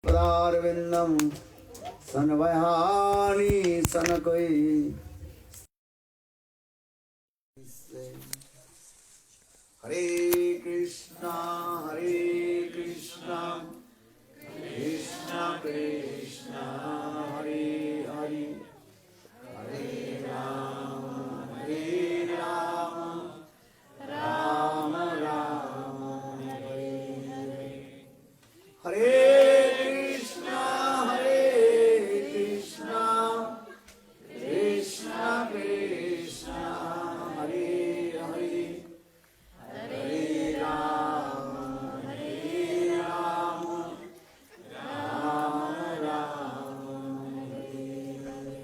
पदारविंदम सनवहानी सनकोई। हरे कृष्णा कृष्णा कृष्णा हरे हरे, हरे राम राम राम हरे हरे। हरे कृष्णा कृष्णा कृष्णा हरे हरे, हरे राम राम राम हरे हरे।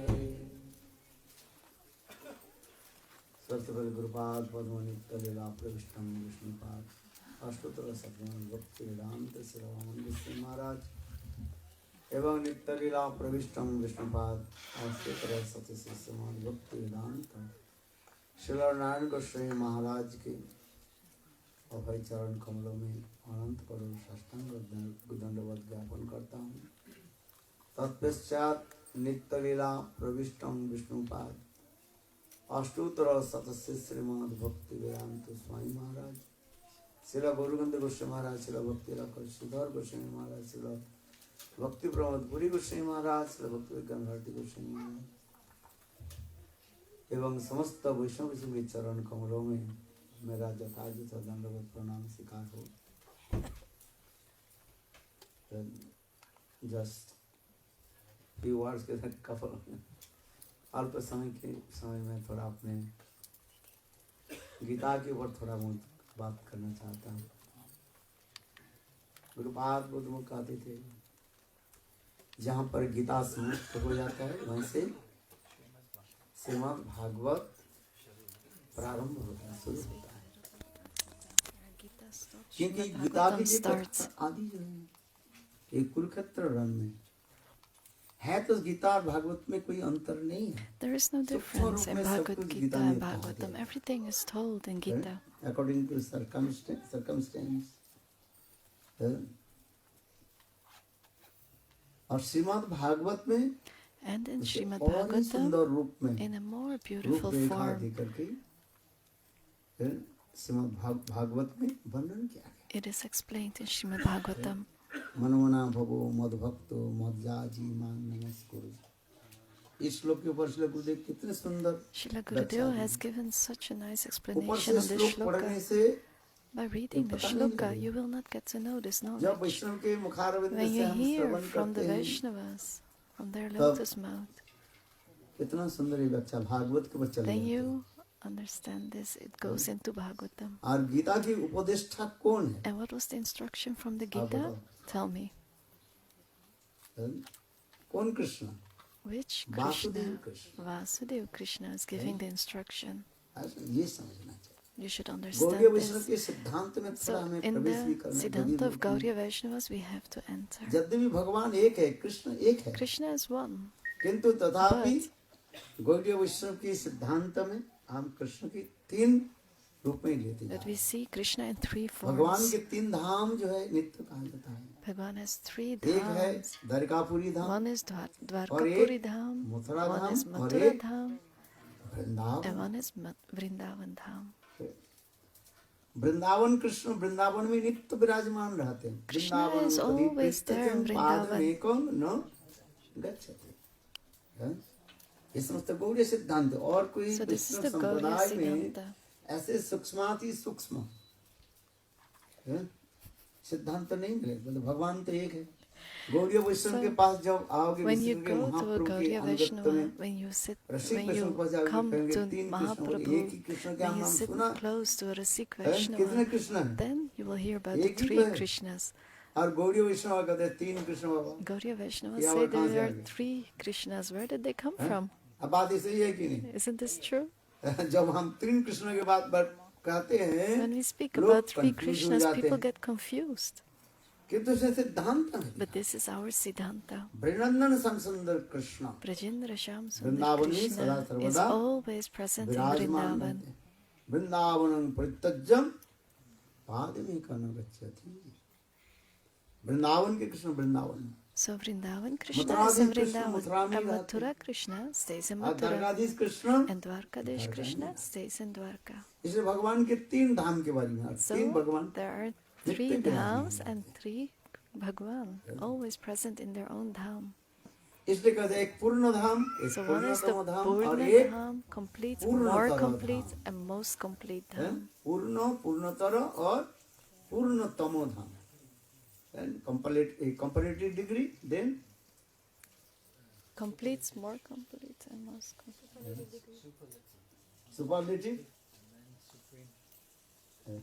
सत्यपति गुरुपाद पद्मनित्य लीला प्रविष्टम विष्णुपाद अष्टोत्तर शतनाम भक्ति वेदांत श्री महाराज एवं नित्य लीला प्रविष्टम विष्णुपाद अष्टोत्तर सत्य श्रीमान भक्ति वेदांत श्री नारायण गोस्वामी महाराज के अभय चरण कमलों में अनंत करोड़ साष्टांग दंडवत ज्ञापन करता हूँ। तत्पश्चात नित्य लीला प्रविष्टम विष्णुपाद अष्टोत्तर सतस्य श्रीमद भक्ति वेदांत स्वामी महाराज श्रील गौरगंध गोस्वामी महाराज श्रील भक्ति श्रीधर गोस्वामी महाराज श्रील भक्ति प्रमोद पुरी गोस्वामी महाराज श्रील भक्ति विज्ञान भारती गोस्वामी महाराज एवं समस्त वैष्णव के चरण कमलों में मेरा जथायुत दंडवत प्रणाम स्वीकार हो। जस्ट few words के साथ कफल अल्प समय में थोड़ा अपने गीता के ऊपर थोड़ा बहुत बात करना चाहता हूँ। गुरुपाद बुद्ध मुख कहते थे जहाँ पर गीता समाप्त हो जाता है वहीं से श्रीमद् भागवत प्रारंभ होता है, शुरू होता है। क्योंकि गीता की आदि जो है एक कुरुक्षेत्र रण में है तो गीता और भागवत में कोई अंतर नहीं है। There is no difference in Bhagavad Gita and Bhagavatam. Everything is told in Gita. According to circumstance. और श्रीमद् भागवत में and in Srimad Bhagavatam in a more beautiful form Bhagavat में वर्णन किया गया। It is explained in Srimad Bhagavatam. मनमना भवो मद्भक्तो मज्जाजी मां नमस्कुरु। इस श्लोक के ऊपर श्री गुरुदेव कितने सुंदर Srila Gurudev has given such a nice explanation of this shloka. By reading the shloka, you will not get to know this knowledge. When you hear from the Vaishnavas, from their lotus mouth, कितना सुंदर ये व्याख्या भागवत के ऊपर चल रही है। then you understand this. It goes into Bhagavatam. और गीता की उपदेष्टा कौन है? And what was the instruction from the Gita? Tell me. कौन Krishna? Which Krishna? Vasudeva Krishna is giving the instruction. ये समझना चाहिए। You should understand this. So in the Siddhanta of Gauriya Vaishnavas we have to enter. यद्यपि भगवान एक है, कृष्ण एक है। Krishna is one. किंतु तथापि गौड़ीय वैष्णव के सिद्धांत में हम कृष्ण की तीन रूप में लेते हैं। But we see Krishna in three forms. भगवान के तीन धाम जो है नित्य कहा जाता है। Bhagavan has three dhams. एक है द्वारकापुरी धाम, one is Dwarkapuri Dham, one is Mathura Dham, and one is Vrindavan Dham. Vrindavan Krishna Vrindavan में नित्य विराजमान रहते हैं। Krishna is always there in Vrindavan. ये समस्त गौड़ीय सिद्धांत और कोई So this is the Gauriya Siddhanta. ऐसे सूक्ष्माति सूक्ष्म सिद्धांत नहीं मिले। मतलब भगवान तो एक है। गौड़ीय वैष्णव के पास जब आओगे, when you go to a Gauriya Vaishnava, when you come to Mahaprabhu, when you sit close to a Rasik Vaishnava, then you will hear about the three Krishnas. और गौड़ीय वैष्णव कहते हैं तीन कृष्ण बाबा। Gauriya Vaishnava say there are three Krishnas. Where did they come from? अब बात सही है कि नहीं? Isn't this true? जब हम तीन कृष्ण के बात कहते हैं, when we speak about three Krishnas, people get confused. किंतु सिद्धांत है। But this is our Siddhanta. Brajnandan Shyam सुंदर Krishna Brajendra Shyam Sundar Krishna is always present in Vrindavan. वृंदावनं परित्यज्य पादमेकं गच्छति। वृंदावन के कृष्ण वृंदावन में, So Vrindavan Krishna is in Mathuradhish Krishna Vrindavan, Mathura में and रहते Mathura हैं, Krishna stays in और Mathura, Dwarkadhish Krishna and Dwarkadesh Dwarka में Krishna रहते stays in Dwarka. हैं। इसलिए भगवान के 3 धाम के बारे में, और 3 So भगवान there are नित्य 3 विराजमान dhams and 3 Bhagwan, always present in their own dham. इसलिए कहते हैं एक पूर्ण धाम, एक So one is the पूर्णतम धाम, और Purna एक dham, complete, पूर्णतर more Dham. complete, and most complete है? dham. पूर्ण, पूर्णतर और पूर्णतम धाम। And comparative degree, then Completes, more complete, and most complete. superlative। है।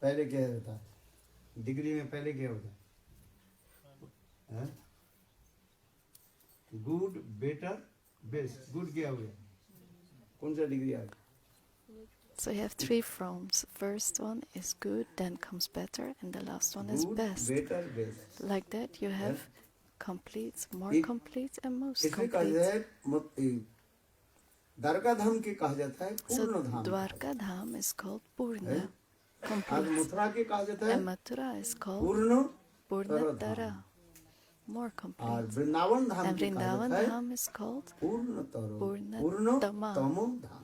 पहले क्या होता है? डिग्री में पहले क्या होता है? Good, better, best. गुड क्या हो गया? कौन सा डिग्री आ गया? So you have 3 forms. First one is good, then comes better, and the last one is Good, best. better, best। Like that, you have complete, more एक- complete, and most इसलिए कहा complete. जाता है द्वारका धाम के कहा जाता है So पूर्ण धाम, Dwarka Dham is called Purna, और complete, मथुरा के कहा जाता है and Mathura is called पूर्ण, Purnatara, more और complete. वृंदावन धाम And के कहा Vrindavan जाता है Dham is called पूर्णतरो, पूर्णतमा। पूर्णतमो Dham.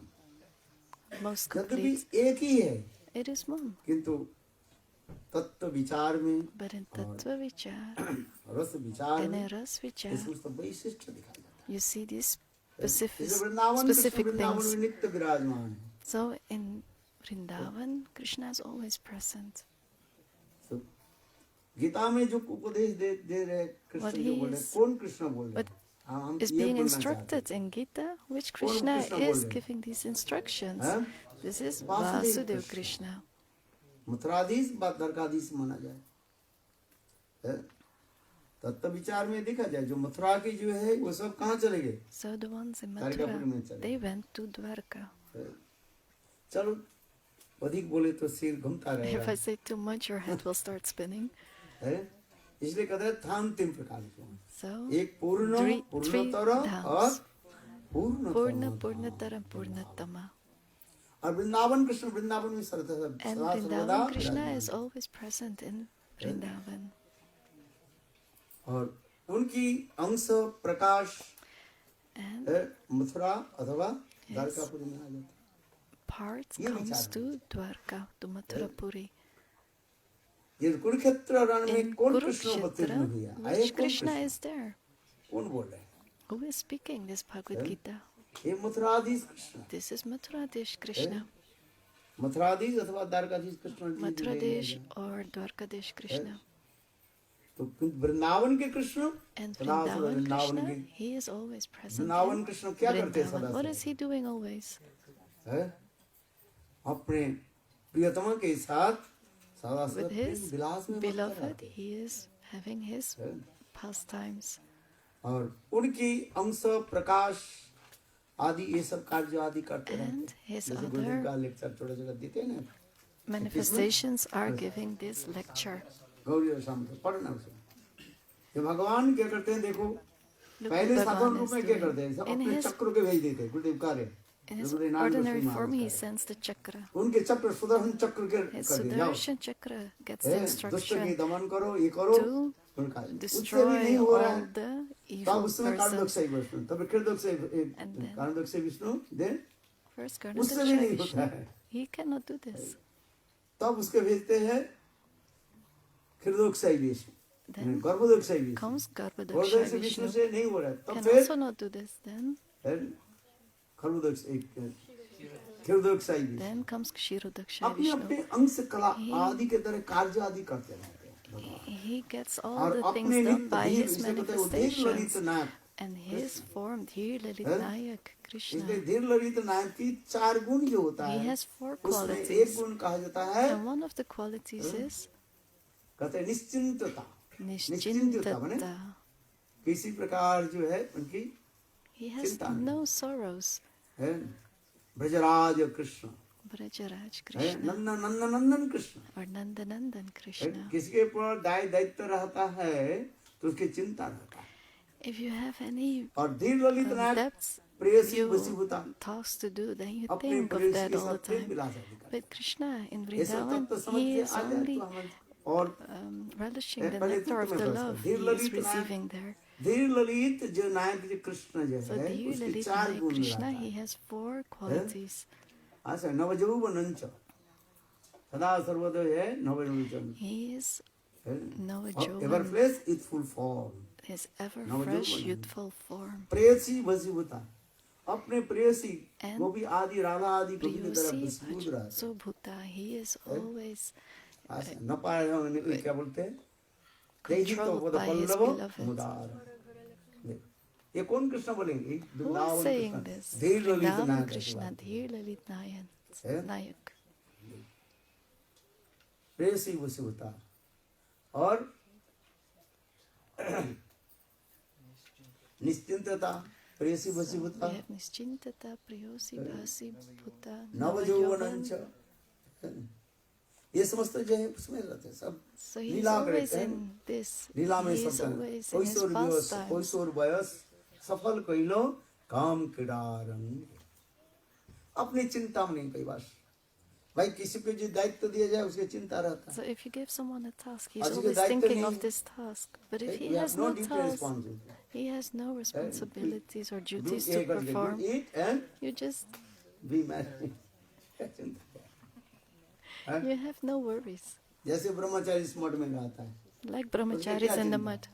most यद्यपि complete. एक ही है, It is one. किंतु तत्व विचार में, But in Tattva Vichar रस विचार and में in Ras Vichar, इसमें सब वैशिष्ट दिखाई जाता you see these है। specific, इसलिए वृंदावन कृष्ण specific वृंदावन things. में नित्य विराजमान है। So in Vrindavan, Krishna is always present. तो गीता में जो उपदेश दे रहे कृष्ण, What जो he बोल रहे, is- कौन कृष्ण बोल रहे what हैं? हम Is ये being बोलना चाहते instructed हैं। in Gita, which कौन Krishna कृष्ण बोल is रहे हैं? giving these instructions. हैं? This is Vasudev Vasudev Krishna. Krishna. Mathuradhish व द्वारकाधीश माना जाए, है? तत्व विचार में देखा जाए, जो मथुरा की जो है वो सब कहाँ चले गए? So the ones in Dwarkapur Mathura, में चले they गए। went to Dwarka. है? चलो अधिक बोले तो सिर घूमता If रहेगा, I say too much, your head will start spinning. है? इसलिए कहते हैं धाम 3 प्रकार के हैं। So, एक पूर्ण, three पूर्णतर dhams. और पूर्णतम Purna, धाम। Purnatara, Purnatama. और वृंदावन कृष्ण वृंदावन में सदा And सर्वदा Vrindavan Krishna विराजमान is always present in Vrindavan. और उनकी अंश प्रकाश And है मथुरा अथवा द्वारकापुरी में आ जाता है। parts ये comes विचार to Dwarka, to Mathurapuri. ये कुरुक्षेत्र रण में In कौन कृष्ण अवतीर्ण हुआ? Kurukshetra, आए which कौन Krishna कृष्ण? is there? कौन बोल रहे हैं? Who is speaking this Bhagavad Gita? ये Mathuradhish Krishna, This is Mathuradesh Krishna. Mathuradhish अथवा द्वारकाधीश कृष्ण जी जो Mathuradesh है। or Dwarkadesh Krishna. तो वृंदावन के कृष्ण And सदा Vrindavan वृंदावन Krishna, के he is always present Vrindavan in Krishna क्या करते हैं Vrindavan. सदा What से? is he doing always? है? अपने प्रियतमा के साथ सदा With his विलास में मस्त beloved, रहते हैं। he is having his है? pastimes. और उनकी अंश प्रकाश आदि ये सब कार्य आदि करते रहते And हैं। his जैसे गुरुदेव other का लेक्चर छोटा छोटा देते हैं ना, manifestations are giving this lecture. Gauri और शाम को पढ़ना उसे। ये भगवान क्या करते हैं देखो, Look पहले what साधारण Bhagavan रूप is में क्या करते हैं, doing. सब In अपने his, चक्र के भेज देते हैं। गुरुदेव कार्य in his Gurudev Narayan ordinary Goswami form, he महाराज का sends the chakra. है। उनके चक्र सुदर्शन चक्र के His कर दिए, जाओ Sudarshan chakra gets the है, दुष्ट की instruction दमन करो, ये करो, to उनका उससे भी destroy नहीं हो रहा all है। the तब evil उसमें कारणदोष persons. से विष्णु, तब कृदोष से And then- कारणदोष से विष्णु देन First उससे भी Karnadaksha नहीं होता Vishnu, है। he cannot do this. तब उसके भेजते हैं हृदोक्षय Vishnu, Then गर्भोदक्षय Vishnu, comes गर्भोदय Garbhodaksha से विष्णु Vishnu, से नहीं हो रहा है। तब can फिर also not do this. Then हृदोक्षय Vishnu then comes Kshirodaksha अपने Vishnu. अपने अंश कला He- आदि के तरह कार्य आदि करते रहते हैं भगवान। He gets all और the things अपने done नित्य by धीर, his इसे कहते हैं वो धीर Lalit manifestations. Nayak. And his form, Dhir Lalit हैं? Nayak, Krishna. इसलिए धीर ललित नायक की 4 गुण जो होता He है, has 4 उसमें एक qualities. गुण कहा जाता है, And one of the qualities is कहते हैं निश्चिंतता। Nishchintata. किसी प्रकार जो है उनकी He has चिंता नहीं। no sorrows. है ब्रजराज कृष्ण Brajaraj है, Krishna Nandan Krishna or Nandanandan है। Krishna. किसी के ऊपर दायित्व रहता है तो उसकी चिंता रहता है। If you have any और धीर ललित नायक debts, Preyasi you वशीभूता tasks to do, then you अपने think of प्रेयसी that के all the साथ प्रेम time. विलास आदि करते But Krishna in हैं। ये सब Vrindavan, तत्व समझ he के is आ जाए only तो हमारे और relishing the पहले nectar of में the प्रवेश love कर। he धीर is ललित receiving there. धीर ललित जो नायक जो कृष्ण जो So है Dhir उसके Lalit 4 Nayak गुण Krishna, रहता he है। has 4 qualities. अच्छा नवजौवनंच सदा सर्वदा है नवजौवन। He is ever Navajovan, fresh is full form. his ever fresh, youthful form. प्रेयसी वशीभूता अपने प्रेयसी And वो भी आदि राधा आदि गोपी की तरह Priyusi विस्मृत रहता है। Bhajo Bhuta, he is always अच्छा न पाए हम क्या बोलते हैं तेजी तो controlled वो by his पल्लव beloved. मुदार। ये कौन कृष्ण बोलेंगे? Who is Vrindavan saying Krishna this? धीर ललित Vrindavan नायक Krishna, Dhir Lalit Nayak. प्रेयसी वशीभूता और निश्चिंतता प्रेयसी वशीभूता We have Nischintata, Priyosi, Bhasi, Bhuta, नवजौवनंच Navajovan. ये समस्त जो है उसमें रहते हैं सब So he is Leela always करते हैं। in this. लीला में He is सब always in his कैशोर pastimes. कैशोर वयस सफल कैलो काम क्रीडारंग। अपनी चिंता में नहीं कई बार भाई किसी को जो दायित्व दिया जाए उसकी चिंता रहता है। So if you give someone a task, he's आज के always दायित्व thinking नहीं of this task. But if he we has have no no duty task, responsibility he has no responsibilities or do duties ये to करके do perform. it and You just, be married। you have no worries. जैसे ब्रह्मचारी इस मठ में रहता है Like brahmacharis in the mud.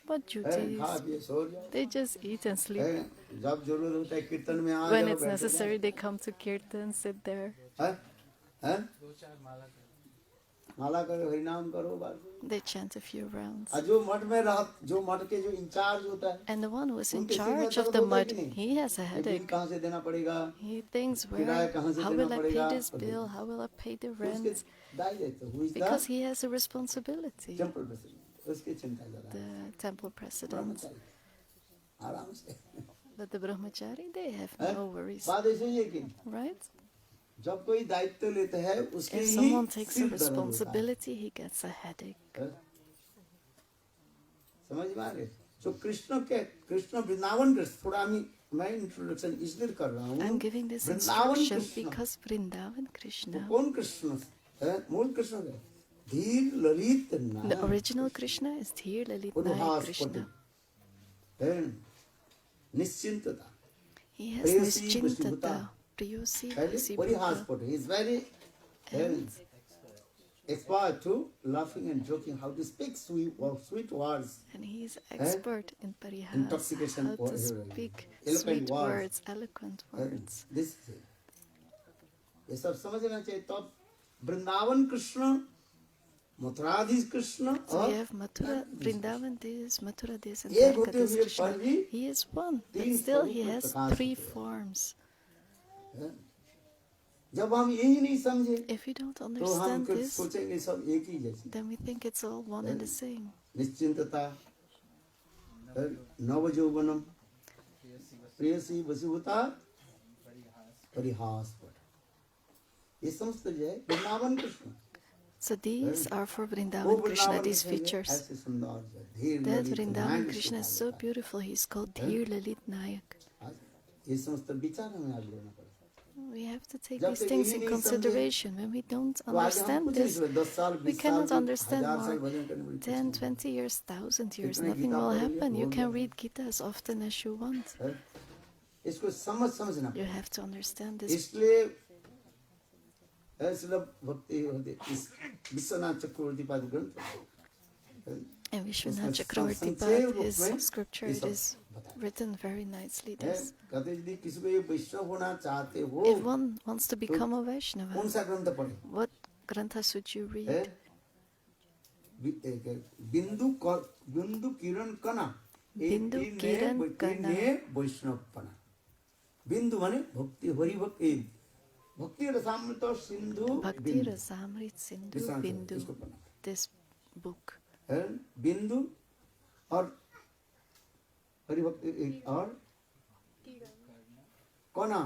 What खा duties? पिए सो जाओ। They just eat and sleep. जब जरूरत होता है कीर्तन में आ When जाओ it's बैठ necessary, they come to kirtan, sit there. जाओ। हैं? माला करो हरिनाम करो बस। They chant a few rounds. और जो मठ में रह जो मठ के जो इंचार्ज होता है And the one who is in उनके सिर में charge of दर्द the होता है mud, कि नहीं? he has a ये बिल headache. कहाँ से देना पड़ेगा He thinks, किराया कहाँ से how देना will I पड़ेगा pay this bill? How will I pay the उसके rent? दायित्व who is the Because he has a responsibility. temple president उसकी चिंता ज्यादा है। The temple president. ब्रह्मचारी आराम से But the brahmachari, they have हैं? no worries. बात ऐसी है कि Right? जब कोई दायित्व लेता है उसके If he someone takes a सिर दर्द होता है। responsibility, he gets a headache. हैं? समझ में आ रहे जो कृष्ण वृंदावन कृष्ण थोड़ा मैं इंट्रोडक्शन इसलिए कर रहा हूँ I'm giving this Vrindavan instruction Krishna because Vrindavan तो Krishna, कौन कृष्ण है मूल कृष्ण है धीर Lalit the Nayak original Krishna is Dhir Lalit Nayak उद्हास Krishna. पटु निश्चिंतता He has Prayasi Nischintata, Priyosi पहले Bhasi परिहास Bhuta. पटु he is very expert to laughing and joking how to speak sweet words And he is expert in parihas, Intoxication how to or speak eloquent sweet words. words, eloquent words. this ये सब समझना चाहिए तब Vrindavan Krishna Mathuradhish Krishna So और we have Mathura, Vrindavan Des, Mathura Des, and एक होते Dwarka Des हुए Krishna. पर भी He is one, but तीन still स्वरूप he में has प्रकाश 3 होते हैं। forms. जब हम यही नहीं समझे If you don't तो हम understand कुछ this, सोचेंगे सब एक ही जैसे then we think it's all one and the same. निश्चिंतता नवजौवनम प्रेयसी वशीभूता परिहास ये समस्त जो है Vrindavan Krishna So these are for वो Vrindavan Krishna, Vrindavan these Krishna जो features. ऐसे सुंदर जो धीर That Lalit Vrindavan Nayak Krishna is so beautiful, he's called Dhir Lalit Nayak. ये समस्त विचार हमें आज लेना पड़ेगा We have to take जब these तक things यही in नहीं समझे, consideration. When we don't तो आगे हम understand कुछ नहीं this, समझे 10 साल we 20 साल cannot भी, understand 1000 साल more. भजन करने में कुछ 10, नहीं 20 years, 1,000 years, इतने nothing गीता will पढ़ लिया, happen. You बोल can दिया। read Gita as often as you want. है? इसको समझना You have to understand this. इसलिए ऐसे भक्ति होती इस विश्वनाथ चक्रवर्ती पाद ग्रंथ And Vishwanath उसमें Chakravarti संक्षेप Pad, रूप his में scripture, ये it सब is बताया written very nicely. है This. कहते यदि किसी को ये वैष्णव होना चाहते हो If one wants to become a कौन Vaishnava, सा ग्रंथ पढ़े what grantha should you है read? बिंदु किरण कणा बिंदु किरण कणा। वैष्णवपना बिंदु माने भक्ति हरि भक्ति भक्ति रसामृत सिंधु Bhakti बिंदु Rasamrit Sindhu विश्राम करो, Bindu, इसको पढ़ना this book. है बिंदु और हरि भक्ति और कणा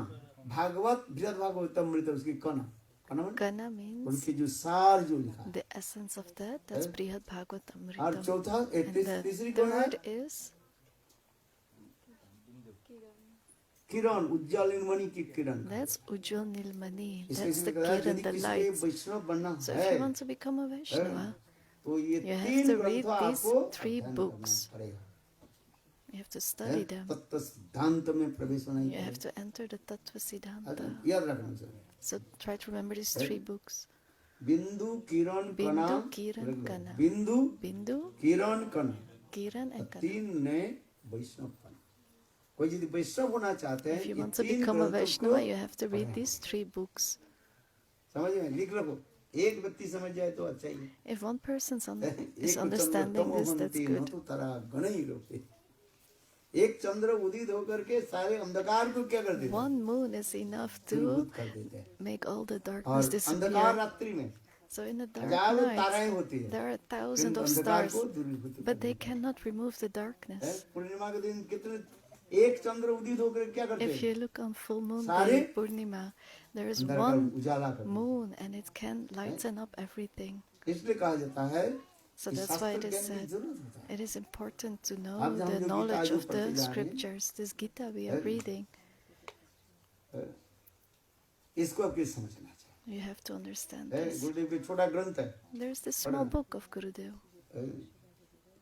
भागवत बृहद भागवत अमृत उसकी कणा कणा माने Kana means उनकी जो सार जो लिखा है। the essence of that. That's Brihad Bhagavad और Amritam. चौथा And the तीसरी कौन है third is किरण उज्जवल निर्मणि की किरण that's Ujjwal Nilmani. इसके That's the इसलिए कहा kiran, यदि the किसी को light. वैष्णव बनना So if है you want to become a Vaishnava, तो ये You have तीन to ग्रंथ read these आपको 3 अध्ययन books. करना पड़ेगा। You have to study them. तत्व सिद्धांत में प्रवेश नहीं You have करेगा। to enter the Tattva Siddhanta. याद रखना चाहिए। So try to remember these 3 books. बिंदु किरण कणा, Bindu, Kiran, Kana. बिंदु Bindu, किरण कणा, Kiran and Kana. तीन ने वैष्णव बना। कोई यदि वैष्णव होना चाहते हैं, If you ये want to तीन become a ग्रंथों Vaishnava, को you have to read पढ़ें। these 3 books. समझ में लिख रखो। एक व्यक्ति समझ जाए तो अच्छा ही है। If one person is एक understanding चंद्र this, that's तमोवंती न good. तो तारा गण ही रूपे। एक चंद्र उदित होकर के सारे अंधकार को क्या कर देते हैं? One moon is enough to दूरीभूत कर देते हैं। make all the और darkness अंधकार disappear. रात्रि में So in the dark हजारों ताराएं night, होती है, there are लेकिन thousands of अंधकार stars, को दूरीभूत कर but they देते हैं। cannot remove the darkness. पूर्णिमा के दिन कितने एक चंद्र उदित होकर क्या करते If हैं? you look on full moon सारे day, Purnima, there is अंधकार one उजाला कर देते हैं। moon and it can lighten up everything. इसलिए कहा जाता है So कि that's why it शास्त्र is ज्ञान की said, जरूरत होता है। it is important to know अब हम the जो knowledge गीता of जो पढ़ते the जा रहे हैं, scriptures. This Gita we are reading, इसको अब किस समझना चाहिए? you have to understand है, this. गुरुदेव की छोटा ग्रंथ है, There's this small book of Gurudev.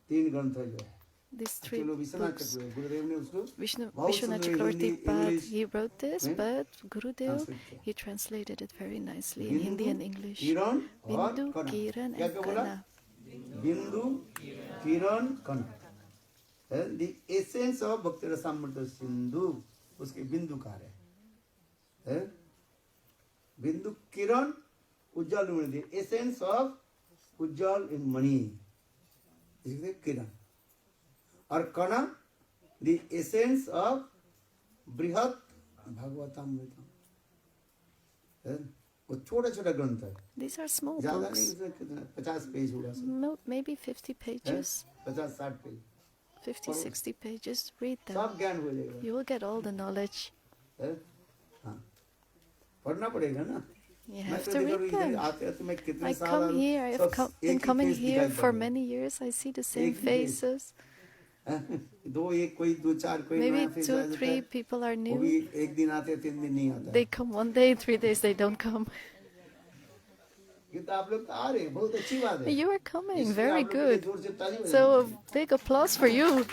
तीन ग्रंथ है जो है। These 3 चलो विश्वनाथ books. चक्रवर्ती गुरुदेव ने उसको बहुत Vishwanath सुंदर Chakravarti Hindi, Pad, English he wrote this, में but Gurudev, ट्रांसलेट किया। he translated it very nicely in Hindi and English. किरण और Bindu, कण। Kiran क्या and क्या बोला? Kana. बिंदु किरण कण। द एसेंस ऑफ भक्ति रसामृत सिंधु, उसके बिंदु कार है। बिंदु किरण उज्जवल में द एसेंस ऑफ उज्जवल इन मणि, इसके किरण। और कण द एसेंस ऑफ बृहत भागवतामृतम। वो छोटा छोटा ग्रंथ है, These are small ज्यादा नहीं, books, इसमें कितना 50 पेज होगा, maybe 50 pages, 50-60 page, 50, 60 pages. Read them. सब ज्ञान हो जाएगा। You will get all the knowledge. है? हाँ, पढ़ना पड़ेगा ना। You मैं have तो to देखो read इधर them. आते आते मैं कितने I साल come here, I सब have एक been he coming face here दिखाई for पड़ रहे many years. I see the same एक ही फेस। faces. हैं? दो एक कोई दो चार कोई Maybe नया फेस आ 2, जाता 3 है, people are वो new. भी एक दिन आते 3 दिन नहीं आता They है। come one day, 3 days they don't come. ये तो आप लोग तो आ रहे हैं, बहुत अच्छी बात है। You are coming, इसलिए very आप लोग के लिए good. जोर से ताली बजानी So a चाहिए। big applause for you.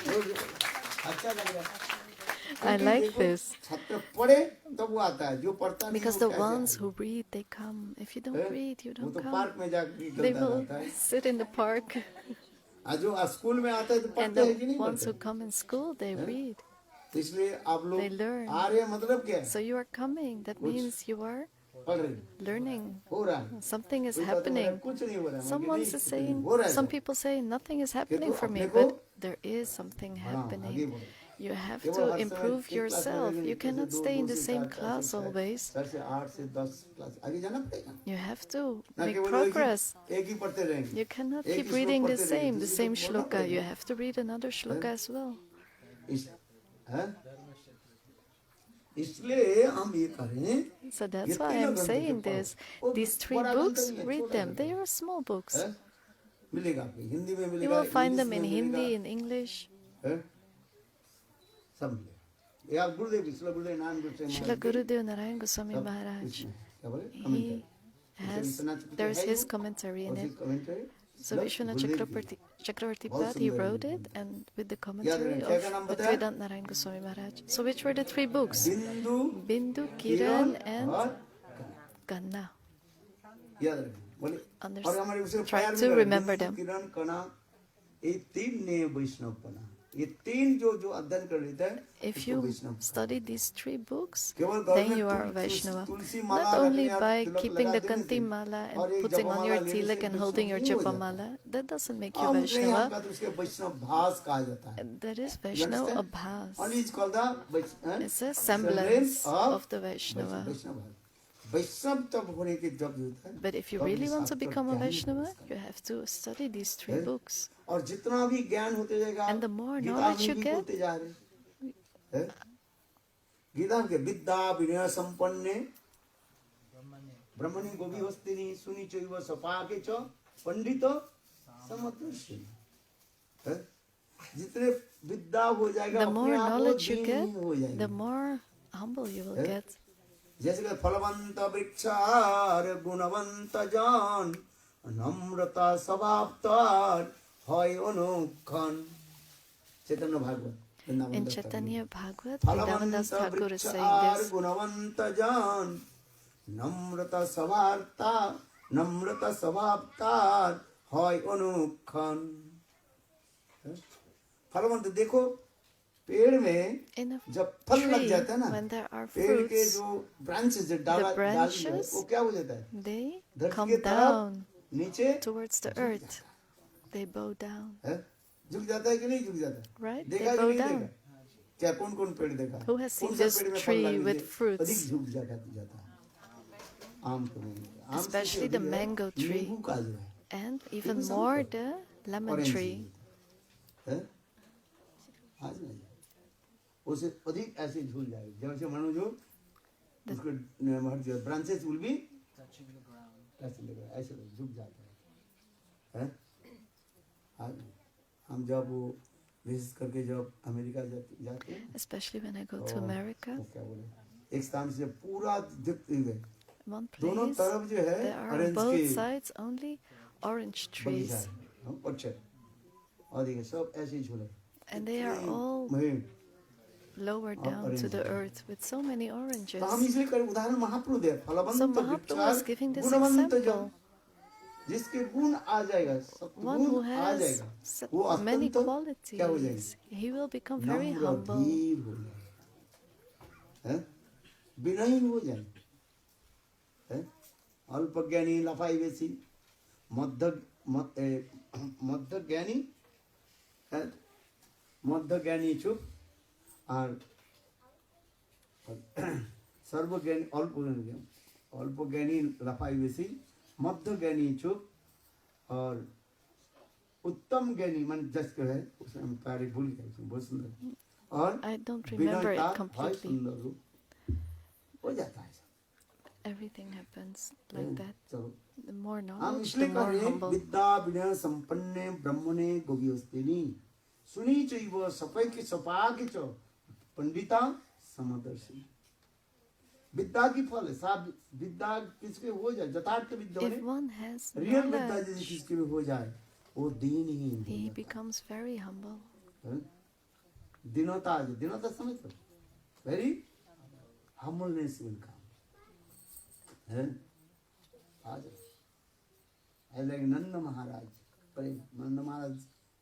अच्छा लग रहा है। I क्योंकि like देखो, this. छात्र पढ़े तब वो आता है, जो पढ़ता नहीं Because वो the कैसे ones आएगा? who read, they come. If you don't हैं? read, you वो don't तो come. पार्क में जाके They चलता will रहता है। sit in the park. आज जो स्कूल में आता है तो And पढ़ते हैं कि the नहीं ones who पढ़ते? come in school, they read. तो इसलिए आप लोग They learn. आ रहे हैं, मतलब क्या है? So you are coming. That means you are पढ़ रहे हैं, learning. हो रहा है। Something is कोई कहता है, "मेरा happening. कुछ नहीं हो रहा है।" मैं Someone कहती, is "नहीं, saying, हो रहा है some सब। people say nothing is happening for me, अपने को- but there is something हाँ, आगे happening. बढ़ो। You have केवल to हर समय improve एक क्लास में yourself. रहेंगे, You जैसे cannot दो- stay in दो the से same चार, चार class से छह, always. 4 से 8 से 10 क्लास आगे जाना पड़ेगा। You have to ना make केवल progress. एक ही पढ़ते रहेंगे। You cannot एक ही keep श्लोक reading the पढ़ते रहेंगे, same दूसरे को पढ़ना shloka. You पड़ेगा। have to read another shloka as well. हैं? इसलिए हम ये करें। So ये that's why तीनों I'm ग्रंथ saying जो पढ़ो, this. वो These 3 बड़ा ग्रंथ books, नहीं है, read छोटा them. ग्रंथ They है। are small books. हैं? मिलेगा आपको, हिंदी में You मिलेगा, will find English them in में Hindi, मिलेगा, in English. हैं? सब मिलेगा। ये आप गुरुदेव श्रील गुरुदेव नारायण गोस्वामी Srila महाराज Gurudev Narayan Goswami सब Maharaj, इसमें क्या बोले? he commentary. has, there's his commentary in it. Commentary So Vishwanath Chakravarti बहुत Pad, he सुंदर wrote है। it, and with the commentary रखें, of क्या नाम बताया? Bhaktivedanta Narayan Goswami Maharaj. So which were the 3 books? बिंदु Bindu, किरण Kiran and और Ganna. याद रखें बोले। Understand. और हमारे उसे Try प्यार to में remember बिंदु them. किरण कणा, ये 3 ने वैष्णव बना। ये 3 जो अध्ययन कर लेता है If उसको you Vaishnav. study these 3 books, केवल घर then में you are a Tulsi Vaishnava. Mala Not only रखने और by तिलक keeping लगा the देने Kanti से mala और and एक putting on your जपमाला लेने tilak से and holding your वैष्णव नहीं हो japa जाता। mala, that doesn't make you हम नहीं, हम Vaishnava. कहते हैं उसके वैष्णव भास कहा जाता है। That is You Vaishnava understand? Abhas. Only it's called the It's a semblance of the Vaishnava. वैष्णव। वैष्णव तब होने के जब होता है। But if you तब really ये want to शास्त्र become a ज्ञान Vaishnava, प्रवेश करता you have to study these 3 है। books. और जितना भी ज्ञान होते जाएगा, And the more Gita knowledge में you भी get, बोलते जा रहे हैं। गीता के विद्या विनय संपन्ने ब्रह्मणि गोभी हस्तिनी सुनी चैव सपाके च पंडित समदृष्टि। जितने विद्या हो जाएगा, the more अपने आप वो knowledge you दीन get, नहीं हो the जाएगा। more humble you will get. जैसे कि फलवंत वृक्षार गुणवंत जान নম্রতা স্বভাব তার হয় অনুক্ষণ। চৈতন্য ভাগবত In Chaitanya Bhagavat, ফলবন্ত Vrindavan Das Thakur is বৃক্ষ saying আর this. গুণবন্ত জন নম্রতা স্বভাব তার হয় অনুক্ষণ। फलवंत देखो पेड़ में In a जब फल लग tree, जाता है ना, when there are पेड़ के fruits, जो ब्रांचेस जो the डाल जो है, branches, वो क्या हो जाता है, they धरती come के तरफ down नीचे towards the झुक earth. They bow down, जाता है। झुक जाता है कि नहीं झुक जाता? right? देखा They कि bow नहीं down. देखा? क्या कौन कौन पेड़ देखा? Who has कौन seen सा this पेड़ में फल tree लगने with से fruits? अधिक झुक जाता है? आम को नहीं, आम से Especially the अधिक है mango tree. नींबू का जो है, And even नींबू more समझो? the lemon orange tree. है? आज नहीं, उसे अधिक ऐसे झूल जाएगी जैसे मानो जो उसको branches will be touching the ground, ऐसे झुक जाता है। आज हम जब वो विजिट करके जब अमेरिका जाते हैं, Especially when I go to America, तो क्या बोले, एक स्थान से पूरा दिखते हुए one दोनों place, तरफ जो है there are on orange both के sides only orange बगीचा trees. है, orchard, और देखिए सब ऐसे ही झूले, And they are all महीन। lower down to the earth with so many oranges. तो हम इसलिए कर उदाहरण महाप्रभु दे, So फलवंत Mahaprabhu वृक्षार is giving this गुणवंत जन, example. जिसके गुण आ जाएगा, One सत्गुण who आ has जाएगा, वो many अत्यंत क्या हो जाएंगे, qualities, he will become very नम्र humble. धीर हो जाएगा, हैं? विनयी हो जाएंगे, हैं? अल्पज्ञानी लफाई बेसी, मध्यज्ञानी चुप, और सर्वज्ञानी अल्पज्ञानी लफाई बेसी, मध्यज्ञानी चुप, और उत्तम ज्ञानी मन जस है, उसमें हम प्यारे भूल गए, बहुत सुंदर, और I don't remember विनयता it है completely. सुंदर रूप हो जाता है। Everything happens like that. चलो The more हम knowledge, the इसलिए more करें humble. विद्या विनय संपन्ने ब्रह्मणे गोवियस्तिनी सुनी चैव सफै के सपा के च पंडिता समदर्शी। विद्या की फल है, साफ विद्या किसके हो जाए, यथार्थ विद्या If one has रियल विद्या यदि knowledge, किसके भी हो जाए, वो दीनहीन हो he जाता becomes very humble. है। दीनता समझ लो, वेरी हम्बलनेस विल कम, है। आज लाइक नंद महाराज, नंद महाराज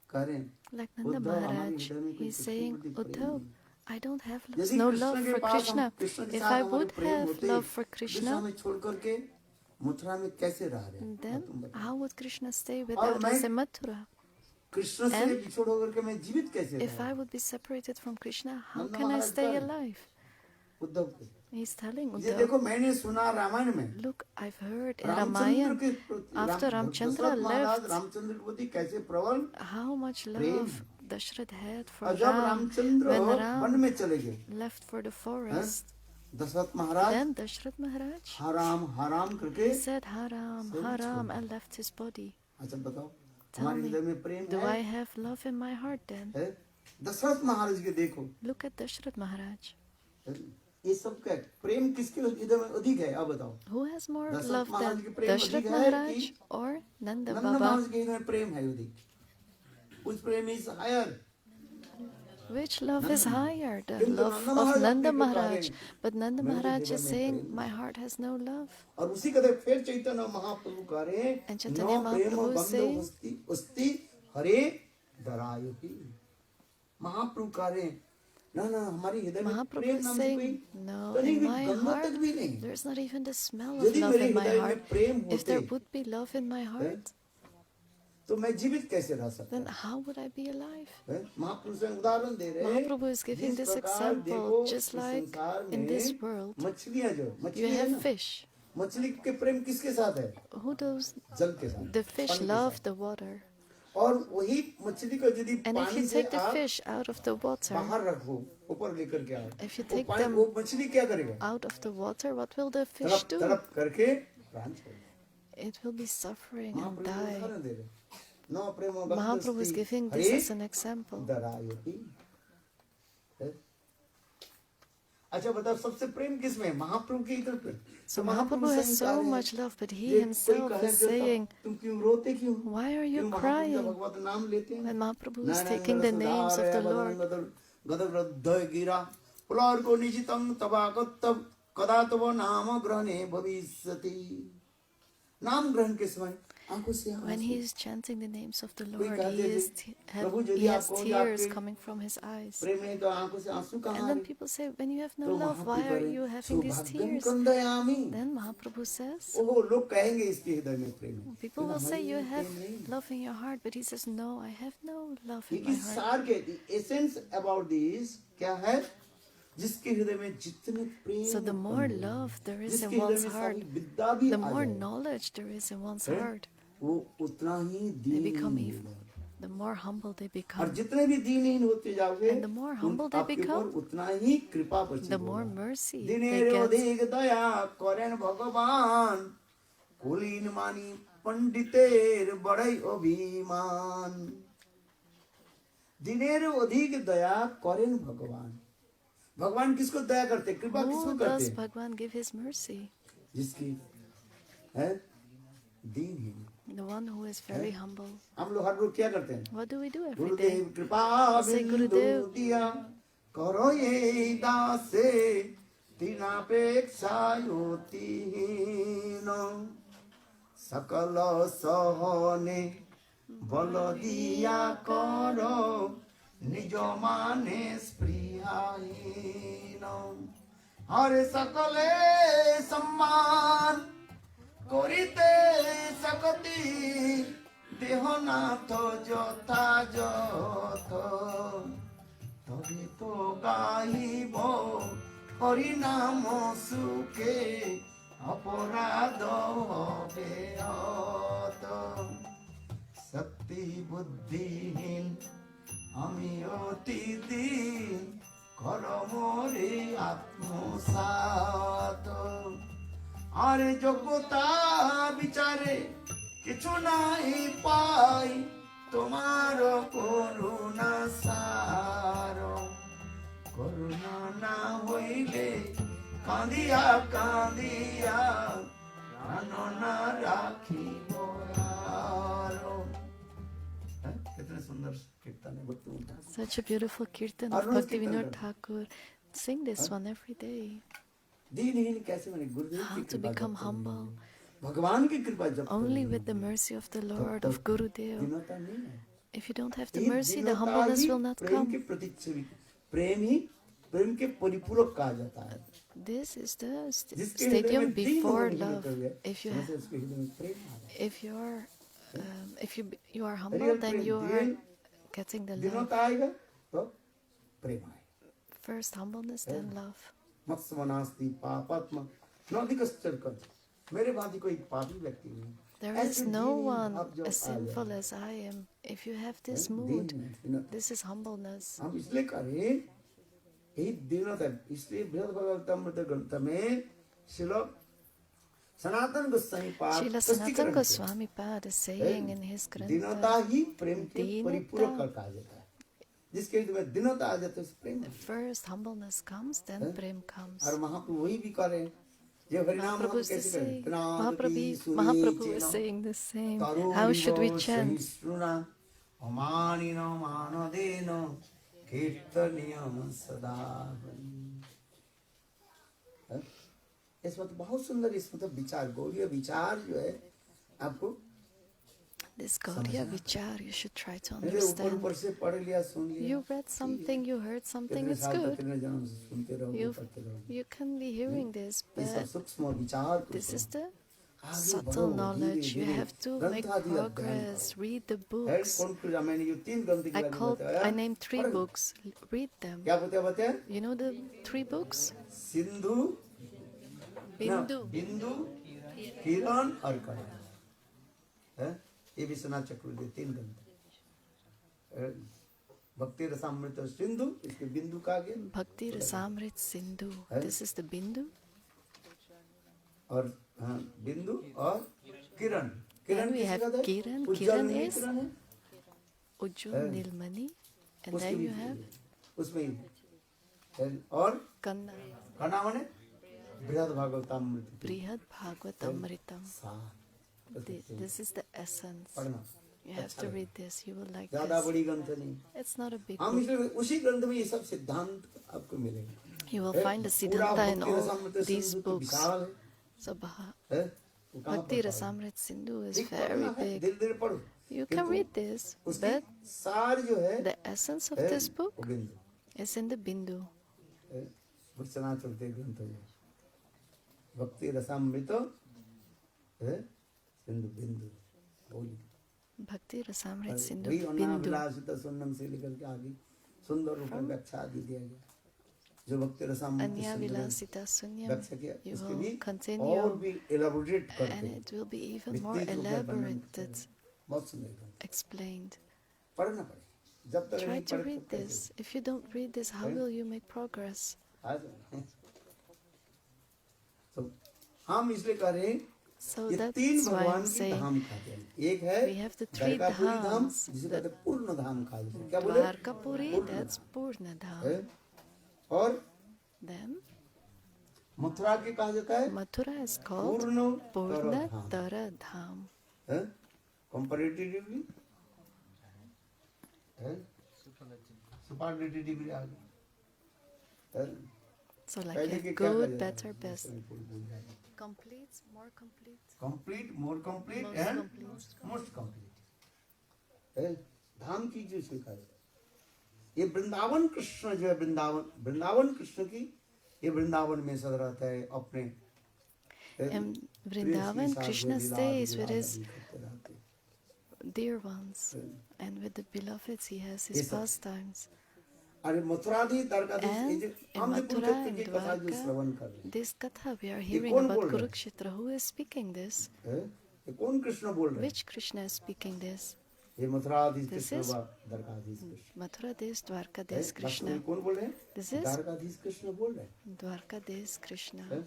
कह रहे हैं, Like Nanda उद्धव, हमारे Maharaj, हृदय में कोई he's कृष्ण saying, प्रति प्रेम Uddhav, नहीं। I don't have यदि no कृष्ण love के for पास हम Krishna. कृष्ण के If साथ I हमारे would प्रेम have होते, love for कृष्ण Krishna, हमें छोड़ करके मथुरा में कैसे रह रहे हैं, then तुम बताओ। how would Krishna stay और without मैं us in Mathura? कृष्ण से And बिछोड़ होकर के मैं जीवित कैसे If रहूं? I would be separated from Krishna, how Nand can I Maharaj stay कह रहे हैं, alive? उद्धव को, He's telling ये Uddhav, देखो मैंने सुना रामायण में, look, I've heard in Ramchandra Ramayana, के प्रति after Ramchandra दशरथ महाराज left, रामचंद्र के प्रति कैसे प्रबल how much Prem. love Dashrath had for और जब Ram Ramchandra when one Ram में चले गए, left for the forest. Dasharath Maharaj Then Dashrath Maharaj, हराम करके, he said, Haram, सब Haram, छोड़ and left his body. अच्छा बताओ, Tell हमारे me, हृदय में प्रेम do I है? have love in my heart then? है? दशरथ महाराज के देखो, Look at Dashrath Maharaj. ये सब क्या है? प्रेम किसके हृदय में अधिक है, आप बताओ। Who has more Dasharath love Maharaj than के प्रेम Dashrath अधिक है Maharaj कि or Nanda नंद Baba? महाराज के हृदय में प्रेम है अधिक, उस प्रेम is higher. Which love is higher? The किंतु love Nand of Maharaj Nanda अपने को कह रहे Maharaj. हैं, But Nanda मेरे Maharaj हृदय is में saying, Prem my heart has no love. और उसी कदर फिर चैतन्य महाप्रभु कह रहे हैं, And न Chaitanya प्रेम Mahaprabhu is बंधु saying, उस्ति हरे दरायुहि। महाप्रभु कह रहे हैं, ना हमारी हृदय में Mahaprabhu प्रेम is नाम से saying, कोई no, कहीं in भी my गंध heart, तक भी नहीं। there's not even the smell of यदि love मेरे in my हृदय में heart. प्रेम If there होते, would be love in my heart, तो मैं जीवित कैसे रह सकता? then how would I be alive? महाप्रभु से उदाहरण दे रहे हैं, Mahaprabhu is giving जिस this प्रकार देखो example, इस just like संसार in this में world, मछलियां जो you मछली है have ना, fish. मछली के प्रेम किसके साथ है? Who does जल के साथ, the fish पानी के love साथ। the water? और वही मछली को यदि And if पानी you से take the आप fish out of the water, बाहर रखो, ऊपर लेकर के आओ, if you वो take पानी them वो मछली क्या करेगा? out of the water, what will the fish तड़प do? तड़प करके प्राण छोड़ेगा। It will be suffering and Mahaprabhu die. उदाहरण दे रहे हैं, न प्रेम Mahaprabhu is giving this Hare as an example. दरायुहि। अच्छा बताओ सबसे प्रेम किसमें? महाप्रभु के इधर प्रेम। So Mahaprabhu has so much love, but he himself is saying, तुम क्यों रोते क्यों? why are you क्यों महाप्रभु का crying? भगवत नाम लेते हैं? When Mahaprabhu is taking the names of the Lord, गदग्रद्ध गिरा पुलार को निजितम तबागतब कदा तब नाम ग्रहणे भविष्यति। नाम ग्रहण के समय आंखों से when he is chanting the names of the Lord, कहते थे, he has tears coming from his eyes. प्रेम है तो आंखों से आंसू कहाँ आ And then रहे? people say, when you have no तो love, why are you having these tears? Saubhagyam Then Mahaprabhu says, ओहो लोग कहेंगे इसके हृदय में प्रेम है। people will say you have love in your heart, but he says, no, I have no love in my लेकिन heart. सार के एसेंस अबाउट दिस क्या है? जिसके हृदय में जितने प्रेम, So the more love there is in जिसके हृदय one's में heart, सारी विद्या भी the आ more जाए, knowledge there is in one's हैं? heart, वो उतना ही they दीन become होगा। evil. The more humble they और become, जितने भी दीनहीन होते जाओगे and the more humble they आपके become, ऊपर उतना ही कृपा बची the more mercy they दिनेर get. अधिक दया करें भगवान कुलीन मानी पंडितेर बड़े अभिमान। दिनेर अधिक दया करें भगवान। भगवान किसको दया करते? कृपा किसको Who करते? does Bhagwan give his mercy? जिसकी है दीनहीन। The one who is very humble. हम लोग हर रोज क्या करते हैं? What do we do every Gurudev day? कृपा Say, बिंदु Gurudev, दिया करो ये दासे तीनापेक्षा योतिहीन सकल सहने बल दिया करो निज माने स्पृहाहीन हरे सकले सम्मान করিতে সকতি দেহনাথ যথাযথ তবে তো গাইব হরিনাম সুখে অপরাধ হবে হত শক্তি বুদ্ধিহীন আমি অতি দিন কর মোরে আত্মসাত আরে যোগ্যতা বিচারে কিছু নাই পাই তোমার করুণা সার করুণা না হইলে কাঁদিয়া কাঁদিয়া প্রাণ না রাখিব আর। कितने सुंदर कीर्तन है भक्ति Vinod Thakur. such a beautiful kirtan और of रोज Bhakti कीर्तन Vinod करते हैं। Thakur. Sing this one every day. दीनहीन कैसे बने? गुरुदेव How की to कृपा become जब humble. भगवान की कृपा जब Only with the mercy of the Lord, of Gurudev. दीनता नहीं है। If you don't have the ये mercy, the दीनता humbleness ही will not प्रेम के come. प्रतिच्छवि प्रेम ही प्रेम के परिपूरक कहा जाता है। This is the जिसके हृदय stadium में दीन before होने की love. मतलब है, If you समझे उसके हृदय में प्रेम आ जाए। if you are humble, Real then Prem, you are Deen getting the love. दीनता आएगा तो प्रेम आएगा। First humbleness, then love. मत्स्यमनास्ति पापात्मा नौदिकश्चरकर मेरे भांति कोई पापी व्यक्ति नहीं। There ऐसे is no दीन one आप जो as आ sinful जाए, as I am. If you have this Deen mood, है, this is humbleness. हम इसलिए करें यही दीनता है। इसलिए बृहद भगवतामृत ग्रंथ में श्रील सनातन गोस्वामी पाद Srila Sanatana Goswami Pad is saying in his दीनता Grantha, ही प्रेम के दीनता। परिपूरक कहा जाता है। जिसके हृदय में दीनता आ जाता है उसे प्रेम है। first humbleness comes, then prem comes. और महाप्रभु वही भी करे जो हरिनाम हम Mahaprabhu is कैसे करें? saying, नाद की सुनी Mahaprabhu is चेना saying the same. Taro How should we निवो chant? सहिष्णुना अमानिन मानदेन कीर्तनियम सदा है? इसमें तो बहुत सुंदर इसमें तो विचार गौड़ीय विचार जो है आपको This Gaudiya Vichar, you should try to मेरे ऊपर understand. ऊपर से पढ़ लिया सुन लिया You read something, you heard something, कितने it's साल तक good. कितने जन्म से सुनते रहोगे You पढ़ते रहोगे you can be hearing this, ये सब but सूक्ष्म विचार को this is सुनो। the आगे subtle बढ़ो, knowledge. You धीरे-धीरे have to ग्रंथ make आदि अध्ययन progress, करो। read the है, books. कौन पूजा मैंने ये 3 ग्रंथ के बारे में बताया। I named 3 पढ़ो। books. Read them. क्या बताया? You know the 3 books? Sindhu Bindu. बिंदु किरण और करण है। ये विश्वनाथ चक्रवर्ती 3 ग्रंथ है। भक्ति रसामृत सिंधु इसके बिंदु का आगे Bhakti Rasamrit Sindhu. है? This is the Bindu. और हाँ बिंदु और किरण किरण Then we किसका have था? Kiran. Ujjwal Kiran nil is किरण है। Ujjwal Nilmani. And उसके then भी you have उसमें ही और Kanna, कना माने बृहद भागवतामृत Brihad Bhagavatamritam. सार This is the essence. पढ़ना You have to read this. You will like ज्यादा this. बड़ी ग्रंथ नहीं It's not a big हम book. इसलिए उसी ग्रंथ में ये सब सिद्धांत आपको मिलेंगे You will find the पूरा Siddhanta in भक्ति all रसामृत these सिंधु तो books. विशाल है So वो कहाँ Bhakti पर Rasamrit Sindhu is ठीक very पढ़ना है big. धीरे धीरे पढ़ो You can read this, उसकी but सार जो है the essence of this book वो बिंदु is in the Bindu. वचना चलते ग्रंथ है भक्ति रसामृत सिंधु बिंदु बोली Bhakti Rasamrit Sindhu वही Bindu. अनाभिलाषित सुन्नम से लेकर के आगे सुंदर रूप में व्याख्या दी दिया गया जो भक्ति रसामृत Anya सिंधु में Vilasita Sunyam. व्याख्या किया You इसके will भी continue, और भी एलाबोरेट and करके it will be even more विस्तृत रूप में वर्णन elaborated, करते हैं। बहुत सुंदर ग्रंथ explained. पढ़ना पड़ेगा जब तक Try नहीं to पढ़े read तब कैसे this. If you don't read this, how will you make progress? तो हम इसलिए कह रहे हैं So ये that's तीन why भगवान I'm की saying धाम कहते हैं एक है we have the three Dwarkapuri Dham dhams. जिसे कहते हैं पूर्ण धाम कहा जाता है क्या बोले Dwarkapuri, पूर्ण that's धाम। Purna Dham. है? और Then मथुरा के कहा जाता है Mathura is called पूर्ण Purna धाम Tara Dham. कंपैरेटिवली सुपरलेटिवली आ गया So like पहले you के have क्या good, कहा better, जाता है? best. Complete, more complete. Complete more complete Most and complete. Most complete धाम की जो स्वीकार है ये वृंदावन कृष्ण जो है वृंदावन कृष्ण की ये वृंदावन में सद रहता है अपने In Vrindavan, Krishna stays with his dear ones, and with the beloveds he has his Yes, sir. pastimes. अरे मथुराधीश द्वारकाधीश ये And जो in हम Mathura कुरुक्षेत्र and की कथा जो श्रवण कर Dwarka, रहे this katha we are hearing कौन about बोल रहा है? Kurukshetra. Who is speaking this? हैं ये कौन कृष्ण बोल रहे हैं Which Krishna is speaking this? ये मथुराधीश This कृष्ण is- व Dwarkadhish Krishna Mathura Des, Dwarka हैं? Des वास्तव Krishna. में कौन बोल रहे हैं This is द्वारकाधीश कृष्ण बोल रहे हैं Dwarka Des Krishna. हैं?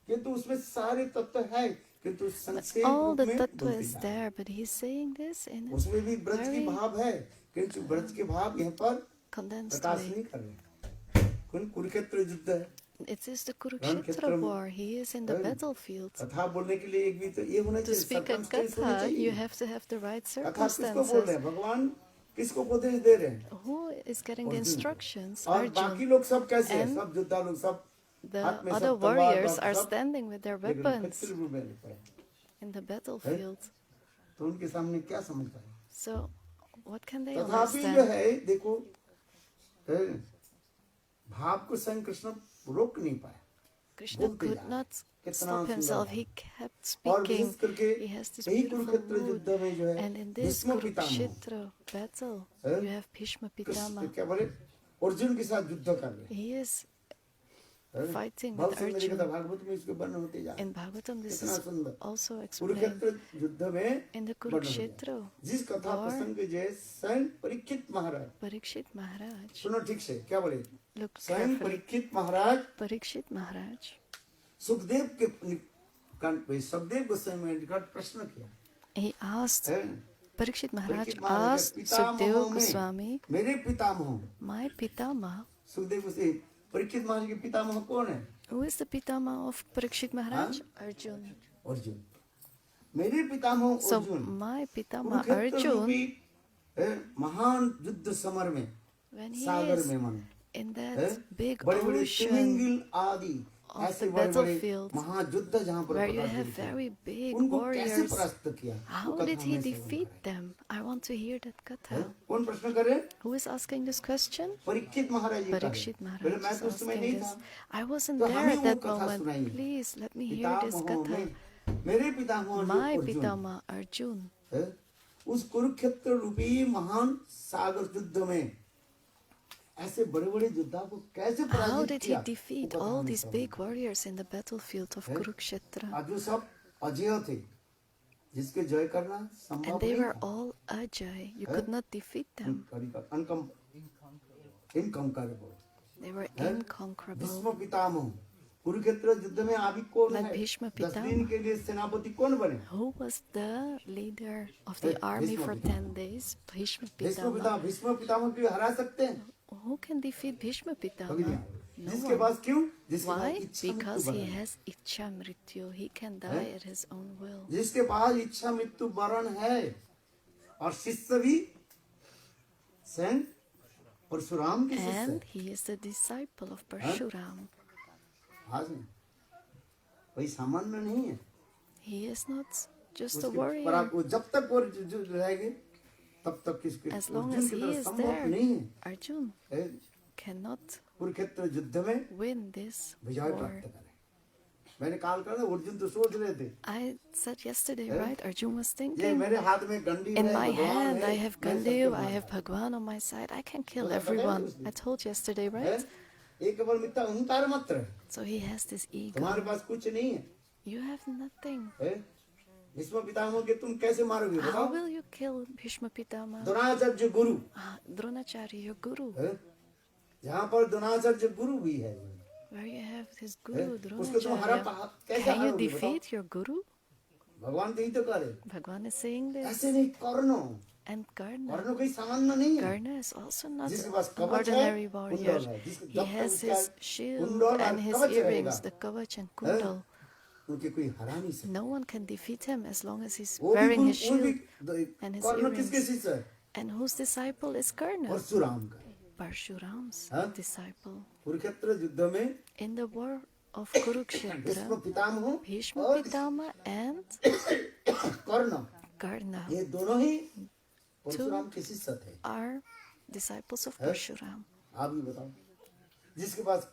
किंतु उसमें सारे तत्व है किंतु संक्षेप All रूप the में tattva बोलते is जा रहे हैं। there, but he's saying this in a उसमें भी ब्रज की very भाव है किंतु ब्रज के भाव यहाँ पर condensed प्रकाश way. नहीं कर रहे कौन कुरुक्षेत्र युद्ध है It is the रणक्षेत्र Kurukshetra में- war. He is in the है। battlefield. कथा बोलने के लिए एक भी तो ये होना To चाहिए speak a circumstance होनी katha, you चाहिए have to have the right कथा किसको बोल रहे circumstances. हैं भगवान किसको उपदेश दे रहे हैं Who is getting the Arjun. instructions? और बाकी Arjun. लोग सब कैसे हैं And सब योद्धा लोग सब The हाथ में other सब तलवार warriors बाग are सब standing with their लेकिन weapons खच्चर रूप में पड़े हैं। in the battlefield. तो उनके सामने क्या समझ पाए So, what can they तथापि जो understand? है देखो है, भाव को स्वयं कृष्ण रोक नहीं पाया Krishna बोलते could जा रहे not कितना stop सुंदर himself. है। He kept और विशेष speaking. करके He has this यही beautiful कुरुक्षेत्र mood. युद्ध में जो है And in this Bhishma Pitamah Kurukshetra battle, है? you have Bhishma Krishna Pitama. क्या बोले अर्जुन के साथ युद्ध कर रहे He is हैं fighting बहुत with सुंदर कथा Arjun. भागवत में इसके वर्णन होते जा रहे In Bhagavatam, this कितना is सुंदर also explained. कुरुक्षेत्र युद्ध में In the वर्णन होते Kurukshetra हैं। जिस कथा war, प्रसंग जो है स्वयं परीक्षित महाराज Parikshit Maharaj, सुनो ठीक से क्या बोले look स्वयं carefully. परीक्षित महाराज Parikshit Maharaj, सुखदेव के सुखदेव गोस्वामी में निकट प्रश्न किया he asked, है? Parikshit Maharaj परीक्षित महाराज asked पितामह Sukdev में Goswami, मेरे पितामह my Pitama, सुखदेव गोस्वामी परीक्षित महाराज के पितामह कौन है who is the Pitama of Parikshit Maharaj? Arjun. Arjun मेरे पितामह So Arjun my Pitama Kurukshetra Arjun, रूपी, है, महान युद्ध समर में when he सागर is में मन in है, that big बड़े बड़े ocean तिमिंगिल आदि of ऐसे the बड़े बड़े battlefield महायुद्ध जहाँ पर where you प्रकट have हुए थे, very big उनको कैसे warriors, परास्त किया how वो did कथा he में से defeat बोल रहा them? I want to hear that है। katha. कौन प्रश्न करे Who is asking this question? Parikshit महाराज जी का है। Parikshit बोले Maharaj मैं is तो उस समय asking नहीं this. था I wasn't तो there हमें at वो that कथा moment. सुनाइए Please let me hear this Pitamah katha. में मेरे पितामह जो My अर्जुन Pitama Arjun, है, उस कुरुक्षेत्र रूपी महान सागर युद्ध में ऐसे बड़े बड़े योद्धा को कैसे how पराजित did he किया defeat वो कथा all हमें these समझ big warriors in the battlefield of है? Kurukshetra? आज वो सब अजय थे जिसके जय करना संभव And they नहीं were था all Ajay. You है? could not defeat them. Incomparable They were है? inconquerable. भीष्म पितामह कुरुक्षेत्र युद्ध में आदि कौन But है Bhishma 10 दिन Pitama, के लिए सेनापति कौन बने who was the leader of the है? army Bhishma for Pitamah. 10 days? Bhishma Bhishma Pitama. पितामह को हरा सकते हैं who can defeat Bhishma कभी नहीं Pitama? आएगा। No जिसके one. पास क्यों? जिसके पास Why? इच्छा मृत्यु Because he वरण है। has Ichha Mrityu. He can die at his own will. जिसके पास इच्छा मृत्यु वरण है और शिष्य भी स्वयं परशुराम के शिष्य And है। he is the disciple of Parshuram. हाँ जी, कोई सामान्य नहीं है। He is not just a उसके warrior. पर आप जब तक वो जो रहेंगे तब तक किसके As long अर्जुन as की he तरह is संभव there, नहीं है। Arjun है? cannot कुरुक्षेत्र युद्ध में win this विजय war. प्राप्त करें। मैंने काल कहा था, अर्जुन तो सोच रहे थे, I said yesterday, right? Arjun was ये thinking, मेरे हाथ में गंडी in है, my भगवान hand है, I have मैं सबको Gandev, I मारूंगा। have Bhagwan on my side. I can kill बताया everyone. उसने। I told yesterday, है? right? एक केवल मिथ्या अहंकार मात्र है। So he has this तुम्हारे ego. पास कुछ नहीं है। You have nothing. है? भीष्म पितामह के तुम कैसे मारोगे How बताओ? will you kill Bhishma Pitama? Dronacharya Guru Dronacharya, your guru, है? जहाँ पर द्रोणाचार्य गुरु भी है, where you have his है? guru, उसको तुम हरा Dronacharya. कैसे Can you हारोगे बताओ? defeat your guru? भगवान तो ही तो करे। Bhagwan is saying this. ऐसे नहीं, कर्ण And Karna. कर्ण कोई सामान्य नहीं है। Karna is also not जिसके पास an कवच है, ordinary warrior. कुंडल है, जिसके He जब तक has उसका his shield कुंडल and और his कवच earrings, रहेगा, the kavach and kundal. उनके कोई हरा नहीं सकता। No one can defeat him as long as he's वो भी wearing his वो भी shield and his कर्ण किसके earrings. शिष्य है? And whose disciple is Karna? Parshuram का। Parshuram's Huh? disciple. कुरुक्षेत्र युद्ध में In the war of Bhishma Kurukshetra, Pitamah Bhishma और Pitama and कर्ण, Karna ये दोनों ही परशुराम के शिष्य थे। are disciples of Huh? Parshuram. आप भी बताओ, जिसके पास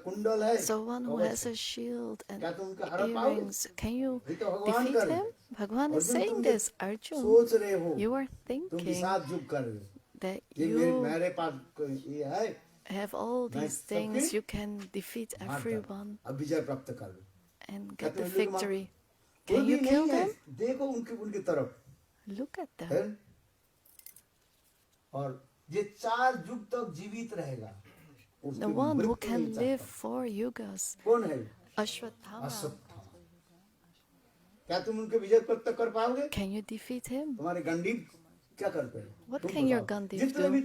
कुंडल है, So one who कवच has है, a shield and क्या तुम उनका हरा पाओगे? earrings, can you ये तो भगवान defeat कर रहे him? हैं। Bhagwan is अर्जुन, saying तुम this. Arjun, सोच रहे हो, you are तुम भी thinking साथ जुग कर रहे हो। that ये you मेरे पास ये है, have all मैं these सबके things, you can defeat मार डालूं, everyone अब विजय प्राप्त कर लो। and क्या get the तुम लोग victory. कोई Can भी you kill नहीं है, them? देखो उनकी तरफ Look at them. है? और ये 4 युग तक जीवित रहेगा, उसकी The one who मृत्यु can नहीं live चाहता। 4 yugas. कौन है? Ashwatthama. अश्वत्थामा। क्या तुम उनके विजय प्राप्त कर पाओगे? Can you defeat him? तुम्हारे गंडीव क्या करते हैं? What तुम can your बताओ। Gandiv जितने do? भी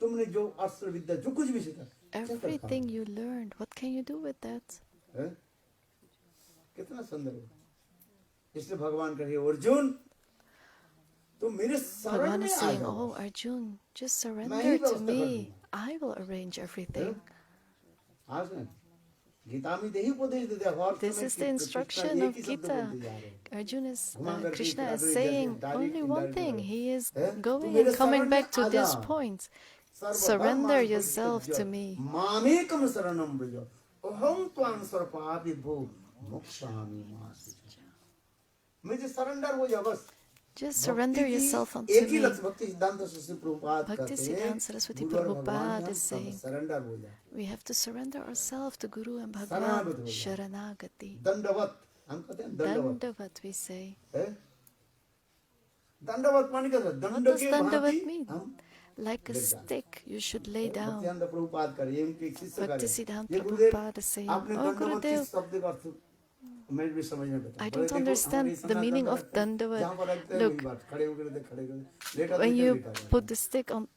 तुमने जो अस्त्र विद्या जो कुछ भी सीखा, क्या कर Everything पाओगे? you learned, what can you do with that? हैं? कितना सुंदर है। इसलिए भगवान कहे अर्जुन, तुम मेरे शरण Bhagwan में is आ saying, जाओ। oh Arjun, just मैं surrender ही to व्यवस्था कर me. दूंगा। I will arrange everything. आज नहीं, गीता में यही उपदेश देते हैं, हर This समय is the कृष्ण instruction एक of ही शब्द Gita. बोलते जा रहे हैं। Arjun is, घुमा करके Krishna is इधर-उधर saying direct, only one indirect thing. direct. He is हैं? तू going मेरे and coming शरण back में to आ this जा। point. सर्वधर्मान् Surrender परित्यज्य yourself to me. मामेकं शरणं व्रज अहं त्वां सर्वपापेभ्यो मोक्षयामि मा शुचि। मुझे सरेंडर हो जा बस। Just surrender भक्ति की yourself unto एक ही me. लक्ष्य भक्ति सिद्धांत सरस्वती प्रभुपाद Bhakti कहते हैं, Siddhanta Saraswati गुरु और Prabhupada भगवान में is सब saying, सरेंडर हो जाए। We have to surrender ourselves to Guru and शरणागत Bhagwan. हो जाए। Sharanagati. दंडवत, हम कहते हैं दंडवत। Dandavat we say. हैं? दंडवत माने क्या? What दंड does के भांति Dandavat mean? हम Like a गिर जाते। stick, you should lay down. भक्तिसिद्धांत Prabhupada करे, ये उनके शिष्य करे। Bhakti Siddhanta ये गुरुदेव, Prabhupada is saying, आपने Oh दंडवत Gurudev, किस शब्द का अर्थ मैं भी समझ में बता। I बोले, don't देखो, understand हमारे the सनातन meaning of धर्म में Dandavat. जहाँ पर रखते हैं Look, वही बात, खड़े होकर दे, खड़े कर, लेटा when देते you लेटा put the stick on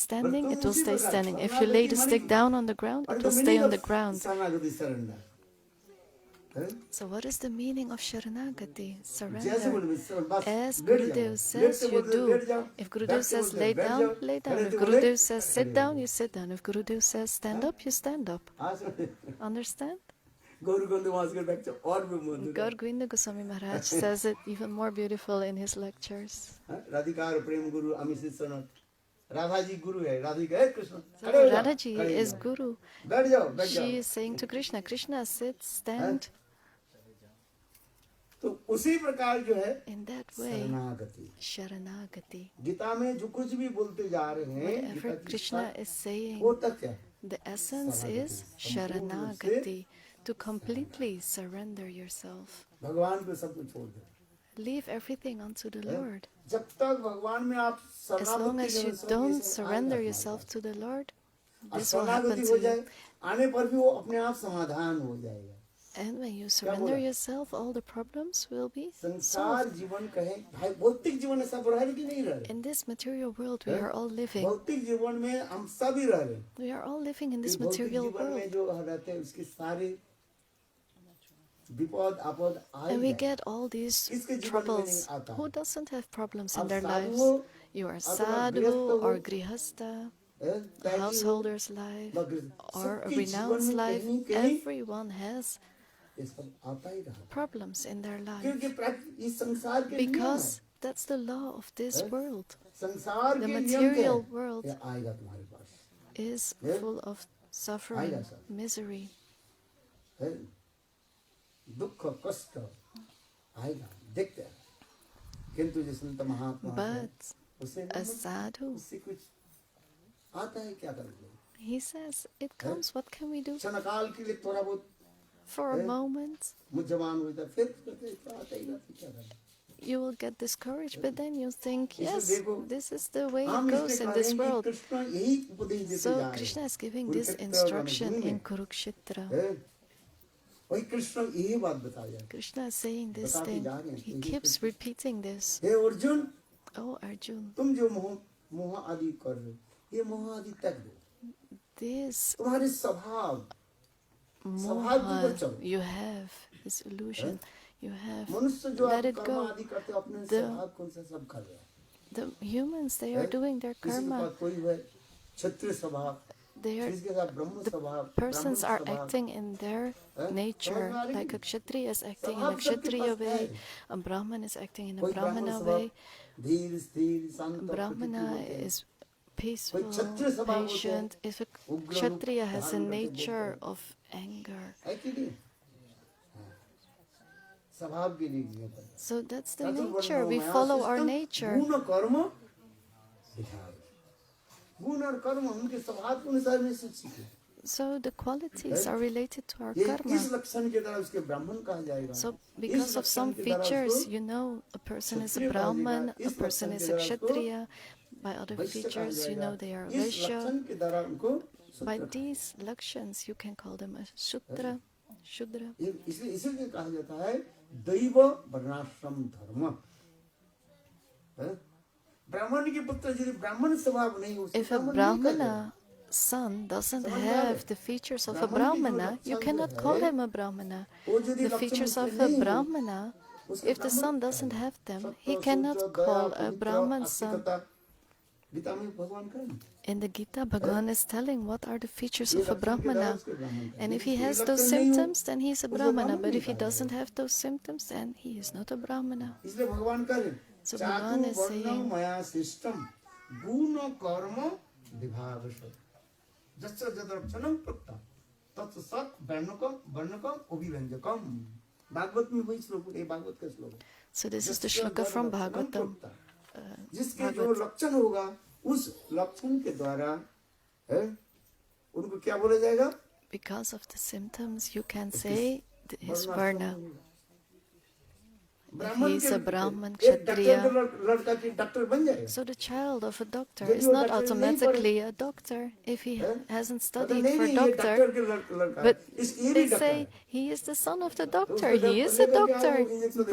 standing, तुम it will उसी stay प्रकार standing. If you शरणागति lay the माने stick कि- down on the ground, और it तो will stay meaning on of the ground. शरणागति surrender, हैं? So what is the meaning of Sharanagati? जैसे Surrender. बोले बस As लेट Gurudev जाओ, says, लेटते you बोलते do. लेट जाओ, If Gurudev बैठते says बोलते lay बैठ down, जाओ, lay down. खड़े If थे बोले, Gurudev says खड़े sit हो down, जाओ। you sit down. If Gurudev says stand up, you stand up. आज Understand? गौर गोविंद वासकर बैठ और भी मधुर है। Gaur Govinda Goswami Maharaj says it even more beautiful in his lectures. हाँ, राधिका और प्रेम गुरु अमित शिष्य राधा जी गुरु है, राधिका है कृष्ण, So खड़े हो जाओ, Radha ji खड़े हो is जाओ। Guru. बैठ जाओ, बैठ She जाओ। is saying to Krishna, Krishna sit, stand. तो उसी प्रकार जो है In that way, शरणागति, Sharanagati. गीता में जो कुछ भी बोलते जा रहे हैं, Whatever गीता Krishna की is saying, वो तक क्या है? the essence is Sharanagati. To completely surrender yourself. भगवान को सब कुछ छोड़ दो। Leave everything unto the Lord. जब तक भगवान में आप As long शरणागति as you जब don't सब surrender आएगा yourself to the Lord, और this will happen शरणागति to हो you. जाए, आने पर भी वो अपने आप समाधान हो जाएगा। And when you surrender yourself, all the problems will be संसार solved. जीवन कहे भाई भौतिक जीवन में सब रह रहे कि नहीं रह रहे? In this material world, we are all living. भौतिक जीवन में हम सभी रह रहे. We are all living in this भौतिक material जीवन में world. जो रहते हैं उसके सारे विपद आपद आए. And we get all these किसके जीवन में नहीं troubles. आता? Who doesn't have problems in आप their साधु lives? हो, You are अथवा sadhu गृहस्थ हो, or grihastha, a householder's life, or a renounced life. Everyone has ये सब आता ही रहा. problems in their life क्योंकि इस संसार के नियम है. because that's the law of this world. संसार The के नियम material के world ये आएगा तुम्हारे पास. is full of suffering, misery. है? दुख कष्ट आएगा देखते हैं. किंतु जो संत महात्मा है, But उसे a sadhu, उससे कुछ आता है क्या करेंगे? he says, it comes, what can we do? क्षणकाल के लिए थोड़ा बहुत For a moment, मुझजमान हो जाता, फिर तो आता ही रहता, क्या करें? you will get discouraged, but then you think, yes, देखो, this is the way हम it इसलिए goes in कह this रहे हैं कि world. कृष्ण यही उपदेश देते जा So रहे Krishna हैं. is giving this Kurukshetra instruction रणभूमि in में, Kurukshetra. है? वही कृष्ण यही बात बता रहे हैं. Krishna is saying this बताते thing. जा रहे हैं. He keeps repeating this. Hey Arjun, Oh Arjun, तुम जो मोह आदि कर रहे हो, ये मोह आदि त्याग दो. this तुम्हारे स्वभाव के ऊपर चलो. moha you have, this illusion you have, मनुष्य जो let आप it कर्म go. आदि करते हो, अपने The- स्वभाव कौन सा सब कर रहे हैं. The humans, they are doing their किसी के karma. पास कोई है क्षत्रिय स्वभाव, They are, किसी के साथ ब्रह्म स्वभाव, persons ब्राह्मण are स्वभाव. acting in their nature, like a kshatriya is acting in a स्वभाव सबके kshatriya पास way, है. a brahman is acting in a कोई ब्राह्मण brahmana स्वभाव way, धीर स्थिर शांत brahmana प्रकृति होते हैं. is peaceful, क्षत्रिय स्वभाव होते हैं. patient. If a उग्र रूप kshatriya has a धारण करके nature बोलते हैं. of anger, है कि नहीं? हाँ. स्वभाव के लिए नहीं होता है. so that's the तत्व nature. We वर्णो follow मया our सृष्टं nature. गुण कर्म विधाय. गुण और कर्म उनके स्वभाव के अनुसार में सीखे. So the qualities are related to our ये karma. इस लक्षण के द्वारा उसके ब्राह्मण कहा जाएगा. So इस because of some लक्षण के द्वारा features, उसको you know, a person is a क्षत्रिय कहा brahman, जाएगा. a इस person लक्षण is के a द्वारा उसको kshatriya. By other वैश्य कहा features, you जाएगा. know, they are इस Vaishya. लक्षण के द्वारा उनको By शूद्र कहा. these lakshans, you can call them a Shudra. Shudra. इसलिए कहा जाता है दैव वर्णाश्रम धर्म. है? ब्राह्मण के पुत्र यदि ब्राह्मण स्वभाव नहीं हो, If a Brahmana son doesn't have the features of a Brahmana, you cannot call him a Brahmana. The features of a Brahmana, if the son doesn't have them, he cannot call a Brahman son. Gita में भगवान कहें In the Gita, Bhagavan is telling what are the features of a लक्षण के द्वारा Brahmana. उसके ब्राह्मण And if कहें. he has ये those लक्षण नहीं हो, symptoms, then he is a उसको Brahmana. ब्राह्मण But नहीं if he कहा doesn't जाएगा. have those symptoms, then he is not a Brahmana. इसलिए भगवान कहें So चातु Bhagavan is वर्ण saying, मया सृष्टम गुण कर्म विभागश जस्य यदक्षणं प्रोक्तम तत् सत् वर्णकम अभिव्यंजकम. भागवत में वही श्लोक है, भागवत का श्लोक है. so this is the जस्य shloka from यदक्षणं Bhagavatam. प्रोक्तम. जिसके जो लक्षण होगा उस लक्षण के द्वारा है उनको क्या बोला जाएगा? Because of the symptoms, you can say his Varna. ब्राह्मण He is के a Brahman, एक डॉक्टर Kshatriya. का लड़का की डॉक्टर बन जाएगा. So the child of a doctor यदि is वो not डॉक्टर नहीं automatically a doctor if he hasn't पता studied नहीं for ये doctor. डॉक्टर के लड़का But ये they भी डॉक्टर say है. he is the son of the doctor. He is a doctor.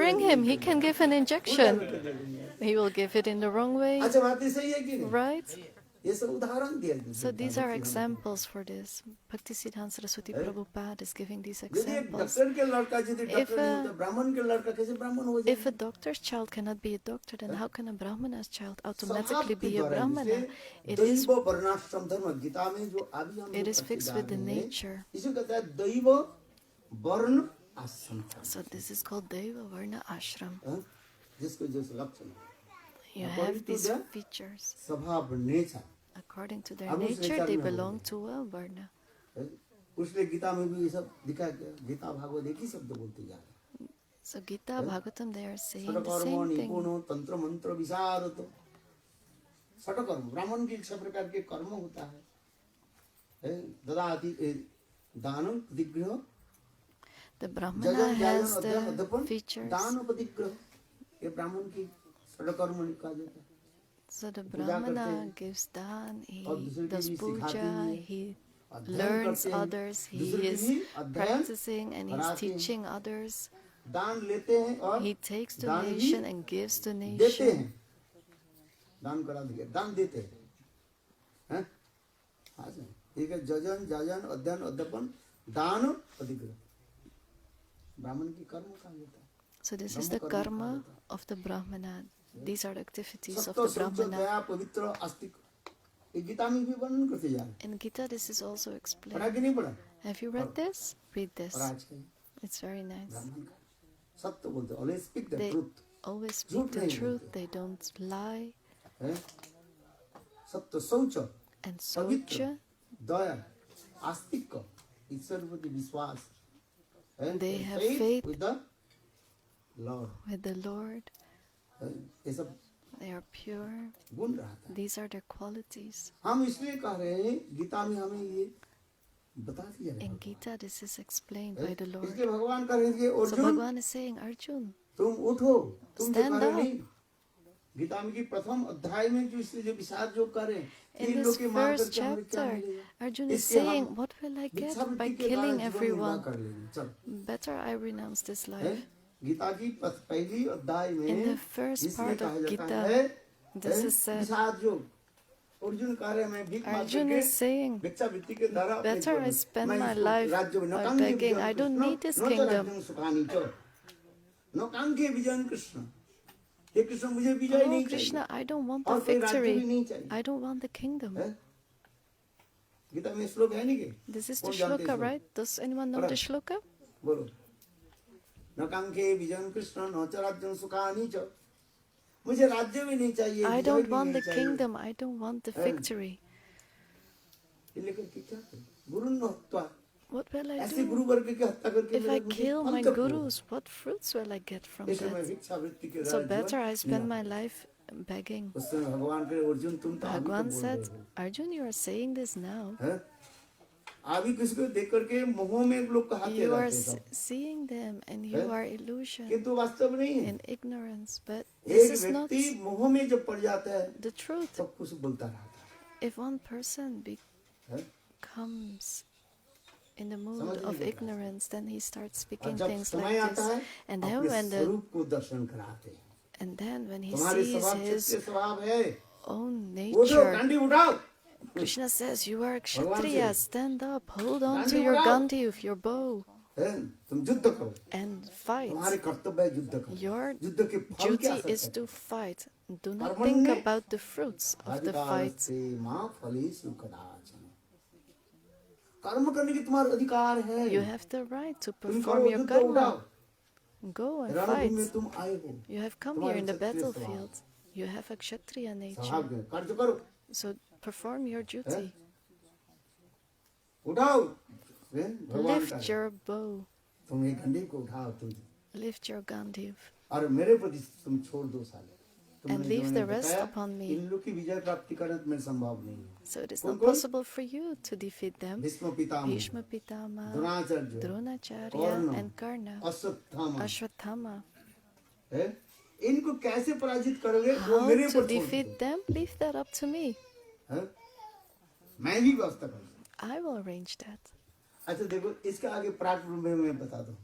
Bring him. He can give an injection. He will give it in the wrong way, अच्छा बात ये सही है कि नहीं? right? ये सब उदाहरण दिया गया. So these are examples for this. Bhaktisiddhanta Saraswati Prabhupada is giving these यदि एक examples. डॉक्टर के लड़का यदि If डॉक्टर नहीं होता ब्राह्मण के लड़का कैसे ब्राह्मण हो If जाएगा? a doctor's child cannot be a doctor, then how can a Brahmana's child स्वभाव automatically के be a द्वारा Brahmana? जिसे It is दैव वर्णाश्रम धर्म गीता में जो अभी हम It लोग is पढ़ते fixed जा with the रहे हैं, nature. इसे कहता है दैव वर्ण आश्रम धर्म. So this is called Deva Varna Ashram. हाँ? जिसको जो लक्षण है. You According have to these the स्वभाव स्वभाव नेचर According to their अब उस nature, nature they में हम belong लोग to a Varna. उसने गीता में भी ये सब दिखा गया. गीता भागवत एक ही शब्द बोलते जा रहे हैं. So Gita, Bhagavatam, they are saying the षटकर्म same thing. निपुण तंत्र मंत्र विशारद. षटकर्म ब्राह्मण के 6 प्रकार के कर्म होता है. ददाति दानं प्रतिग्रह The Brahmana जगन जायन has अध्ययन the अध्यपन features. दान प्रतिग्रह. ये ब्राह्मण की षटकर्म कहा जाता है. So the पूजा करते Brahmana हैं. gives dan, he और दूसरे के does लिए सिखाते puja, हैं. he learns others, he is practicing and he's teaching others. दान लेते हैं और He takes to दान भी nation and gives to देते nation. हैं, दान करा दिया, दान देते हैं, हाँ जी, ठीक है। जजन जाजन अध्ययन अध्यापन दान अधिकृत ब्राह्मण की कर्म कहा जाता है। So this is the karma of the Brahmana. These are the activities of the Brahmana. दया पवित्र आस्तिक, ये गीता में भी वर्णन करते जा रहे हैं। In Gita this is also पढ़ा explained. कि नहीं पढ़ा? Have you read this? Read this. और आज के It's very nice. ब्राह्मण का सत्य बोलते, always speak the They truth, always speak the truth, they don't lie. है? सत्य शौच And पवित्र Socha, दया आस्तिक ईश्वर प्रति विश्वास, they have faith with the Lord, with the Lord. ये सब They are pure. गुण रहता है। These are their qualities. हम इसलिए कह रहे हैं गीता में हमें ये बता दिया है। In Gita this is explained by the Lord. इसलिए भगवान कह रहे हैं कि So Arjun Bhagavan is saying, Arjun, तुम उठो, तुम जो Stand कर रहे up. नहीं। गीता में की प्रथम अध्याय में जो इसलिए जो विषाद जो करें in तीन this लोग के मार first करके हमें क्या chapter, मिलेगा? Arjun is इसके हम saying, what will I get भिक्षावृत्ति by के द्वारा killing जीवन निर्वाह everyone? कर लेंगे। चल, Better I renounce this हैं? life. गीता की पहली अध्याय में In the first इसमें part कहा of जाता Gita, है, this हैं? is said. विषाद जो अर्जुन कह रहे हैं मैं भीख मांग Arjun करके is saying, भिक्षावृत्ति के द्वारा अपने better I जीवन- spend मैं my इसको life राज्य में by नकांगे begging. Vijayan I don't Krishna, need this न च kingdom. राज्यं सुखानि च। नकांगे विजयन कृष्ण, हे कृष्ण मुझे विजय Oh नहीं Krishna, चाहिए I don't want और the कोई राज्य भी victory. नहीं चाहिए। I don't want the kingdom. हैं? गीता में श्लोक है नहीं के? This is कौन the जानते हैं shloka, श्लोक? right? Does anyone know पढ़ा। the shloka? बोलो। नकांगे विजयन कृष्ण न च राज्यं सुखानि च। मुझे राज्य भी नहीं चाहिए, I विजय don't भी want नहीं the चाहिए। kingdom. I don't want the victory. ये लेकर के क्या करें? गुरु न हत्वा, What will I ऐसे do? गुरु वर्ग की हत्या करके If I मुझे kill फल my तक हो। gurus, what fruits will I get from इसलिए मैं that? भिक्षावृत्ति के So द्वारा better I जीवन spend निर्वाह my life begging. उस समय भगवान के अर्जुन तुम तो अभी तो Bhagwan बोल said, रहे हो, Arjun, you are saying this now. हैं? अभी किसी को देख करके मोह में लोग कहते You are रहते हैं सब, seeing them and you हैं? are illusion किंतु वास्तव नहीं है। in ignorance. But this एक is not व्यक्ति मोह में जब पड़ जाता है the truth. सब कुछ बोलता रहता If one person है, becomes in the mood समझ of नहीं देता। ignorance, then he starts और speaking जब things समय like आता this. है And then अपने when the स्वरूप को दर्शन कराते हैं। and then when he तुम्हारे sees स्वभाव his क्षत्रिय स्वभाव है, own उठो nature, गांडी उठाओ, Krishna says, you are a भगवान kshatriya, से stand up, hold on to गांडी your उठाओ, gandhi, your bow, हैं? तुम युद्ध करो, and fight. तुम्हारे कर्तव्य है युद्ध करो, Your युद्ध के फल duty क्या is सकते to fight. Do not कर्मण्य think about the fruits of the अधिकार fight. से माँ फलेषु कदाचन। कर्म करने की तुम्हारा अधिकार है, You have the right to तुम perform करो, your युद्ध उठाओ, karma. Go and रणभूमि में fight. तुम आए हो, You have come तुम्हारे here in the क्षत्रिय स्वभाव, battlefield. You have a kshatriya nature. स्वभाव है, कार्य करो, So perform your duty. उठाओ, हैं? भगवान का Lift your bow. तुम एक घंटे को उठाओ तुम, Lift your gandhi. और मेरे प्रति तुम छोड़ दो साले, And तुमने leave जो the मैंने rest बताया, upon me. इन लोग की विजय प्राप्ति करना तो मेरे संभव नहीं है। So it is कौन not कौन? possible for you to defeat them. Bhishma Pitamah, Bhishma Pitama, Dronacharya, Dronacharya, Karna, and Karna, Ashwatthama, Ashwatthama. हैं? इनको कैसे पराजित करोगे वो How मेरे to ऊपर छोड़ defeat दो, them? Leave that up to me. हैं? मैं भी व्यवस्था करूँगा। I will arrange that. अच्छा देखो, इसका आगे प्राक रूप में मैं बता दूं।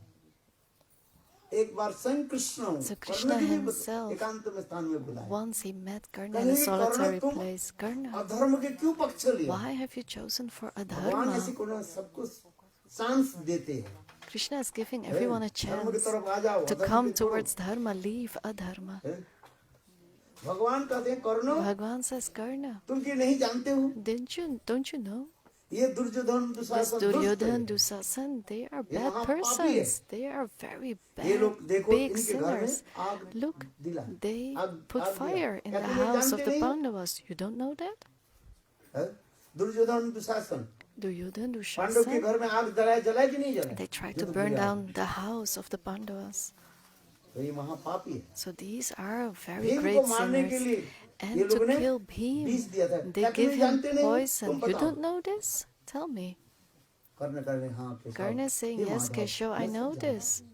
एक बार स्वयं कृष्ण So कर्ण Krishna के लिए himself, एकांत में स्थान में बुलाया, once he met Karna in a कहे, solitary कर्ण तुम place. Karna, अधर्म के क्यों पक्ष लिया? why have you chosen for भगवान ऐसे adharma? को सबको चांस देते हैं, Krishna is giving everyone a धर्म की chance तरफ आ जाओ, to अधर्म come की छोड़ो, towards dharma, leave adharma. हैं? भगवान कहते हैं कर्ण Bhagavan says, Karna, तुम ये नहीं जानते हो, don't you know? ये दुर्योधन This दुशासन Duryodhan, दुष्ट Dusasan, they are ये bad महापापी है। persons. They are very ये bad, लोग देखो big इनके घर में sinners. आग Look, दिला, they आग put आग दिया। fire in क्या the तुम ये house of जानते the नहीं हो? Pandavas. You don't know that? हैं? दुर्योधन दुशासन Duryodhan, पांडव के Dushasan, घर में आग जलाए कि नहीं जलाए? they tried to ये तो burn बुरी down the house of the Pandavas. तो ये महापापी है। So these are very Bhim को great मारने के sinners. लिए ये And लोगों to ने kill बीज Bhim, दिया था। they क्या तुम give ये him जानते नहीं? poison. तुम You बताओ। don't know this? Tell me. कर्ण कह रहे हाँ Keshav, Karna is saying, hey yes, Madhav, Keshav, I मैं know सब जानता this. हूँ।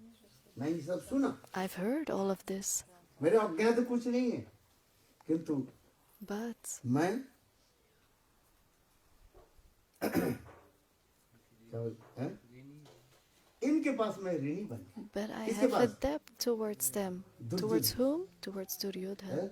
मैं ये सब सुना, I've heard all of this. मेरे अज्ञात तो कुछ नहीं है, किंतु But मैं क्या है? इनके पास मैं ऋणी बन गया। But I किसके have a pass? debt towards them. Towards whom? Towards Duryodhana. है?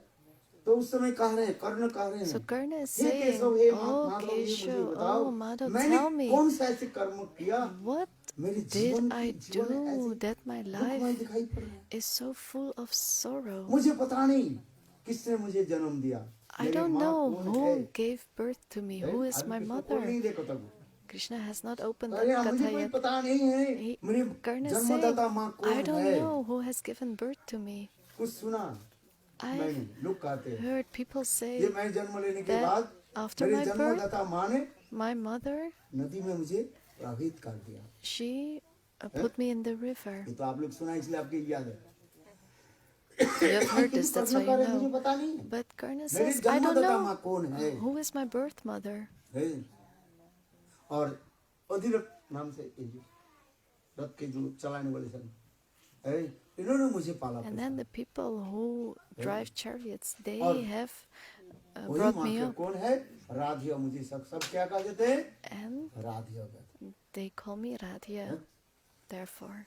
तो उस समय कह रहे हैं, कर्ण कह रहे So हैं, Karna is hey saying, Keshav, hey oh Madhav, ये मुझे Keshav, बताओ, oh Madhav, मैंने tell me, कौन सा ऐसे कर्म किया, what मेरे did जीवन I जीवन do ऐसे that my दुखमय life दिखाई पड़ रहा है। is so full of sorrow? मुझे पता नहीं किसने मुझे जन्म दिया, I मेरी don't माँ know कौन है? who gave birth to me, है? who is अभी my कृष्ण को mother. नहीं देखो तब। Krishna has not opened अरे that मुझे katha कोई yet. पता नहीं है, मेरे Karna is जन्मदाता saying, माँ I कौन don't है? know who has given birth to me. कुछ सुना I've मैंने, लोग कहते हैं heard people ये say मैं जन्म लेने के that बाद after मेरे my birth, जन्मदाता माँ ने my mother, नदी में मुझे प्रवाहित कर दिया। she put me in the river. ये तो आप लोग सुना इसलिए आपके याद है। You have heard this, that's why you मुझे know. पता नहीं, But Karna मेरी says, I don't जन्मदाता माँ know कौन है? who is my birth mother. है? और अधिरथ नाम से ये जो रथ के जो चलाने वाले सन है, इन्होंने मुझे पाला And then the people who drive chariots, they और have वही brought माँ me के up. कौन है? राधिया, मुझे सब क्या कह देते हैं? And राधिया कहते they call me Radhya. Therefore,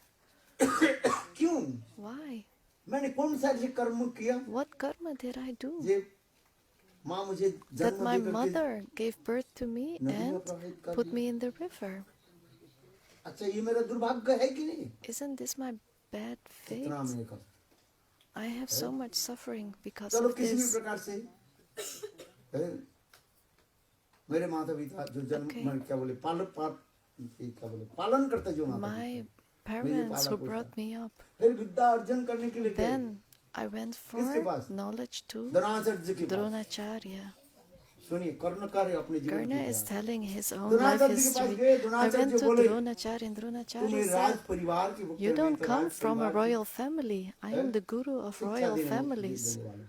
हैं। क्यों? why? मैंने कौन सा ऐसे कर्म किया What karma did I do? ये माँ मुझे That जन्म my देकर के mother gave birth to me नदी में and प्रवाहित कर put दिया। me in the river. अच्छा ये मेरा दुर्भाग्य है कि नहीं? Isn't this my bad fate? कितना मैं कर I have so much suffering because चलो of किसी भी this. प्रकार से है? मेरे माता पिता जो जन्म Okay. क्या बोले क्या बोले पालन करते जो माता My पिता, parents who पोसा। brought me up. फिर विद्या अर्जन करने के लिए गए Then I went किसके for pass? knowledge to Dronacharya के पास। Dronacharya. सुनिए कर्ण कार्य अपने जीवन Karna की is क्या? telling his own life Dronacharya के पास history. गए, I द्रोणाचार्य went to बोले Dronacharya and तुम्हें Dronacharya राज said, परिवार के भक्त you नहीं, don't तो come राज from a परिवार की royal family. I am the guru of शिक्षा royal देने families. वाले।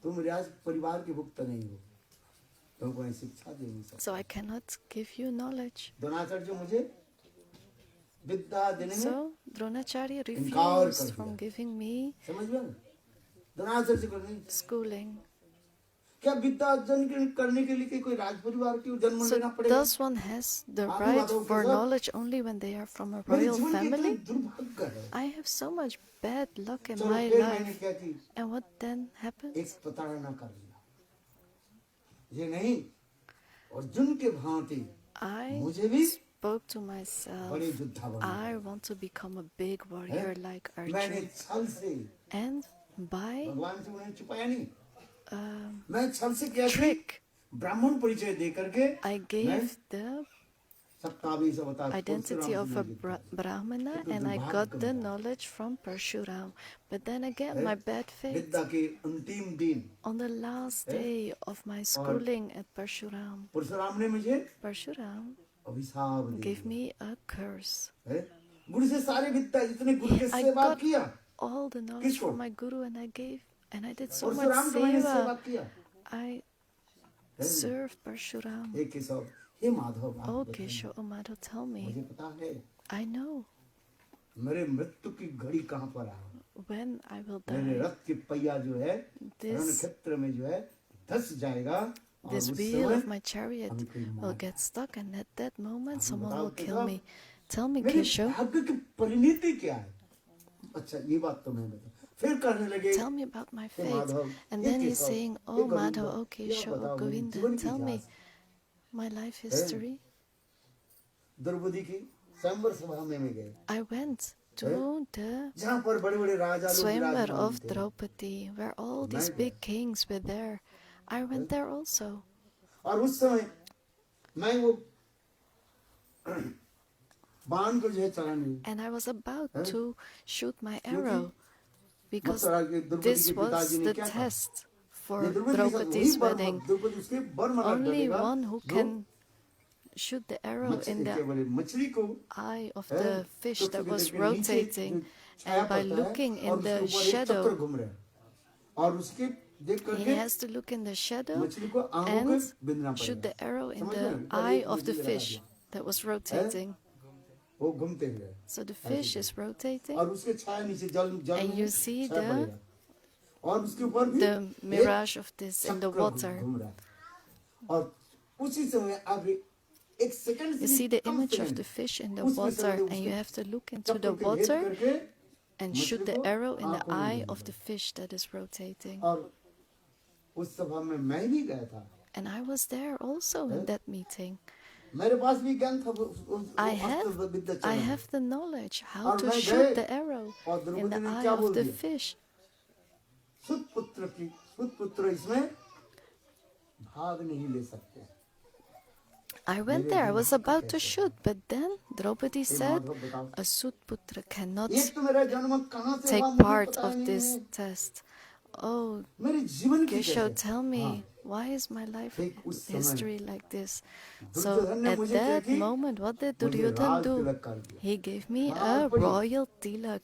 तुम राज परिवार के भक्त नहीं हो, तुमको मैं शिक्षा दे नहीं सकता। So I cannot give you knowledge. Dronacharya मुझे विद्या देने में So Dronacharya इनकार refused कर from दिया। giving me समझ में? द्रोणाचार्य को नहीं, schooling. क्या विद्या अर्जन करने के लिए कोई राज परिवार की जन्म So लेना पड़ेगा? does one has the आप right बताओ for कैसा? knowledge only when they are from a मेरे royal जीवन की इतनी family? दुर्भाग्य है। I have so much bad luck in चलो my फिर मैंने life. क्या की? And what then happens? एक प्रताड़ना कर लिया। ये नहीं, अर्जुन के भांति I मुझे भी spoke to myself, बड़े योद्धा बनना I है। want to become a big warrior like मैंने Arjun. छल से And by भगवान से उन्हें छुपाया नहीं, a मैं छल से क्या की? trick, ब्राह्मण परिचय दे करके I gave the सप्तावीस अवतार identity of a Parshuram Brahmana ये तो and I got दुर्भाग्य the है। knowledge from Parshuram. But then again, है? my bad fate. विद्या के अंतिम दिन On the last है? day of my schooling at Parshuram, Parshuram ने मुझे Parshuram अभिशाप दे gave दिया। me a curse. है? गुरु से सारे विद्या जितने गुरु के I सेवा got किया, all the knowledge किसको? from my guru and I did so much Parshuram को मैंने सेवा seva. किया। I है? served Parshuram. हे केशव, हे माधव, आप Oh बताइए। Keshav, oh Madhav, tell मुझे me. पता है I know मेरे मृत्यु की घड़ी कहाँ पर है। when I will मेरे die. रथ की पहिया जो है रण This क्षेत्र में जो है धस जाएगा और this उस wheel समय of my chariot हमें कोई will मार get stuck, and at that moment, आप someone बताओ will तो kill साहब, me. Tell me, मेरे Keshav. भाग्य की परिणति क्या है? अच्छा ये बात तो मैं बता, फिर कहने लगे Tell me about my hey fate. Madhav, And hey then he's Keshav, saying, hey Oh Govind, Madhav, oh ये Keshav, बताओ oh मेरे Govinda, जीवन की tell me इतिहास। my life history. द्रौपदी की स्वयंवर सभा में गए, I went to the जहाँ पर बड़े बड़े राजा लोग Swayamvar विराजमान of थे। Draupadi, where all मैं these गया। big kings were there. I went there also. और उस समय मैं वो बाण को जो है चलाने, And I was about Huh? to shoot my क्योंकि arrow because मथुरा के द्रौपदी this के was पिताजी ने the क्या कहा? test for ये द्रौपदी के साथ वही Draupadi's बर wedding. द्रौपदी उसके बर मना Only देगा one who जो can shoot the arrow in क्या the बोले मछली को eye of है, the fish तो that समुद्र was के नीचे rotating, जो छाया and by पड़ता है, looking और in उसके the ऊपर एक चक्र shadow, घूम रहा है और उसके देख he करके has to look in the shadow मछली को आंखों को and बिंदना shoot पड़ेगा, the arrow in समझ the रहे हैं? पहले eye एक of the बुद्धि लगा fish दिया, that was rotating. वो घूमते हुए So the fish is rotating, और उसके छाया नीचे जल जल and में you see छाया the पड़ेगा और उसके ऊपर भी the एक mirage of this in the चक्र water. घूम रहा है और उसी समय अब एक सेकंड You से see भी the come image of second the fish in the उसमें water, समझो and you उसको have to look into the चप्पल के भेद water करके and मछली shoot the को arrow in the आंखों में eye ले of the लिया। fish that is rotating. और उस सभा में मैं भी गया था। And I was there also in that meeting. मेरे पास भी ज्ञान था I अस्त्र विद्या चलन में। have the knowledge how और to मैं shoot गए the arrow और in द्रौपदी the ने eye क्या of बोल the दिया? fish. सुत पुत्र इसमें भाग नहीं ले सकते। I went there, I was about to shoot, but then Draupadi said, a Sutputra cannot एक तो मेरा जन्म कहाँ से take हुआ मुझे part पता of नहीं this है। test. Oh, मेरे जीवन की Keshav, कैसे? tell me, हाँ, why is my life ठीक उस समय history like this? So Duryodhan ने at मुझे क्या that की? moment, what did मुझे Duryodhan राज do? तिलक कर दिया। He gave me हाँ, a पढ़ी। royal tilak.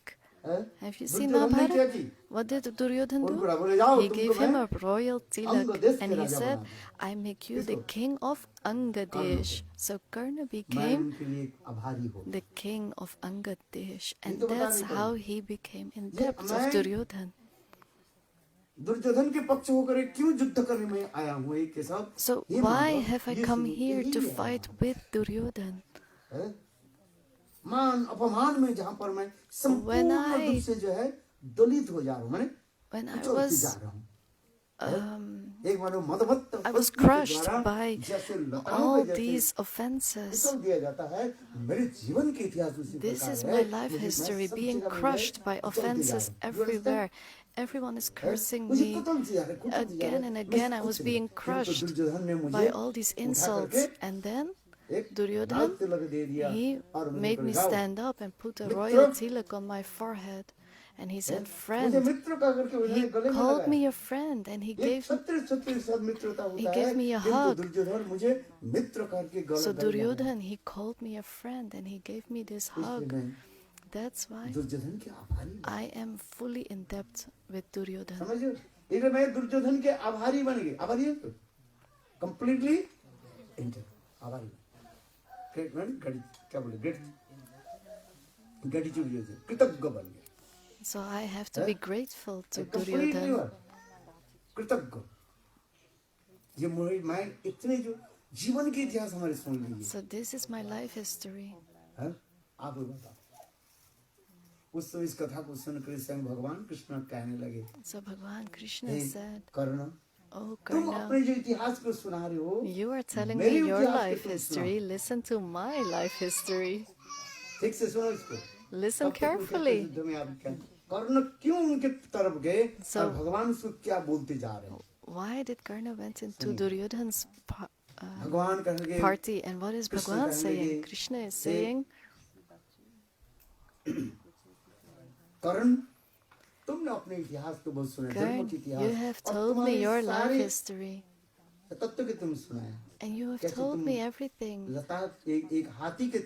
हैं? Have you seen दुर्योधन ने क्या Mahabharata? की? What did Duryodhan उनको do? बोले जाओ He तुमको gave him मैं a royal tilak Angadesh and के he राजा said, बना दूँ। I make you the किसको? king of Angadesh. So Karna मैं became उनके लिए एक आभारी हो। the king of Angadesh. ये And तो बता that's नहीं how पड़ी। he became in ये depth of मैं Duryodhan. दुर्योधन के पक्ष होकर क्यों युद्ध करने में आया हूँ एक के साथ? So ये why माधव, have I ये come सुनो, here यही to है fight हमारा। with Duryodhan? हैं? मान अपमान में जहाँ पर मैं संपूर्ण रूप से जो है दलित हो जा रहा हूँ, मैंने When I उछलती जा was रहा हूँ। एक मानो मदमत्त I was पत्नी के crushed द्वारा by जैसे लताओं all पे जैसे these offenses. कुचल दिया जाता है, मेरे जीवन के इतिहास उसी This प्रकार is है। my life मुझे- मैं history, सब being जगह में crushed by कुचलती जा offenses रहा हूँ। everywhere. Everyone is cursing मुझे me. कुचलती जा रहा है, कुचलती जा रहा है। Again and मैं again, I कुछ was नहीं। being किंतु crushed दुर्योधन ने मुझे by all these उठा insults. करके And then एक Duryodhan, लाल तिलक दे दिया he और मुझे made me जाओ। stand up and put a Mitra, royal tilak on my forehead. And he said, मुझे friend. मित्र कह करके He उन्होंने गले में called लगाया। me a friend and he ये gave छत्तीस सब मित्रता he होता है, gave me a किंतु hug. दुर्योधन मुझे मित्र करके गले So लगाया। Duryodhan, he called me a friend and he gave me this इसलिए hug. मैं That's why दुर्योधन के आभारी बन I am fully in depth with Duryodhan. समझो, इसलिए मैं दुर्योधन के आभारी बन गए। आभारी है तो कंप्लीटली आभारी। घड़ी क्या बोले घड़ी चुकी थी, कृतज्ञ बन गया। So I have to be grateful to completely Duryodhan. कृतज्ञ। ये मैं इतने जो जीवन के इतिहास हमारे सुन लीजिए। So this is my life history. हैं? आप बताओ। उस समय इस कथा को सुनकर स्वयं भगवान कृष्ण कहने लगे, So Bhagwan Krishna हे said, कर्ण, Oh तुम Karna, अपने जो इतिहास को सुना रहे हो, you are telling मेरे me your इतिहास को life तुम history. Listen to my life history. ठीक से सुनो इसको। Listen तब तक उनके carefully. युद्ध में आप क्या- कर्ण क्यों उनके तरफ गए So- और भगवान उसको क्या बोलते जा रहे हैं? Why did Karna went into Duryodhan's भगवान कहने लगे, party and what is Krishna Bhagwan कहने saying? लगे, Krishna is "हे saying, कर्ण, तुमने अपने इतिहास को बहुत सुना, जन्म Karna, के इतिहास you have और told me तुम्हारे your life सारे history तत्व के तुम सुनाया। and you have कैसे told तुम me everything. लता एक हाथी के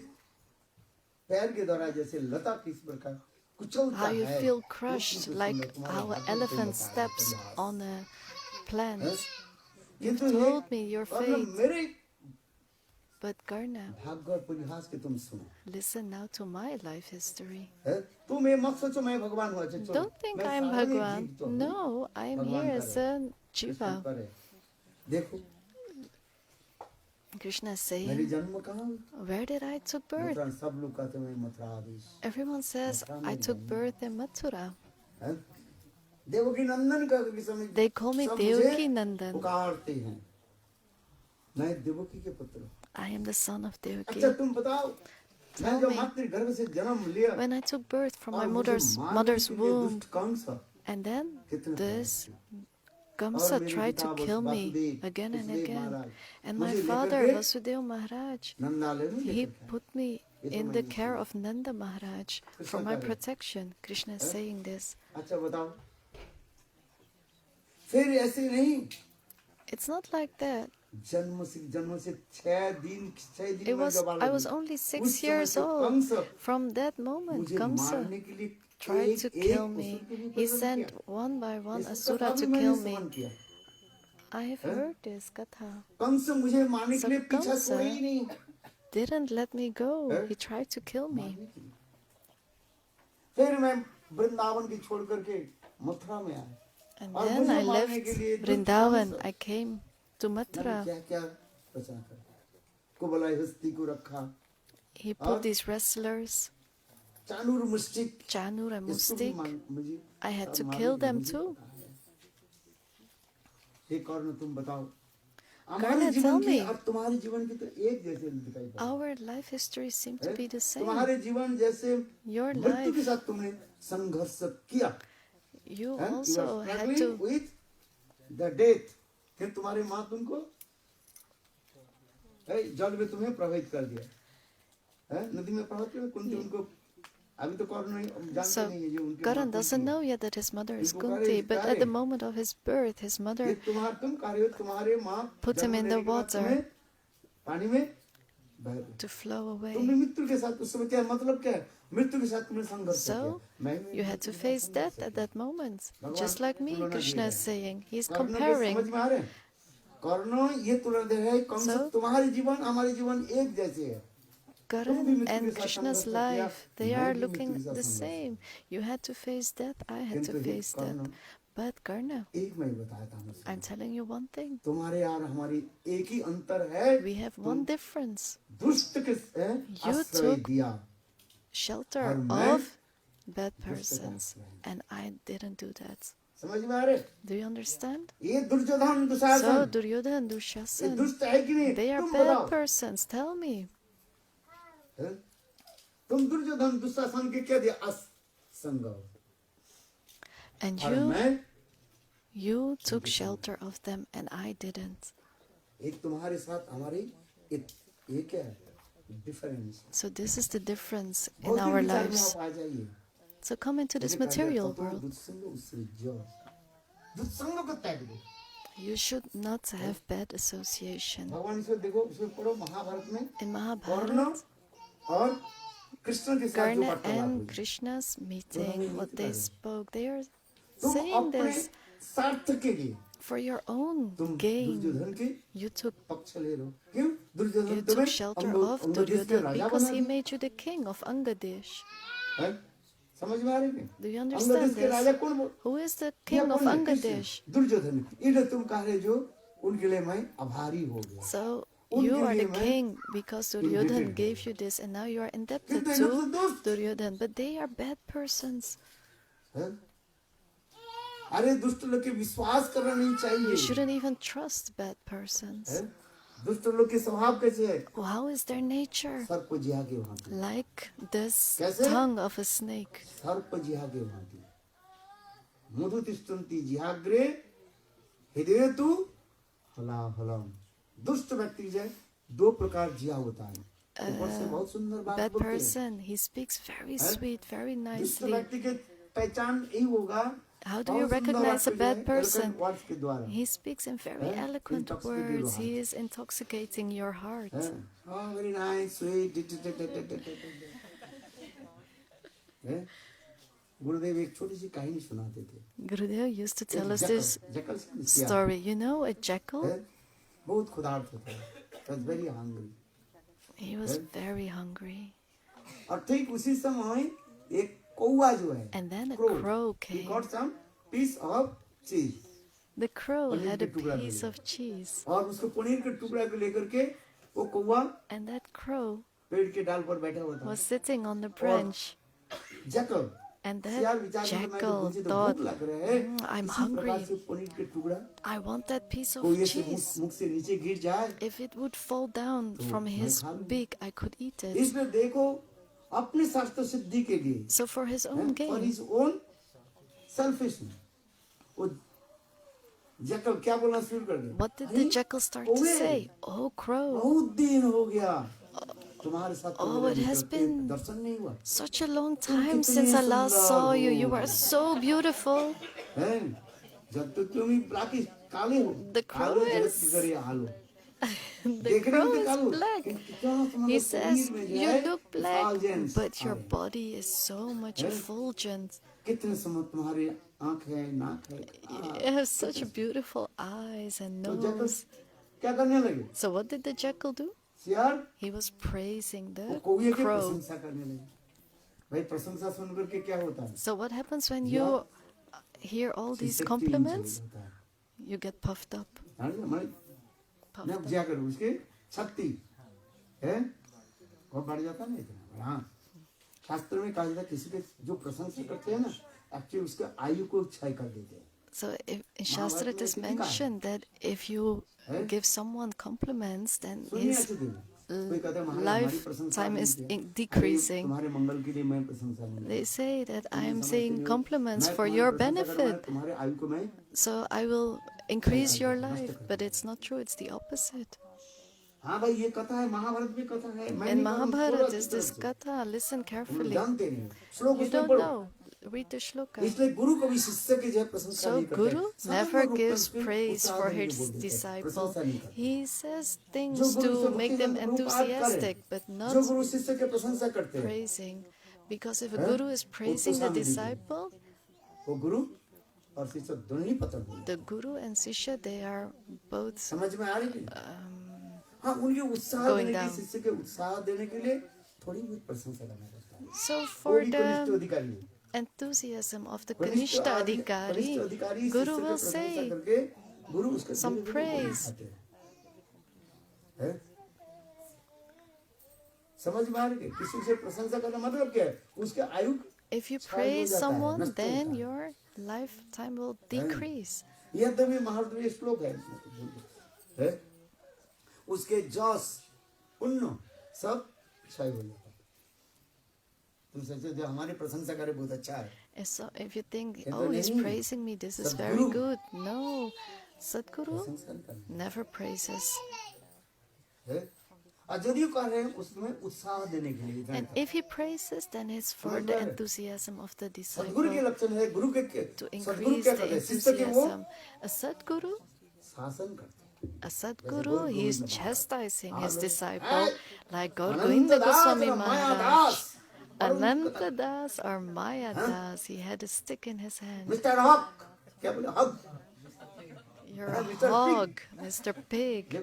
पैर के द्वारा जैसे लता किस प्रकार कुचलता How you है, feel वो crushed तुमको like सुंदर तुम्हारे how an हाथों से elephant बताया steps परिहास। on a plant. हैं? You've किंतु ये told me your Karna fate, मेरे but Karna, भाग्य और परिहास के तुम सुनो। listen now to my life history. हैं? तुम ये मत सोचो मैं भगवान हूँ, अच्छा चलो, Don't think मैं I am साधारण Bhagwan. जीव तो हूँ, No, I am भगवान here का as है, a कृष्ण Jiva. पर है। देखो Krishna is मेरी saying, जन्म कहाँ? where did I took birth? Mathura, सब लोग कहते हैं मथुरा आदेश। Everyone says I took birth in Mathura. हैं? देवकी नंदन का के समय They call me सब Devaki मुझे Nandan. पुकारते हैं। मैं देवकी के पुत्र हूँ। I am the son of अच्छा Devaki. तुम बताओ, मैं Tell जब me. मातृ गर्भ से जन्म लिया When I took birth from my और मुझे mother's मारने के लिए womb, दुष्ट कंस and then कितने this और Kamsa मेरे tried to पिता kill me Vasudev, again and Vasudev again. Maharaj, And my मुझे लेकर father, के Vasudeva Maharaj, नंदालय में he लेकर गए। put me ये in समझ the लीजिए। care of Nanda Maharaj for Krishna my कह रहे हैं। protection. Krishna is हैं? saying this. अच्छा बताओ, फिर ऐसे नहीं, It's not like that. जन्म से 6 दिन It में was जब I was only 6 years old. From that moment, मुझे Kamsa मारने के लिए tried to एक kill असुर me. के रूप में He प्रकट sent किया। one by one ये सब Asura कथा to भी मैंने kill me. श्रवण किया। I have हैं? heard this katha. कंस मुझे मारने के So लिए पीछा कंस छोड़ा ही नहीं। Didn't let me go. हैं? He tried to kill me. मारने के लिए। फिर मैं वृंदावन की छोड़ करके मथुरा में आया And और then मुझे I मारने left के लिए दुष्ट Vrindavan. Kans I came to मैंने Mathura. क्या क्या रचना कर को बुलाए हस्ती को रखा, He put these wrestlers, Chanura Mushtik, Chanur and इसको भी Mustik. मुझे I had to मालूम kill है, them मुझे too. पता है। एक और न तुम बताओ, हमारे Karna, जीवन tell की me. और तुम्हारे जीवन की तो एक जैसे दिखाई पड़ता है। Our life histories seem to be the same. तुम्हारे जीवन जैसे Your मृत्यु के life, साथ तुमने संघर्ष किया, you you are also had struggling to. with the death। फिर तुम्हारी माँ तुमको जल में तुम्हें प्रभावित कर दिया, नदी में प्रभावित किया। कुंती उनको अभी तो कौन नहीं जानते So, नहीं है जो उनकी माँ Karan कुंती doesn't है। know yet that his mother is इनको कार्य Kunti, but at the कार्य moment of his birth, his ये mother तुम कार्य तुम्हारे माँ put him जन्म in लेने the के बाद तुम्हें water पानी में बह गई। to flow तुमने away. मृत्यु के साथ उस समय क्या मतलब क्या है, मृत्यु के साथ तुमने संघर्ष किया। So, मैं भी you had to मृत्यु के साथ face संघर्ष death किया। at that moment. भगवान Just like me, तुलना दे Krishna रहे is हैं। saying. He's कर्ण के समझ comparing. में आ रहे हैं? कर्ण ये तुलना दे रहे हैं, कम से So, तुम्हारे जीवन हमारे जीवन एक जैसे है। Karan and Krishna's life, they are looking the same. You had to face death, I had to face death. But Karna, एक मैं बताया था मुझसे, I'm telling you one thing. तुम्हारे और हमारी एक ही अंतर है, We have one difference. दुष्ट के You आश्रय took दिया shelter और मैं of bad दुष्ट का persons, आश्रय। and I didn't do that. समझ में आ रहे? Do you understand? ये Duryodhan So, Dushasan Duryodhana and ये Dushashan, दुष्ट है कि नहीं? they are तुम bad बताओ। persons. Tell me. हैं? तुम दुर्योधन दुशासन के क्या दिया? असंग। And और मैं you took shelter of them, and I didn't. एक तुम्हारे साथ हमारी ये क्या है? Difference. So this is the difference in भौतिक our विचार में lives. आप आ जाइए। So come into this जैसे कहा गया, material ततो world. दुस्संग उससे जो दुस्संग को त्याग दो। You should not have bad association. भगवान इसको देखो, उसमें पढ़ो महाभारत में In कर्ण Mahabharata, और कृष्ण के साथ जो Karna वार्तालाप and हुई। Krishna's meeting, what they spoke, they are तुम saying अपने this स्वार्थ के लिए for your own तुम gain. दुर्योधन के You took पक्ष ले रहे हो। क्यों? दुर्योधन you तुम्हें took shelter अंग of देश के Duryodhana राजा because बना he दिया। made you the king of Angadesh. हैं? समझ में आ रही है? Do you अंग understand देश के राजा this? कौन बोल? Who is the या king of कौन है? कृष्ण। Angadesh? दुर्योधन। इन्हें तुम कह रहे जो उनके लिए मैं आभारी हो गया। So उनके you are लिए the मैं king because indebted Duryodhan हूँ। gave you this, and now you are indebted किंतु to इन्हें तो दोस्त Duryodhan. But they are bad persons. हैं? अरे दुष्ट लोग के विश्वास करना नहीं You चाहिए। shouldn't even trust bad persons. हैं? दुष्ट लोग के स्वभाव कैसे है? Oh, how is their nature? सर्प जिहा के भांति। Like this कैसे? tongue of a snake. सर्प जिहा के भांति। मधु तिष्ठन्ति जिहाग्रे हृदय तु हलाहलम। दुष्ट व्यक्ति जो दो प्रकार जिहा होता है। ऊपर से बहुत सुंदर बात Bad बोलते हैं। person, he speaks very हैं? sweet, very दुष्ट nicely. व्यक्ति के पहचान यही होगा। How do you बहुत सुंदर recognize a वाक्य जो bad है, person? eloquent words के द्वारा। He speaks in very हैं? eloquent Intoxicating your words. He heart। is intoxicating your heart. हैं? Oh, very nice, sweet. हैं? गुरुदेव एक छोटी सी कहानी सुनाते थे। Gurudev used to tell एक us this जकल से किया। story. You know, a jackal? हैं? बहुत खुदार्थ होता है। Was very hungry। He was हैं? very hungry. और ठीक उसी समय एक कौवा जो है, And then a crow, crow he came. got some piece of cheese। The crow paneer had के a टुकड़ा piece मिला। of cheese. और उसको पनीर के टुकड़ा को लेकर के वो कौवा And that crow पेड़ के डाल पर बैठा हुआ था। was sitting on the branch. Jekyll And सियार that विचार में मैं तो jackal मुझे तो thought, भूख लग रहा है। I'm इसी प्रकार hungry. से पनीर के टुकड़ा I want that piece of कोई ऐसे cheese. मुख से नीचे गिर जाए। If it would fall down तो from मैं his खा लूं। beak, I could eat it. इसलिए देखो अपने शास्त्र सिद्धि के लिए So for his own for gain, his own selfishness वो जकल क्या बोलना शुरू कर दिया। what did अरे, the jackal start to कौवे, say? Oh, crow, बहुत दिन हो गया तुम्हारे साथ तो Oh, मेरा it has निकलते been दर्शन नहीं हुआ। such a long तुम time कितने since I last सुंदर saw you. हो। You are so beautiful. हैं? जब तक तुम ही बाकी काले हो The crow कालो जगत is- की करे हालो। The देखने crow में तो is कालो, black. किंतु क्या तुम्हारे He says, शरीर में जो you है, look black, effulgence but your आ रही। body is so much हैं? effulgent. कितने समय तुम्हारे आंख है नाक है You have such beautiful eyes and तो जकल nose. क्या करने लगे? So what did the jackal do? सियार He was praising वो the कौवे की crow. प्रशंसा करने लगे। भाई प्रशंसा सुनकर के क्या होता है? So what happens when Yeah. you hear all these शिष्य की compliments? ऊंचाई होता है। You get puffed up. हाँ जी, हमारे Puffed नब up. जिया करो उसके शक्ति है वो बढ़ जाता नहीं इतना। हाँ, शास्त्र में कहा जाता है किसी के जो प्रशंसा करते हैं ना, एक्चुअली उसके आयु को क्षय कर देते हैं। So in Shastra it is mentioned that if you give someone compliments, then his lifetime is decreasing. They say that I am saying compliments for your benefit, so I will increase your life, but it's not true, it's the opposite. In Mahabharata is this katha, listen carefully. You don't know. Read the shloka. So Guru never gives praise for his disciple. He says things to make them enthusiastic, but not praising. Because if a Guru is praising the disciple, the Guru and Sishya, they are both going down. So for the enthusiasm of the Kanishta Adhikari, Guru will say some praise. If you praise someone, then your lifetime will decrease. उसके जस पुण्य सब क्षय हो जाता है। तुम सोचो जो हमारी प्रशंसा करे बहुत अच्छा है। So if you think, oh, he's praising me, this is very good. No, Sadguru never praises. And if he praises, then it's for the enthusiasm of the disciple, to increase the enthusiasm. A Sadguru, he is chastising his disciple, like Gaur Govinda Goswami Maharaj, Ananta Das or Maya Das. He had a stick in his hand. You're a hog, Mr. Pig.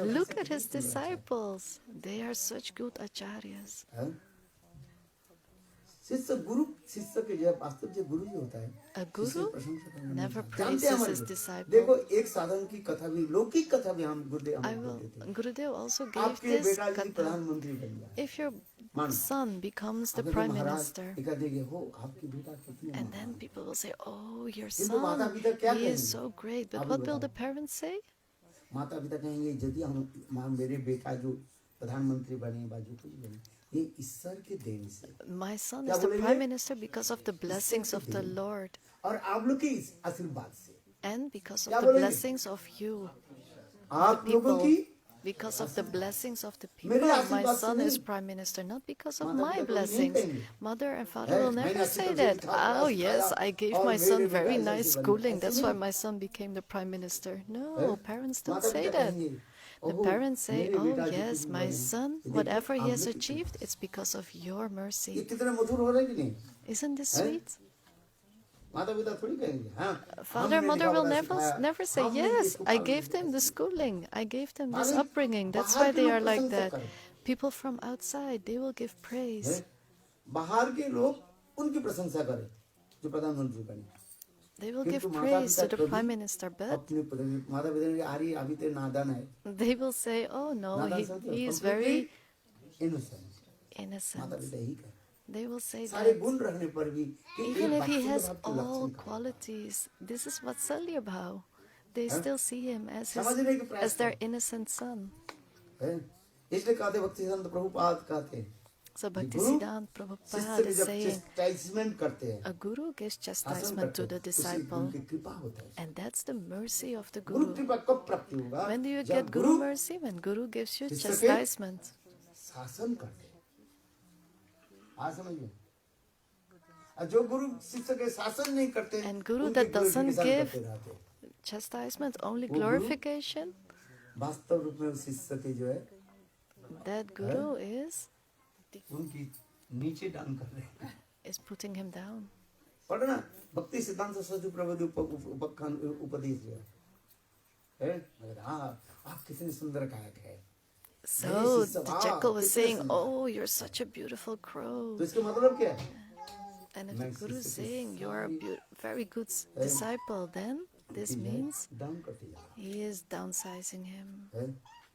Look at his disciples. They are such good acharyas. A guru never praises his disciple. Gurudev also gave this katha. If your son becomes the prime minister, and then people will say, oh, your son, he is so great. But what will the parents say? My son is the prime minister because of the blessings of the Lord, and because of the blessings of you, the people. Because of the blessings of the people, my son is prime minister, not because of my blessings. Mother and father will never say that. Oh yes, I gave my son very nice schooling, that's why my son became the prime minister. No, parents don't say that. The parents say, oh yes, my son, whatever he has achieved, it's because of your mercy. Isn't this sweet? Father, mother will never say, yes, I gave them the schooling, I gave them this upbringing, that's why they are like that. People from outside, they will give praise. They will give praise to the prime minister, but they will say, oh no, he is very innocent. They will say that even if he has all qualities, this is Vatsalya Bhav. They still see him as their innocent son. So Bhaktisiddhanta Prabhupada is saying, a guru gives chastisement to the disciple, and that's the mercy of the guru. When do you get guru mercy? When guru gives you chastisement. And guru that doesn't give chastisement, only glorification, that guru is putting him down. So the jackal was saying, oh, you're such a beautiful crow. And if the guru is saying, you're a very good disciple, then this means he is downsizing him.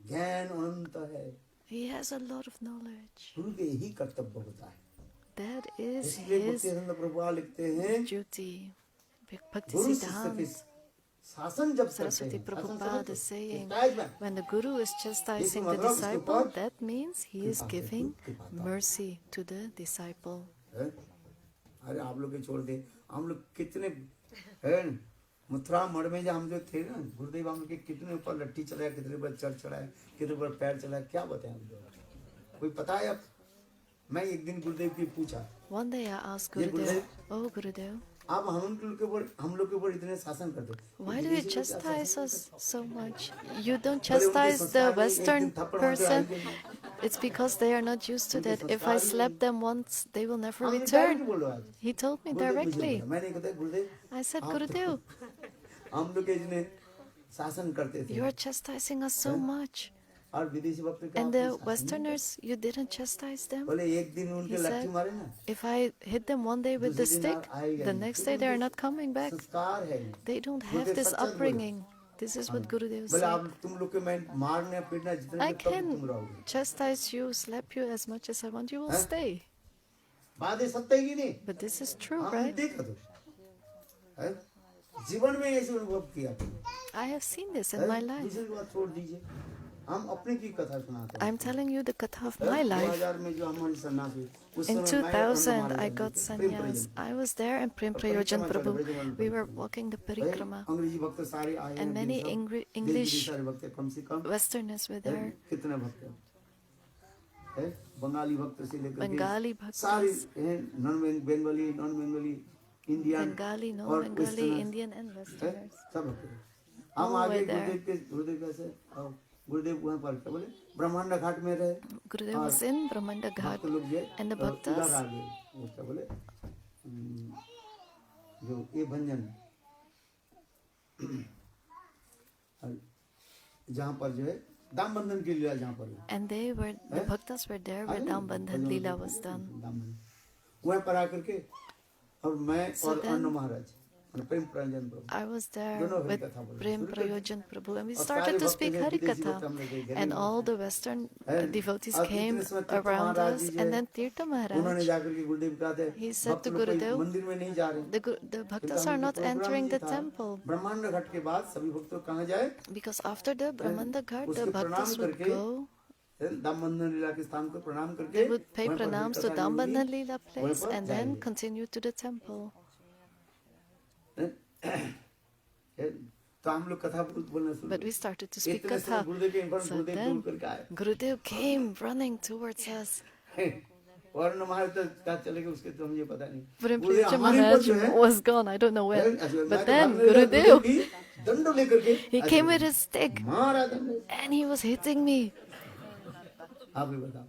ज्ञान अनंत है, He has a lot of knowledge. गुरु के यही कर्तव्य होता है। That is इसलिए his भक्तिसिद्धांत Prabhupada लिखते हैं, duty. Bhakti गुरु शिष्य के Siddhanta शासन जब करते Saraswati हैं, शासन Prabhupada समझो, is saying, chastisement, when the Guru is chastising the मतलब उसके disciple, बाद that means he is कृपा से giving कृपा था। mercy to the disciple. है? अरे आप लोग के छोड़ दे, हम लोग कितने है मथुरा मठ में जब हम जो थे ना, गुरुदेव हम लोग के कितने ऊपर लट्ठी चलाया, कितने ऊपर चढ़ चढ़ाया, कितने ऊपर पैर चलाया, क्या बताएं हम लोग, कोई पता है? अब मैं एक दिन गुरुदेव की पूछा, One day I asked ये Gurudev, गुरुदेव, oh Gurudev, आप हम लोग के ऊपर इतने शासन करते, why do you chastise us so much? You don't बोले उनके chastise the संस्कार में एक दिन Western थप्पड़ मारते person. आएंगे। It's because they are not used to that. If I slap them once, they will never हमने return. डायरेक्ट बोलो आज, He told me गुरुदेव मुझे directly. बोला, मैंने कहा गुरुदेव I said, आप तो Gurudev, हम लोग के जिन्हें शासन करते थे, you are chastising us so much. और विदेशी भक्त क्या And आपने the शासन नहीं Westerners, you didn't chastise them. बोले एक दिन उनके He लट्ठी said, मारे ना, if I hit them one day with the दूसरे दिन stick, आएगा the नहीं, next क्योंकि day they are उनके not coming back. संस्कार है। They don't have Gurudev this सच्चाई बोले, upbringing. This is what Gurudev बोले said. आप तुम लोग के मैं मारने पीटना जितने I में तब तुम can रहोगे, chastise you, slap you as much as I want. You will Huh? stay. बात है सत्य की नहीं, But this is true, हमने right? देखा तो है? जीवन में ऐसे अनुभव किया, I have seen this है? in my life. दूसरे की बात छोड़ दीजिए, हम अपने की कथा सुनाते हैं। I'm telling you the katha of है? my life. 2000 में जो हमारी सन्यास हुई, उस In समय मैं 2000, अपना I महाराज got थे, प्रेम sannyas. परिजन। I was there and Prem Prayojan Prabhu. We were walking the है? parikrama. अंग्रेजी भक्त सारे आए हैं, And many सब English देश-विदेश सारे भक्त हैं, कम से कम Westerners were है? there. कितने भक्त हैं? है? बंगाली भक्त से लेकर के Bengali bhaktas. सारे हैं, Bengali non Bengali Indian Bengali, no और Bengali, वेस्टर्नर्स, Indian and है? Westerners. सब भक्त हैं। हम All आगे were there. गुरुदेव कैसे आओ, गुरुदेव वहाँ पर क्या बोले, ब्रह्मांड घाट में रहे, Gurudev was in Brahmanda Ghat. भक्त लोग जो And the इधर bhaktas? आ गए, वो क्या बोले, जो ये भंजन जहाँ पर जो है दाम बंधन की लीला जहाँ पर है, And they were, the bhaktas were there where Dambandhan Leela was done. वहाँ पर आकर के और मैं So और then- अन्न महाराज प्रेम प्रयोजन प्रभु I was there दोनों हरि with कथा बोले, Prem शुरू कर- Prayojan Prabhu and we और started सारे to भक्त speak जो Hari विदेशी भक्त Katha. हम लोग के घेरे And में all थे। the Western है? devotees और came इतने समय तीर्थ around महाराज us जी जो and है, then Tirtha उन्होंने Maharaj. जाकर के गुरुदेव कहते He said भक्त to लोग कोई Gurudev, मंदिर में नहीं जा रहे, the क्योंकि bhaktas हम are लोग not प्रोग्राम entering ये the था, temple. ब्रह्मांड घाट के बाद सभी भक्त लोग कहाँ जाए, Because after the Brahmanda Ghat, the उसके प्रणाम bhaktas would करके go, दामबंधन लीला के स्थान को प्रणाम करके they would pay वहीं पर pranams हरि to कथा होगी, Dambandhan Leela वहीं place पर and then जाएंगे। continue to the temple. तो हम लोग कथा बोलना शुरू But we started to speak इतने समय Katha. गुरुदेव के इन्फॉर्म So गुरुदेव then दूर करके आए Gurudev came running towards us. और हमारे तो क्या चलेगा उसके तो मुझे पता नहीं, Prem गुरुदेव Prayojan हमारे ऊपर Maharaj जो है was gone, I don't know when. मैं But तो then भागने लगा, गुरुदेव Gurudev, की दंड लेकर के he came with his stick मारा दंड। and he was hitting me. आप भी बताओ,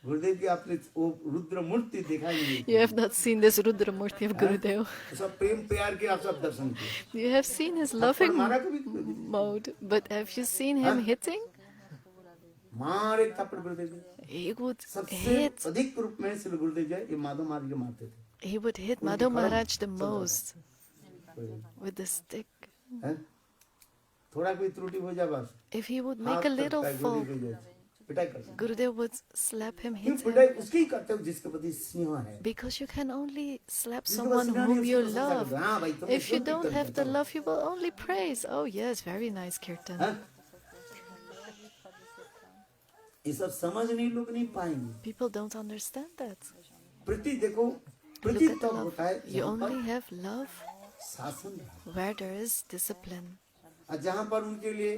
गुरुदेव की आपने वो रुद्र मूर्ति देखा ही नहीं, You have not seen this Rudra Murti of Gurudev. सब प्रेम प्यार के आप सब दर्शन किए, You have seen his loving मारा कभी mode, but have you seen him hitting? मारे थप्पड़ गुरुदेव के। He would सबसे hit. अधिक रूप में श्री गुरुदेव जी ये माधव मार के मारते थे, He would hit Madhav Maharaj the most with the stick. हैं? थोड़ा कोई त्रुटि हो जाए बस If he would हाथ make a little करता है, fall, गोली को जो पिटाई करता है। Gurudev would slap him, क्यों hit पिटाई him. उसकी ही करते हो जिसके प्रति स्नेह है, Because you can only slap जिसके someone पास स्नेह whom नहीं, you उसको प्रशंसा love. करते हो। हाँ भाई, तुमने If you शुद्ध don't कीर्तन have the किया, love, you will only praise. Oh yes, very nice kirtan. हैं? ये सब समझ नहीं लोग नहीं पाएंगे। People don't understand that. प्रति देखो, Look प्रति at the तब love. होता है You जहाँ only पर have love शासन है। where there is discipline. और जहाँ पर उनके लिए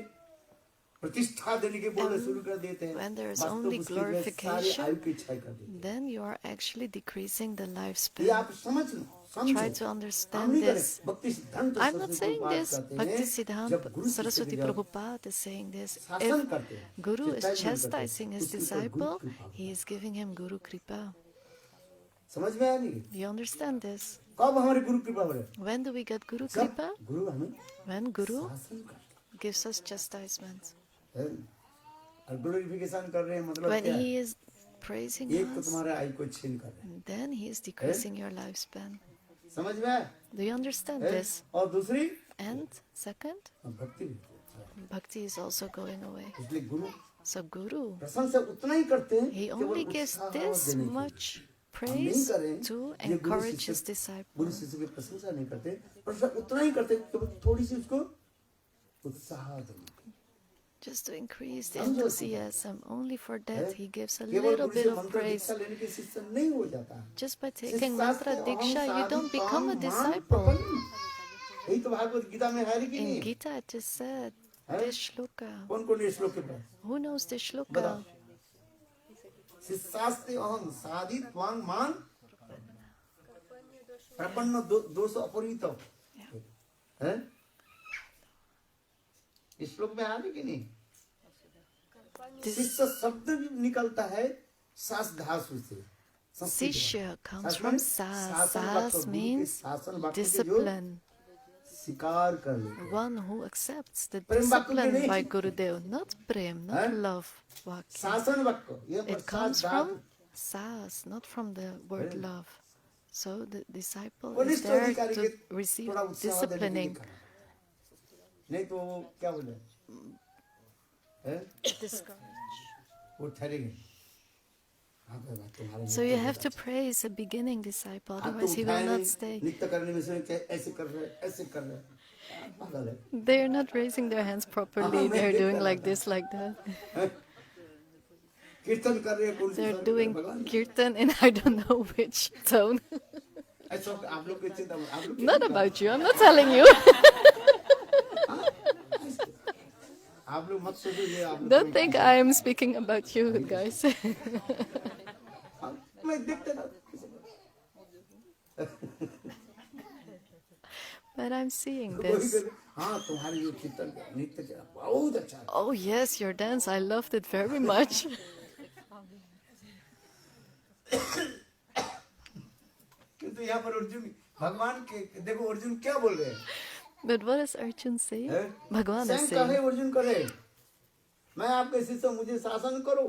प्रतिष्ठा देने के बोलना शुरू कर देते हैं, when there is वास्तव only उसके लिए सारी glorification, आयु की क्षय कर देते हैं। Then you are actually decreasing the ये lifespan. आप समझ लो, Try समझो। to हम understand नहीं करें, this. भक्ति सिद्धांत I'm not Saraswati saying Prabhupada this. कहते हैं, Bhakti जब Siddhanta गुरु शिष्य Saraswati के जब Prabhupada is saying this. शासन If करते हैं, Guru is chastisement करते हैं, chastising his उसके ऊपर गुरु disciple, कृपा he is giving him Guru Kripa. समझ में आया नहीं? You understand this? कब हमारे गुरु कृपा हो रहे? When do we get Guru जब Kripa? गुरु हमें When Guru शासन करते gives us chastisement. हैं, और ग्लोरिफिकेशन कर रहे हैं, मतलब When क्या है? he is praising एक तो us, तुम्हारे आयु को छीन कर रहे हैं, then he is decreasing your lifespan. समझ में आया? Do you understand हैं? this? और दूसरी And second, भक्ति भी। bhakti is also going away. इसलिए गुरु So Guru, प्रशंसा उतना ही करते हैं he केवल only gives उत्साह this देने के लिए। much हम नहीं praise करें to ये गुरु encourage his शिष्य disciple, की प्रशंसा नहीं करते, प्रशंसा उतना ही करते केवल थोड़ी सी उसको उत्साह देने। just to increase the समझो enthusiasm. Only for that he gives a केवल little गुरु bit से of मंत्र praise. दीक्षा लेने के शिष्य नहीं हो जाता। Just by taking शिष्यास्ते mantra अहं diksha, you don't साधि become a तां मान disciple. प्रपन्न। यही तो भागवत गीता में है कि In नहीं? Gita it is said, हैं? this shloka. कौन-कौन ये श्लोक के पास? Who knows this shloka? बताओ। शिष्यास्ते अहं साधि तां मान प्रपन्न दोष अपरितो। हैं? इस श्लोक में आ रही कि नहीं? शिष्य शब्द निकलता है सास धातु से। Sishya comes from sas. Sas means discipline. स्वीकार कर ले। One who accepts the प्रेम वाक्य के discipline नहीं। by Gurudev, not prem, not हैं? love vakya. शासन वाक्य ये It comes from sas, not from the word हैं? love. So the disciple is वरिष्ठ there अधिकारी के to receive थोड़ा उत्साह देने के लिए disciplining. करना। नहीं तो वो क्या बोले? हैं? वो ठहरेंगे। So you have to praise a beginning disciple, otherwise he will not stay. नित्य करने में से ऐसे कर रहे ऐसे कर रहे पागल है। They are not raising their hands properly. They are doing like this, like that. कीर्तन कर रहे हैं कौन सी They're सारी doing भगवान kirtan in I don't know which tone. ऐसा आप लोग के चिंता में आप लोग Not about you. I'm not telling you. आप लोग मत सोचो ये आप लोग Don't think I am speaking about you, guys. मैं देखते ना But I'm seeing वही this. कर हाँ तुम्हारी ये कीर्तन नित्य का बहुत अच्छा है Oh yes, your dance. I loved it very much. किंतु यहाँ पर अर्जुन भगवान के देखो अर्जुन क्या बोल रहे हैं But what is Arjun saying? हैं? Bhagwan is स्वयं कहे saying. अर्जुन करे मैं आपके शिष्य मुझे शासन करो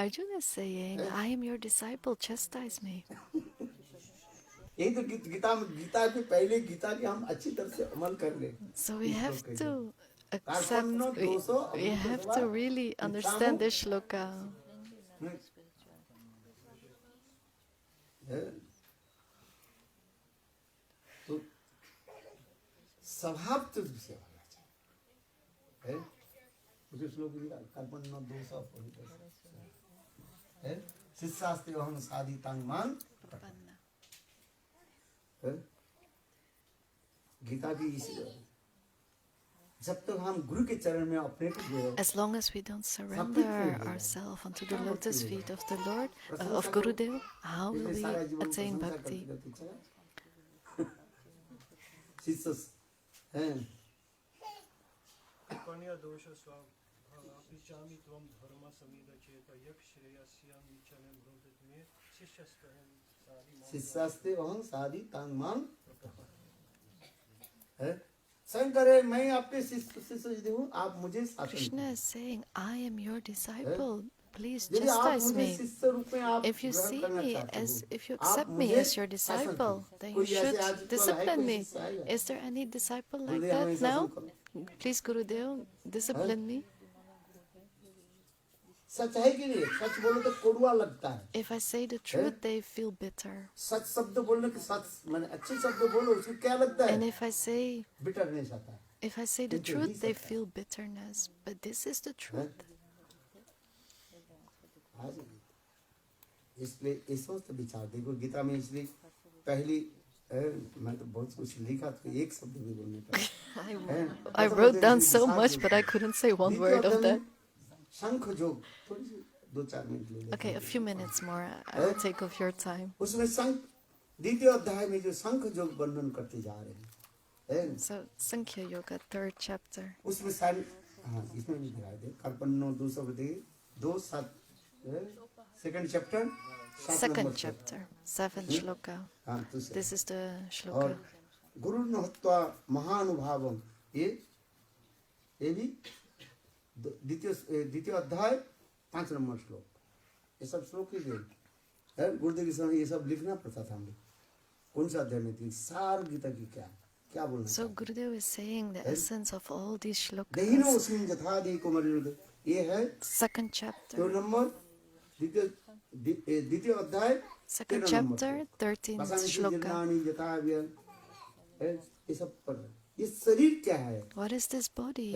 Arjun is saying, I am your disciple. Chastise me. यही तो गीता के पहले गीता के हम अच्छी तरह से अमल कर ले So we have to accept. Karpanno doso We have to really understand this shloka. तो स्वभाव तो से होना चाहिए उसे श्लोक कर्पण्य दोष है शिष्यास्ते अहं साधि तां मान गीता की इसी जब तक हम गुरु के चरण में अपने को जो As long as we don't surrender ourselves onto the lotus feet of the Lord, of Gurudev, how will we attain bhakti? शिष्य हैं कर्पण्य दोष स्वामी त्वं धर्म समीद चेत यक श्रेयस्याम निचने भ्रोदत में शिष्यास्ते अहं साधि तां मां है शंकर है मैं आपके शिष्य यदि हूँ आप मुझे शासन Krishna is saying, I am your disciple. Please यदि आप chastise मुझे me. शिष्य रूप में आप If you ग्रहण see करना me चाहते as, हो, if you आप accept me मुझे as your शासन disciple, करो। then कोई you ऐसे should आज कल है, discipline कोई me. शिष्य आएगा। Is there any disciple like गुरुदेव हमें that शासन now? करो। Please, Gurudev, discipline me. सच है कि नहीं सच बोलो तो कड़वा लगता है If I say the truth, they feel bitter. सच शब्द बोलने के सच मैंने अच्छे शब्द बोलो उसको क्या लगता And है if I say, बिटरनेस आता है if I say the Bitter, truth, he they said that. feel bitterness. But this is the truth. हाँ जी। इसलिए इस वक्त विचार देखो गीता में इसलिए पहली मैं तो बहुत कुछ लिखा तो एक शब्द भी बोलने का I wrote down so much, but I couldn't say one word of that. शंख जोग थोड़ी सी 2-4 मिनट ले लेते Okay, a हैं। few minutes more. I will take of your time. उसमें शंख द्वितीय अध्याय में जो शंख जोग वर्णन करते जा रहे हैं So, Sankhya Yoga, 3rd chapter. उसमें सारी हाँ इसमें भी दिखाई दे कर्पण्य 2:7 second chapter 2nd chapter, 7th shloka. हाँ तो This is the और shloka. गुरु नहत्वा महानुभावम ये भी द्वितीय अध्याय 5 नंबर श्लोक ये सब श्लोक ही है गुरुदेव के समय ये सब लिखना पड़ता था हमें कौन सा अध्याय में थी सार गीता की क्या क्या बोलना So चाहते हैं? Gurudev is saying the essence of all these देहिनो shlokas. उसमें जथा देहि कुमारी, ये है Second 2 chapter. नंबर, द्वितीय अध्याय Second 13 number chapter, 13th बसांसी shloka. जीर्णानि यथा व्यय, ये सब पढ़ रहे हैं। ये शरीर क्या है? What is this body?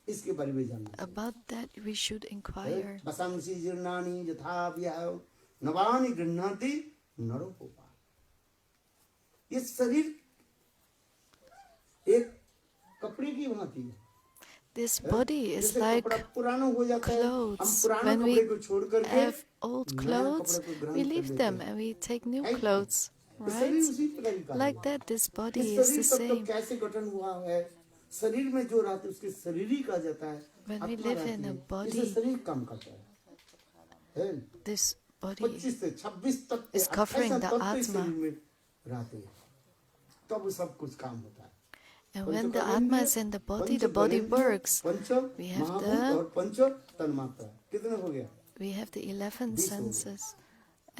इसके बारे में जानना चाहिए। About that we should inquire. बसांसी जीर्णानि यथा व्यय नवानि गृह्णाति नरोपमा। ये शरीर एक कपड़े की भांति है। This body is जैसे like कपड़ा पुराना हो जाता है, हम clothes. पुराने When we कपड़े को छोड़ करके have old नए clothes, कपड़े को ग्रहण we कर leave लेते them हैं। and we take new Right? clothes, ये शरीर right? उसी प्रकार का है। Like that, this body ये is the शरीर तत्व same. कैसे गठन हुआ है? शरीर में जो रहते उसके शरीर ही कहा जाता है। When we आत्मा live रहती in a है, body, इसे शरीर काम करता है। This body 25 से 26 तत्व, is covering 28 the तत्व इस Atma. शरीर में रहते हैं, तब सब कुछ काम होता है। And when the Atma is in the body works. We have महाभूत और पंच तन्मात्रा, कितने हो गया? We have the 11 20 हो गया। senses.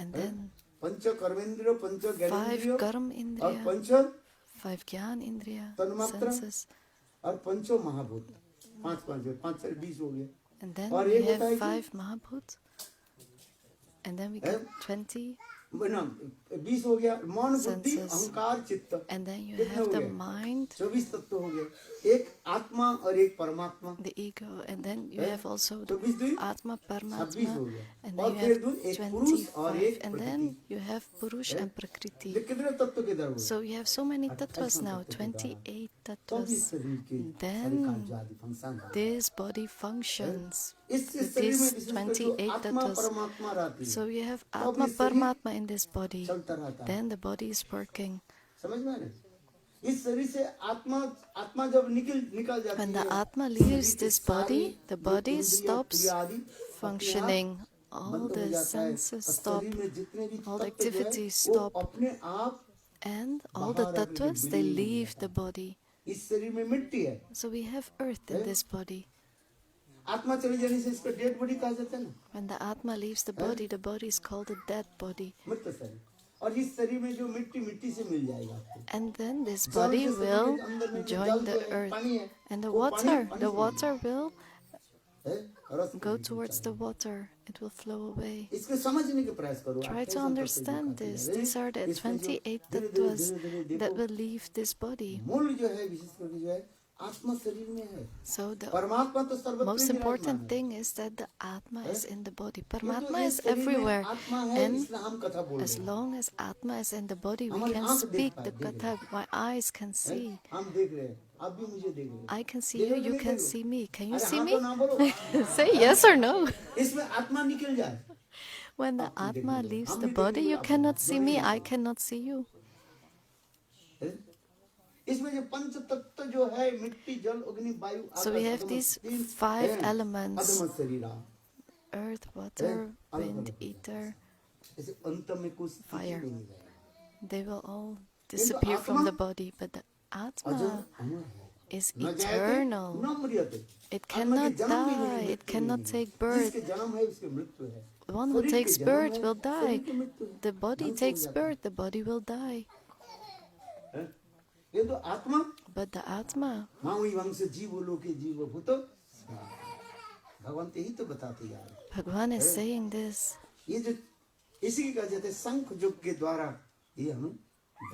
And then punch कर्मेंद्रिय, punch 5 ज्ञानेंद्रिय karma और indriya, पंच 5 gyan indriya, तन्मात्रा senses. और पंचो महाभूत, 5 से 20 हो गया। And then और we एक होता है have कि 5 mahabhuts. And then we get 20. 20 हो गया। मन, बुद्धि, Senses. अहंकार, चित्त, And then you कितने have हो the गए? mind, 24 तत्व हो गए। एक आत्मा और एक परमात्मा, the ego. And then you Eh? have also तो 20 दुई Atma, 26 हो Paramatma. गया। And और then फिर you दो have एक पुरुष और 25. एक And प्रकृति। then you have Purush Eh? and ये Prakriti. कितने तत्व के दर हुए? So you have so many 28 tattvas now, तत्व के द्वारा। 28 तब इस tattvas. शरीर के Then सारे कार्य फंक्शन है। This body functions. इस शरीर में These विशेष कर जो 28 आत्मा tattvas. परमात्मा रहती है, So you have तब Atma ये शरीर Paramatma in this body. चलता रहता है। Then the body is working. समझ में आ रहा है? इस शरीर से आत्मा जब निकल जाती When है, the Atma शरीर leaves के this सारे body, the जो body इंद्रिय, stops क्रिया आदि अपने functioning. आप All बंद हो the जाता है। senses और stop. शरीर में जितने भी All the तत्व जो है, activities वो stop. अपने आप And all बाहर the आकर के tattvas, they विलीन हो leave जाता the है। body. इस शरीर में मिट्टी है, So we have earth in this body. आत्मा चली जाने से इसको डेड बॉडी कहा जाता है ना, When the Atma leaves the body is called a dead body. मृत शरीर। और इस शरीर में जो मिट्टी से मिल जाएगा आपको। And then this जल body के शरीर will के अंदर में जो join जल the जो है, earth. पानी है, And the वो water से will है, रस के go बीच में towards the चलेगा। water. It will flow away. इसको समझने का प्रयास करो। Try to 28 understand तत्व जो this. खाते These are the हैं, इसमें जो 28 धीरे-धीरे tattvas धीरे-धीरे that देखो, will leave this body. मूल जो है विशेष करके जो है आत्मा शरीर में है। So the परमात्मा तो सर्वत्र most विराजमान important है। thing is that the Atma is in the body. क्योंकि Paramatma इस is शरीर में everywhere. आत्मा है, And इसलिए हम कथा बोल as रहे हैं। long as Atma is in the body, we हमारी can आंख देख speak पाए, the देख रहे katha. My eyes can see. हम देख रहे हैं, आप भी मुझे देख रहे हैं। I can see देख you, रहे हो कि you नहीं can देख रहे हो? see me. Can you अरे see हाँ me? तो ना बोलो। Say yes or no. इसमें आत्मा निकल जाए। When the आप भी Atma देखोगे, leaves हम the भी body, देखेंगे, you आप cannot भी see me, देखेंगे। I cannot see you. इसमें जो पंच तत्व जो है मिट्टी, जल, अग्नि, वायु, So we आकाश, have अधम, these तीन 5 हैं। elements. अधम शरीरा। Earth, water, अलग wind, अलग हो ether, जाए। ऐसे अंत में कुछ दिख ही fire. नहीं रहेगा। They will all disappear from the body. But the अजर Atma अमर है। is न जायते, eternal. न मरियते। It आत्मा के cannot जन्म भी नहीं, die. मृत्यु It भी cannot नहीं। take birth. जिसके जन्म है उसके मृत्यु है। The one who शरीर के takes जन्म birth है, will die. शरीर की मृत्यु है। The body ढंग से हो takes जाता है। birth, the body will die. हैं? ये तो आत्मा But the Atma, मावी वंश जीव लोके जीव भूत भगवान यही तो बताते यार। Bhagwan is saying this. ये जो इसी की कहा जाता है शंख युग के द्वारा ये हमें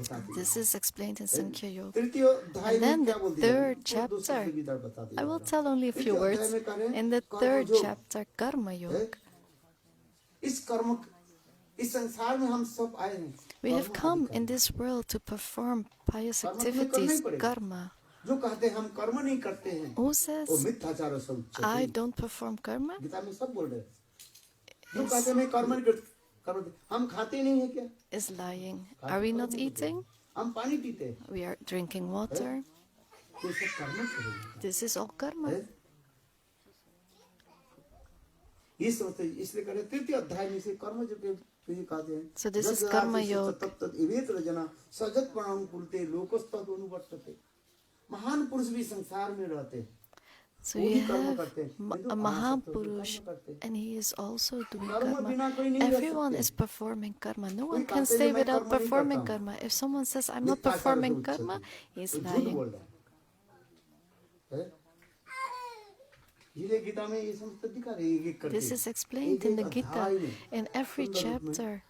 बताते This is explained in Sankhya Yoga. तृतीय अध्याय And then में क्या the बोल दिया? third दो शब्द chapter, विदार बता दिया I will जा रहा है। tell only a few तृतीय अध्याय words. में कह रहे हैं, In the कर्म third योग। chapter, Karma Yoga, इस कर्म इस संसार में हम सब आए हैं। we have कर्म come आदि in कर्म। this world to perform pious कर्म तुम्हें करना ही activities, पड़ेगा। karma. जो कहते हैं हम कर्म नहीं करते हैं Who वो says, मिथ्याचार सब I don't perform karma? Gita में सब बोल रहे हैं। जो Is, कहते हैं मैं कर्म नहीं करते, कर्म हम खाते नहीं है क्या? is lying. Are we not eating? हम पानी पीते हैं, We are drinking water. तो ये सब कर्म करेंगे। This is all karma. ये समझते हैं, इसलिए कह रहे हैं, तृतीय अध्याय में से कर्म जो के ये कहते हैं। So this is जस कर्म राजस्य योग. तत्तत् इवेत रजना सजत प्राणं कुलते लोकस्तत् अनुवर्तते। महान पुरुष भी संसार में रहते हैं। So you have a Mahapurush, and he is also doing karma. Everyone is performing karma. No one can stay without performing karma. If someone says, I'm not performing karma, he's lying. This is explained in the Gita. In every chapter,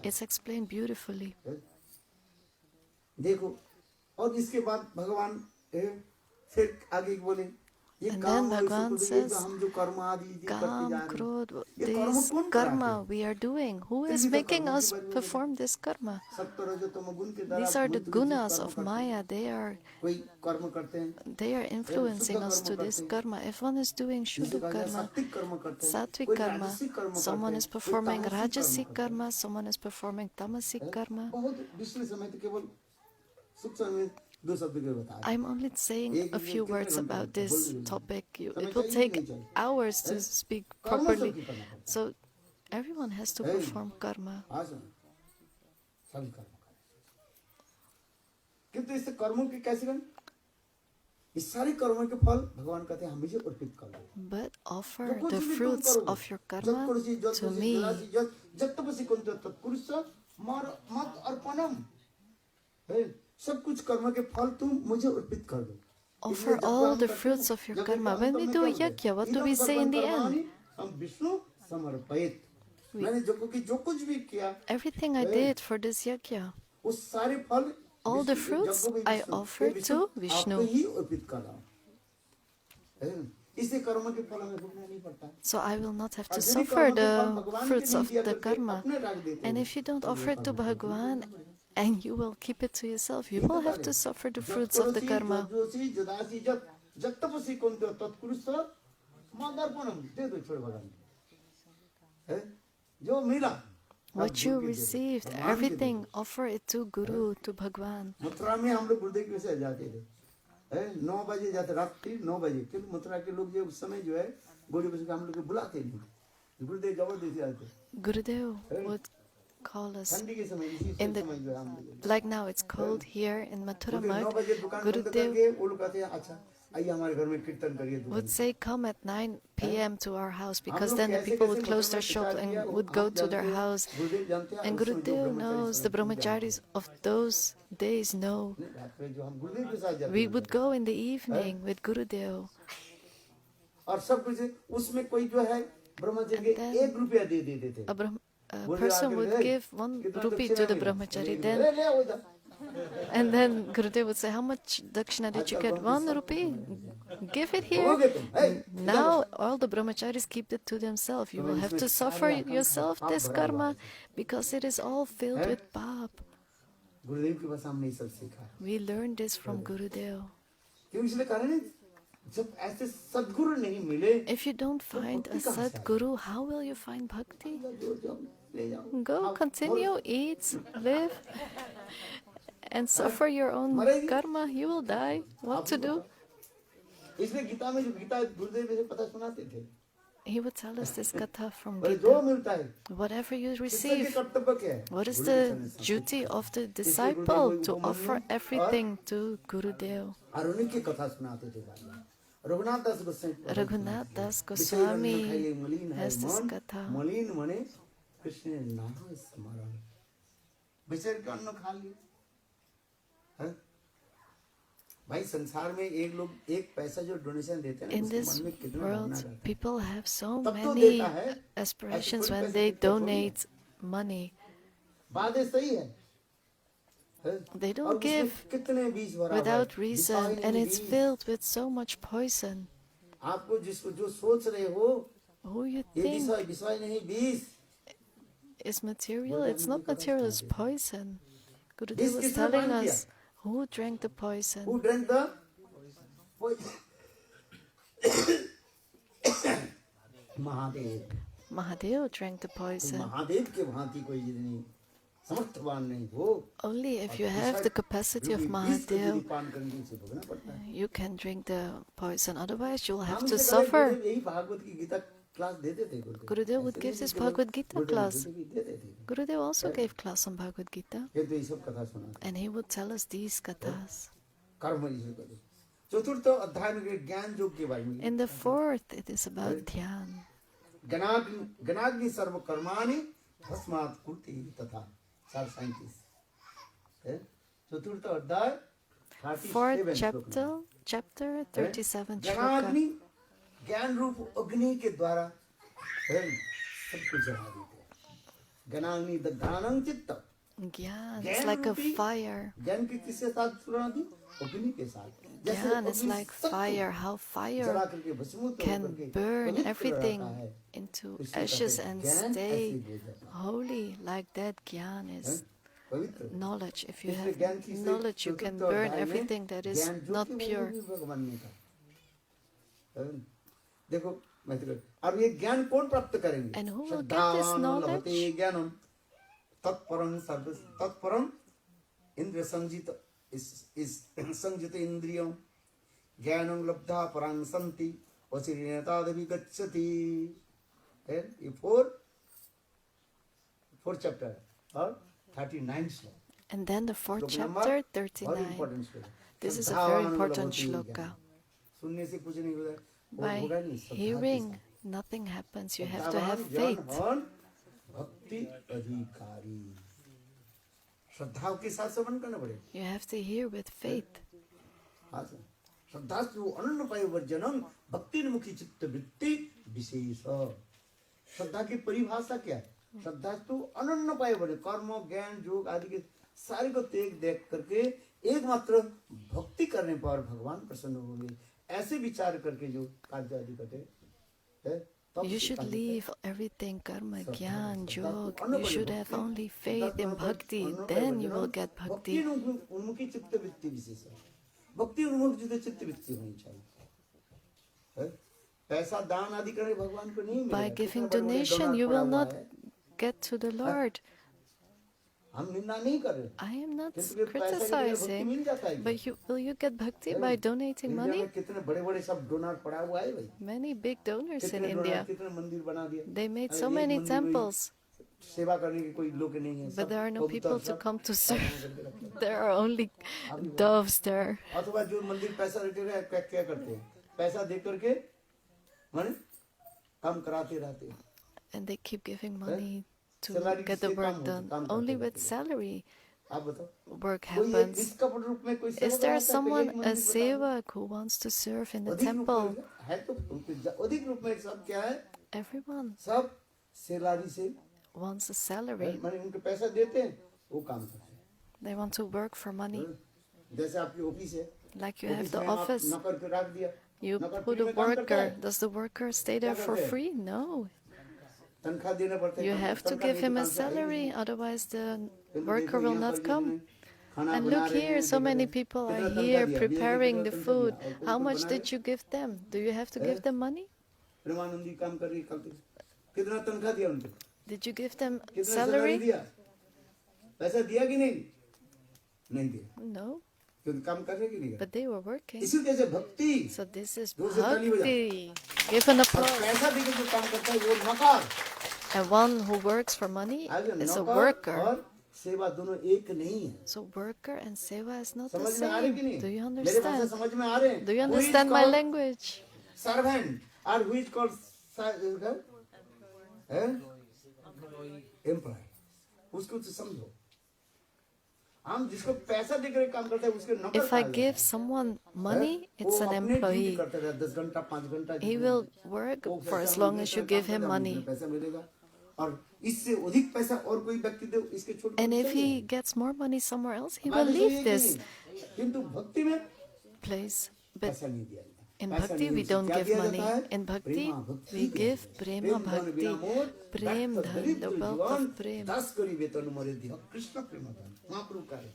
it's explained beautifully. And then Bhagavan says, Kam, Krodh, this karma we are doing. Who is making us perform this karma? These are the gunas of Maya. They are influencing us to this karma. If one is doing Shuddha karma, Sattvic karma, someone is performing Rajasic karma, someone is performing Tamasic karma. I'm only saying a few words about this topic. It will take hours to speak properly. So everyone has to perform karma. But offer the fruits of your karma to me. Offer all the fruits of your karma. When we do yajna, what do we say in the end? Everything I did for this yajna, all the fruits I offer to Vishnu. So I will not have to suffer the fruits of the karma. And if you don't offer it to Bhagavan, and you will keep it to yourself, you will have to suffer the fruits of the karma. What you received, everything, offer it to Guru, to Bhagavan. 9 बजे जाते रात्रि 9 बजे क्योंकि मथुरा के लोग जो उस समय जो है गौरी बस हम लोग को बुलाते नहीं गुरुदेव जबरदस्ती आते Gurudev would call us in the, like now it's cold here in Mathura Math. Gurudev would say, come at 9 p.m. to our house, because then the people would close their shop and would go to their house. And Gurudev knows, the brahmacharis of those days know. We would go in the evening with Gurudev. And then a person would give 1 rupee to the brahmachari, and then Gurudev would say, how much dakshina did you get? 1 rupee? Give it here. Now all the brahmacharis keep it to themselves. You will have to suffer yourself this karma, because it is all filled with pap. We learned this from Gurudev. If you don't find a Sadguru, how will you find bhakti? Go, continue, eat, live, and suffer your own karma. You will die. What to do? He would tell us this katha from Gita. Whatever you receive, what is the duty of the disciple? To offer everything to Gurudev. Raghunath Das Goswami has this katha. In this world, people have so many aspirations when they donate money. They don't give without reason, and it's filled with so much poison. Who you think is material? It's not material, it's poison. Gurudev was telling us who drank the poison. Who drank the poison? Mahadev. Mahadev drank the poison. Only if you have the capacity of Mahadev, you can drink the poison. Otherwise, you'll have to suffer. Gurudev would give this Bhagavad Gita class. Gurudev also gave class on Bhagavad Gita. And he would tell us these kathas. चतुर्थ अध्याय में ज्ञान योग के बारे में In the fourth, it is about dhyan. गणाग्नि सर्व कर्माणि भस्मात् कुरुते तथा 4:37 चतुर्थ अध्याय 37 Fourth श्लोक में। chapter 37 गणाग्नि shloka. ज्ञान रूप अग्नि के द्वारा सब कुछ जला देते हैं। गणाग्नि द ज्ञानं चित्त Gyan is like a fire. ज्ञान के किसके साथ तुलना दी? अग्नि के साथ। जैसे Gyan is अग्नि like सबको fire. How जला fire करके भस्मीभूत can करके burn पवित्र everything रहता है। into इसी तरह ashes से and ज्ञान stay ऐसे ही हो जाता है। holy. Like that, Gyan is पवित्र knowledge. If you इसलिए have ज्ञान की से knowledge, you can चतुर्थ burn अध्याय में everything that is ज्ञान जो not कि pure. भी भगवान ने कहा। देखो मैं तो अब ये ज्ञान कौन प्राप्त करेंगे? And who will get this knowledge? ज्ञानम तत्परम सर्व तत्परम इंद्रिय संजित इस संजित इंद्रियम ज्ञानं लब्धा परां संति वसीनेतादपि गच्छति। ये फोर चैप्टर और 39 श्लोक। And then the fourth श्लोक chapter, नंबर, very 39. important श्लोक। This is a श्रद्धावान very important लभते shloka. ज्ञानम्। सुनने से कुछ नहीं होता है, वो By होगा नहीं, श्रद्धा के hearing, साथ। nothing happens. You have to श्रद्धावान have जन faith. हन भक्ति अधिकारी। श्रद्धाओं के साथ संबंध करना पड़ेगा। You have to hear with faith. हाँ सर। श्रद्धास्तु अनन्य पायवर्जनम भक्तिर्मुखी चित्त वृत्ति विशेष। श्रद्धा की परिभाषा क्या है? श्रद्धास्तु अनन्य पायवर्जन कर्म ज्ञान योग आदि के सारे को त्याग देख करके एकमात्र भक्ति करने पर भगवान प्रसन्न होंगे, ऐसे विचार करके जो कार्य आदि करते हैं। You should leave everything, karma, gyan, yoga. You should have only faith in bhakti. Then you will get bhakti. उन्मुखी चित्त वृत्ति विशेष है। भक्ति उन्मुख चित्त वृत्ति होनी चाहिए। पैसा दान आदि करने भगवान को नहीं By मिलेगा। giving कितना बड़े-बड़े donation, डोनर you पड़ा will हुआ not है। get to the Lord. हम निंदा नहीं कर रहे। I am not किसी के पैसे के लिए भक्ति मिल criticizing, जाता है। but will you get bhakti by donating India money? में कितने बड़े-बड़े सब डोनर पड़ा हुआ है भाई। Many big donors in कितने डोनर, India. कितने मंदिर बना दिए। They made अरे so एक many मंदिर में temples, सेवा करने के कोई लोग नहीं है। but there are no कबूतर people to सब come to सब serve. करके रखते हैं। There are only doves there. अथवा जो मंदिर पैसा देते हैं क्या करते हैं? पैसा दे करके माने काम कराते रहते हैं। And they keep giving money to Salary get the से work काम done. काम Only करते with रहते हैं। salary आप बताओ work कोई एक happens. इसका रूप में कोई सेवा Is there कराता है तो someone, एक a मंदिर बता दो। sevak, who wants to serve in the अधिक रूप temple? में है तो अधिक रूप में सब क्या है? Everyone सब सैलरी से wants a salary. माने उनको पैसा देते हैं वो काम करते हैं। They want to work for money. जैसे आपकी ऑफिस है, Like you have office the में आप office, नौकर को रख दिया, you नौकर put फ्री a में काम करता worker. है, Does the worker stay there for free? No. तनख्वाह देना पड़ता है। You have to तनख्वाह give नहीं तो him a काम से आएगी salary, नहीं। otherwise the किंतु worker देखो will यहाँ पर not जो come. है, खाना And बना look रहे here, हैं, so देखो many देखो, people कितना are तनख्वाह here दिया, preparing कितना the तनख्वाह food. दिया, और How कौन much बना did रहे? you give them? Do you have to Eh? give them money? Premanandi काम कर रही कल तक, कितना तनख्वाह दिया उनको, Did you give them कितना सैलरी salary? दिया, पैसा दिया कि नहीं? नहीं दिया, No, क्योंकि काम कर रहे कि नहीं कर but they were working. रहे। इसी वजह से भक्ति So this is जोर से ताली बजाओ। bhakti. Give an और applause. पैसा देकर जो काम करता है वो नौकर, And one who works for money आज is a नौकर worker. और सेवा दोनों एक नहीं है। So worker and seva is not the समझ में आ रहे कि same. नहीं? Do you मेरे भाषा understand? समझ में आ रहे हैं? Do you Who is understand my called language? servant or who is called employee? उसको तो समझो। हम जिसको पैसा देकर काम करते हैं उसके नौकर If I कहा give जाता someone है। money, it's वो an अपने ड्यूटी employee. करता रहे 10 घंटा 5 घंटा He जितना will work वो for पैसा as long मिलने as से you give काम him करता है, money. मुझे पैसा मिलेगा और इससे अधिक पैसा और कोई व्यक्ति दे इसके छोड़ And के if चले he जाए। gets more money somewhere else, he बात will तो सही है leave कि this नहीं? किंतु भक्ति में place. But पैसा नहीं दिया जाता। in पैसा bhakti, नहीं, we उसे don't क्या give दिया money. जाता है? In bhakti, प्रेमा भक्ति we दिया give जाता है। prema प्रेम धन bhakti. बिना मोर, Prem भक्त dhan, दरिद्र the wealth जीवन, of prem. 10 करी वेतन मोरे दिया कृष्ण प्रेम धन महाप्रभु का है।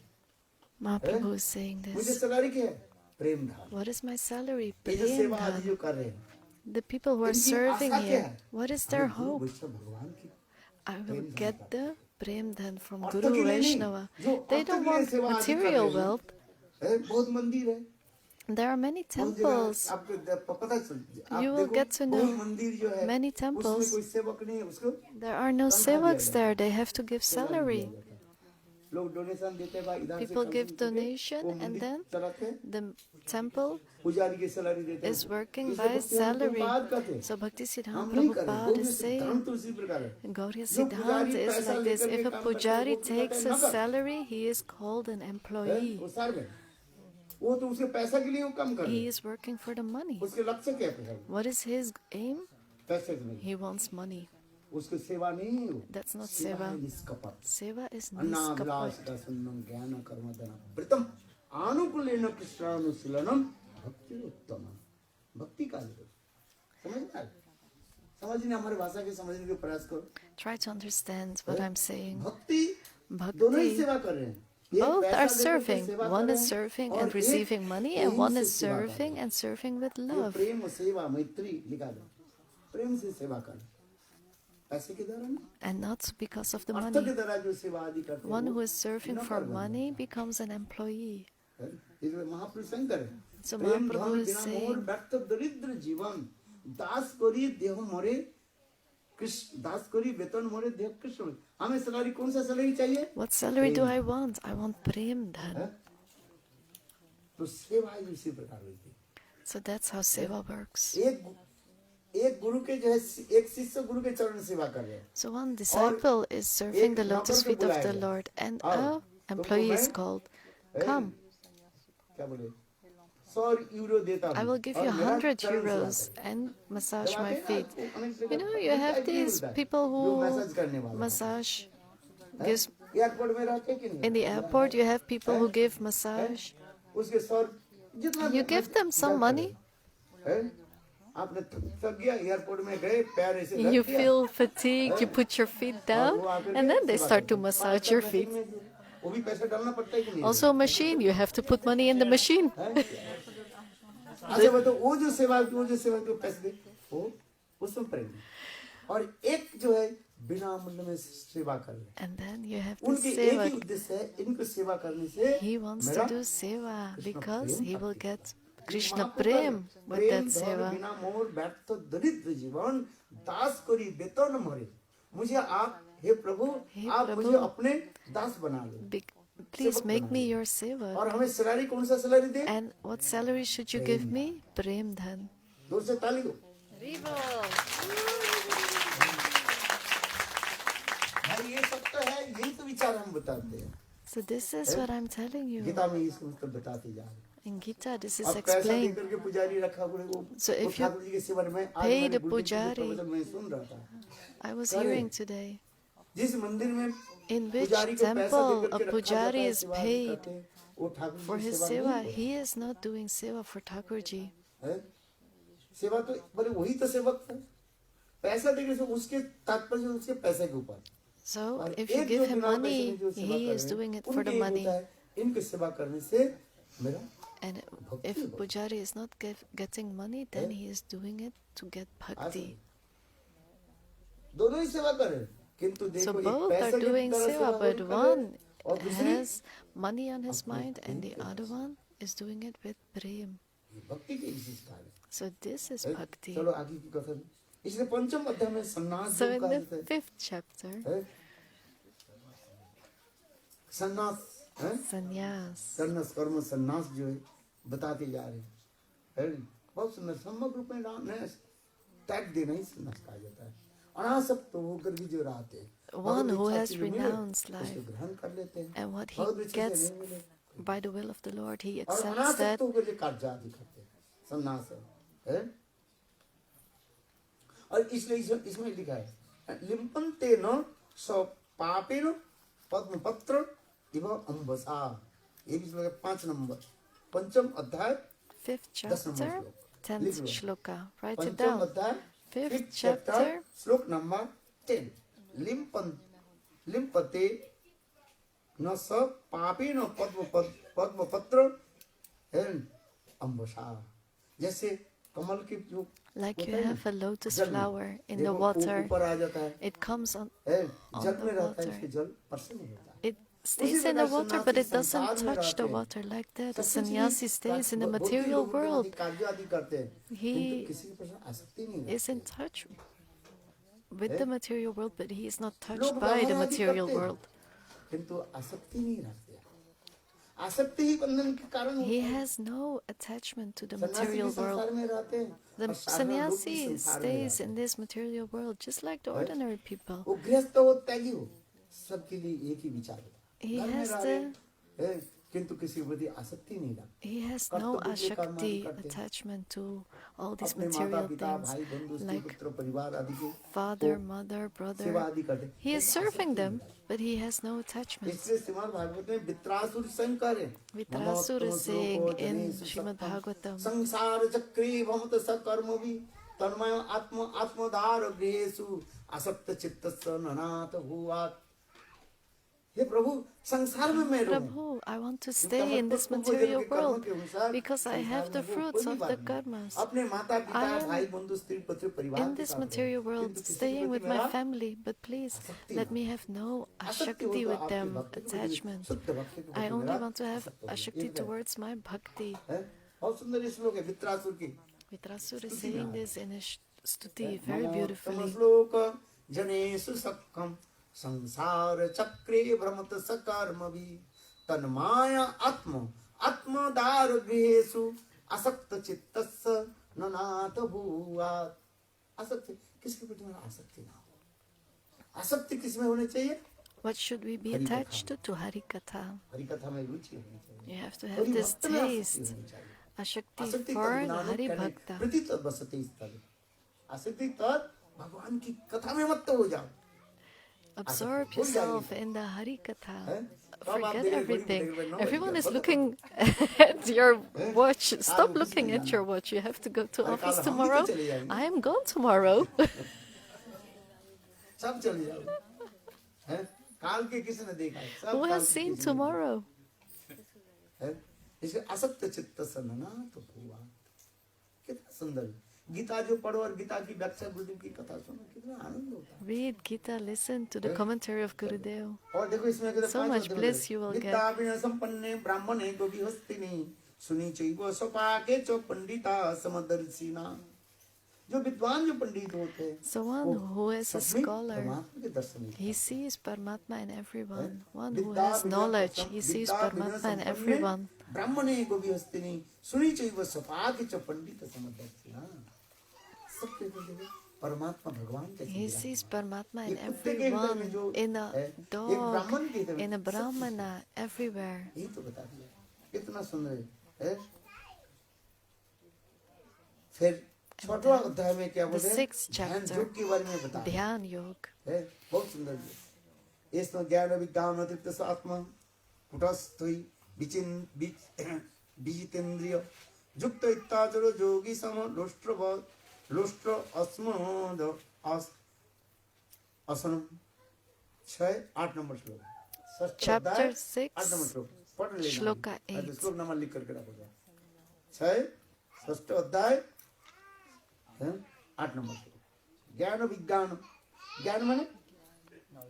Mahaprabhu is saying मुझे this. सैलरी क्या है? प्रेम धन। What is my salary? ये जो Prem सेवा आदि dhan. जो कर रहे हैं The people who are इनकी serving आशा क्या here, है? what is their हमें गुरु hope? वैष्णव भगवान की I will get the prem dhan from earth Guru के लिए नहीं, Vaishnava. जो They अर्थ don't के लिए want सेवा आदि कर material रहे हैं। wealth. है, बहुत मंदिर है, There are many बहुत जगह temples. आपको पता आप You will देखो get to know बहुत मंदिर जो है many उसमें temples. कोई सेवक नहीं है उसको There are no तनख्वाह दिया sevaks जाता है। there. They have to give सेवा नहीं salary. दिया जाता है। लोग डोनेशन देते हैं, इधर से People कम give करके वो donation and मंदिर then चलाते हैं, the temple पुजारी की सैलरी देते हैं। is working इसलिए by भक्ति हम salary. बात करते हैं, So Bhakti Siddhanta हम नहीं करें। Prabhupada गौरी is सिद्धांत saying, तो उसी प्रकार है। Gauriya जो पुजारी Siddhanta is पैसा like this. लेकर If के a काम करता है, pujari वो कहता takes है a Nagar, salary, he is called an हैं? employee. वो सर्वेंट, वो तो उसके पैसा के लिए वो काम कर रहे He हैं। is working for the money. उसके लक्ष्य क्या है? What is his aim? पैसे के लिए। He wants money. उसकी सेवा नहीं है वो। That's not सेवा seva. है निष्कपट। Seva is अन्नाभिलाष niskapat. रसन्नं ज्ञान कर्म धन वृतम आनुकूल्येन कृष्णानुशीलनम भक्ति उत्तम। भक्ति का समझना है, समझने हमारी भाषा के समझने के प्रयास करो। Try to understand what I'm saying. भक्ति दोनों ही Bhakti, सेवा कर रहे हैं। एक both पैसा are देकर के serving. सेवा कर One रहे is हैं serving और and एक receiving money, Prem and one से is सेवा कर रहे serving हैं। and serving with ये love. प्रेम सेवा मैत्री लिखा दो, प्रेम से सेवा कर, पैसे के द्वारा नहीं, And not because of the earth money. के द्वारा जो सेवा आदि करते हैं One वो who is serving बिना for कर बने। money becomes an employee. इसलिए महापुरुष शंकर है। So प्रेम Mahaprabhu धन is बिना मोर saying, व्यक्त दरिद्र जीवन दास करी देह मोरे कृष्ण, दास करी वेतन मोरे देह कृष्ण। हमें सैलरी कौन सा सैलरी चाहिए? what salary do I want? I want prem dhan. हैं? तो सेवा ही इसी प्रकार हुई थी। So that's how seva works. एक गुरु के जो है, एक शिष्य गुरु के चरण सेवा कर रहे हैं। So one disciple is serving the lotus feet of the Lord, and a employee is called, come, क्या बोले? 100 यूरो देता हूँ I will give और you मेरा 100 चरण सेवा euros करे। and massage जब my आते हैं feet. ना, तो अनेक जगह You know, you अनेक have टाइप के these होता है, people जो who मैसेज करने वाला है। massage, हैं? gives, एयरपोर्ट में रहते हैं कि नहीं? in the airport you have people who give massage. उसके 100 जितना You give them some money, हैं? आपने थक गया, एयरपोर्ट में गए, पैर ऐसे रख you दिया, feel fatigued, you put your feet और down, वो आकर and के then they सेवा start to करते हैं। massage your feet. वो भी पैसा डालना पड़ता है कि नहीं? Also a machine, you have to put money in the machine. अच्छा बताओ, वो जो सेवा को पैसे दे, वो उसमें प्रेम है। और एक जो है बिना मूल्य में सेवा कर ले, And then you have the उनके एक ही seva. उद्देश्य है, इनको सेवा करने से He wants मेरा to do seva because prem he will bhakti. get Krishna Mahaprabhu prem with Prem that धन seva. बिना मोर व्यर्थ दरिद्र जीवन दास करी वेतन मरे। मुझे आप, हे प्रभु, हे आप प्रभु, मुझे अपने दास बना लो। Please सेवक make बना me लो। your seva. और हमें सैलरी कौन सा salary they? And what salary should you give me? Prem dhan. दूर से ताली दो। भाई ये सब तो है, यही तो विचार हम बताते हैं। So this is what I'm telling you. Gita में इसको मतलब बताते जा रहे हैं। In Gita, this is अब पैसा explained. देकर के पुजारी रखा हुए वो, So वो if you ठाकुर जी के सेवन में आज pay हमारे the गुरुदेव जी के पुजारी- प्रवचन में सुन रहा था। I was Correct. hearing today, जिस मंदिर में in which पुजारी को पैसा temple देकर a के रखा जाता pujari है, is सेवा paid करते हैं, वो ठाकुर जी for की his सेवा seva. नहीं He is not doing seva for Thakurji. है। सेवा तो बोले वही तो सेवक है। पैसा देने से उसके तात्पर्य उसके पैसे के ऊपर। So और if you एक give जो him बिना पैसे money, में जो सेवा he कर is रहे हैं, doing it for उनके the ये money. होता है, इनकी सेवा करने से मेरा And if pujari is not getting money, then he is doing it to get bhakti. दोनों ही सेवा करें, किंतु So देखो एक both पैसे are के doing तरह seva, सेवा but करे, one और दूसरी has money on his mind and the other one is doing it with prem. भक्ति की विशेषता है। So this is है? bhakti. चलो आगे की कथन। इसलिए पंचम अध्याय में सन्यास So जो in कहा the जाता है, 5th chapter, है? सन्यास, है? sannyas. सन्यास कर्म सन्यास जो है बताते जा रहे हैं, है? बहुत सुंदर समग्र रूप में नया टैग देना ही सन्यास कहा जाता है। अनासक्त होकर के जो रहते हैं, One who भगवत has इच्छा से जो मिले, renounced उसको life. ग्रहण कर लेते हैं। And what he भगवत इच्छा से gets नहीं मिले, by the will of the Lord, he और accepts अनासक्त that. होकर के कार्य आदि करते हैं, सन्यास है। और इसलिए इसमें लिखा है लिम्पन्ते न स पापेन पद्मपत्र इव अम्बसा। ये भी इसमें 5 नंबर, पंचम अध्याय 5th 10 नंबर chapter, श्लोक। 10th लिख लो। shloka. Write it पंचम down. अध्याय 5th 5th chapter, chapter, श्लोक नंबर 10। लिम्पते न स पापेन पद्मपत्र अम्बसा। जैसे कमल के जो like you होता है ना, have a lotus जल में, flower in the देखो, water. ऊपर आ जाता है, It comes on, जल the में रहता है, water. उसके जल परसे नहीं होता। it stays in the water, but it doesn't touch the रहते हैं। water like that. The सब कुछ sannyasi he stays in the बहुत ही material लोगों के world. प्रति कार्य आदि करते हैं, He किंतु किसी के प्रति आसक्ति नहीं is in रखते। touch with the material world, but he is not touched लोग by the व्यवहार आदि material करते हैं। world. किंतु आसक्ति नहीं रखते। आसक्ति ही बंधन के कारण He होता है। has no attachment to the सन्यासी भी material संसार world. में रहते हैं The और साधारण लोग भी sannyasi संसार में stays रहते in हैं। this material world just like the ordinary people. वो गृहस्थ हो त्यागी हो, सबके लिए एक ही विचार होता He है। घर में has रह रहे हैं, किंतु किसी के प्रति आसक्ति नहीं रखते। He has no कर्तव्य के कर्म ashakti करते हैं। attachment to all these अपने माता material पिता things भाई बंधु स्त्री like पुत्र परिवार आदि के father, mother, सेवा brother. आदि करते हैं। He is किंतु serving आसक्ति them, नहीं रखते। but he has no attachment. इसलिए श्रीमद् भागवत में वित्रासुर शंकर है Vitrasura is saying in Srimad Bhagavatam, संसार चक्री भमत सकर्म भी तन्मय आत्म आत्मदार गृहेषु आसक्त चित्त ननाथ भूवात्। हे प्रभु संसार में मैं रहूं। Prabhu, I want to stay in this material world because I have the fruits of the karmas. अपने माता पिता I am भाई बंधु स्त्री पुत्र परिवार In के this साथ material रहूं। world, किंतु किसी के staying प्रति with मेरा my family, but please let me have no आसक्ति हो ashakti तो with आपके them, भक्ति के प्रति attachment. शुद्ध भक्ति के I प्रति only मेरा want to have आसक्ति हो। ashakti एक है। towards my bhakti. बहुत सुंदर श्लोक है वित्रासुर की। Vitrasura is saying this in his stuti very beautifully. श्लोक जनेषु सक्कम संसार चक्रे भ्रमत सकर्म भी तन्माया आत्म आत्मदार गृहेषु आसक्त चित्तस्य ननाथ भूवात्। आसक्ति किसके प्रति मेरा आसक्ति ना हो। आसक्ति किसमें होनी चाहिए? What should we be attached to? Hari Katha. Hari कथा में रुचि होनी चाहिए। You have to have this Hari भक्त में taste, आसक्ति होनी चाहिए। ashakti आसक्ति for तद the ज्ञानों Hari कहने Bhakta. प्रति तद बसते स्थल। आसक्ति तद भगवान की कथा में मत हो जाओ। Absorb भूल जाइए। yourself in the Hari Katha. हैं? तो अब आप Forget देखिए, everything. घड़ी में 9 Everyone बज is गया, looking at your watch. Stop आप looking किसी at your watch. You have to go to अरे office कल हम भी तो tomorrow. चले जाएंगे। I am gone tomorrow. सब चले जाओ। हैं? काल के किसने देखा है? सब Who काल has के seen किसने देखा tomorrow? है? इसके असक्त चित्त सनना तो हुआ। कितना सुंदर है। गीता जो पढ़ो और गीता की व्याख्या गुरुदेव की कथा सुनो, कितना आनंद होता है। Read Gita, listen to the commentary of Gurudev. और देखो इसमें कहते हैं So पांच much अध्याय bliss you will Gita get. बिना संपन्ने ब्राह्मणे गोपीहस्तिनि सुनी चैव स्वपाके च पंडिता समदर्शिना। जो विद्वान जो पंडित होते हैं So one who is a सब में scholar, परमात्मा के दर्शन he होते sees Paramatma in everyone. हैं। One who विद्या has बिना knowledge, सं- he sees विद्या बिना Paramatma in संपन्ने everyone. ब्राह्मणे गोपीहस्तिनि सुनी चैव स्वपाके च पंडित समदर्शिना। सबके देखो परमात्मा भगवान कैसे He विराजमान sees Paramatma in ये कुत्ते के हृदय में जो everyone, in a है, एक dog, ब्राह्मण के हृदय में in a सब कुछ है। brahmana, everywhere. यही तो बता दिया कितना सुंदर है। फिर छठवां अध्याय में क्या बोलते हैं? 6th ध्यान chapter, योग के बारे में बता Dhyan Yoga. है। बहुत सुंदर है। इसमें ज्ञान विज्ञान अतिरिक्त आत्मा कुटस्थई विजितेंद्रिय युक्त इत्याचर जोगी सम लुष्ट्र अस्मद असनम 6-8 नंबर श्लोक। षष्ठ Chapter अध्याय, 6, 8 नंबर श्लोक पढ़ लेना। श्लोका 8. श्लोक नंबर लिख करके रखो। 6 अध्याय 8 नंबर श्लोक। ज्ञान विज्ञान, ज्ञान माने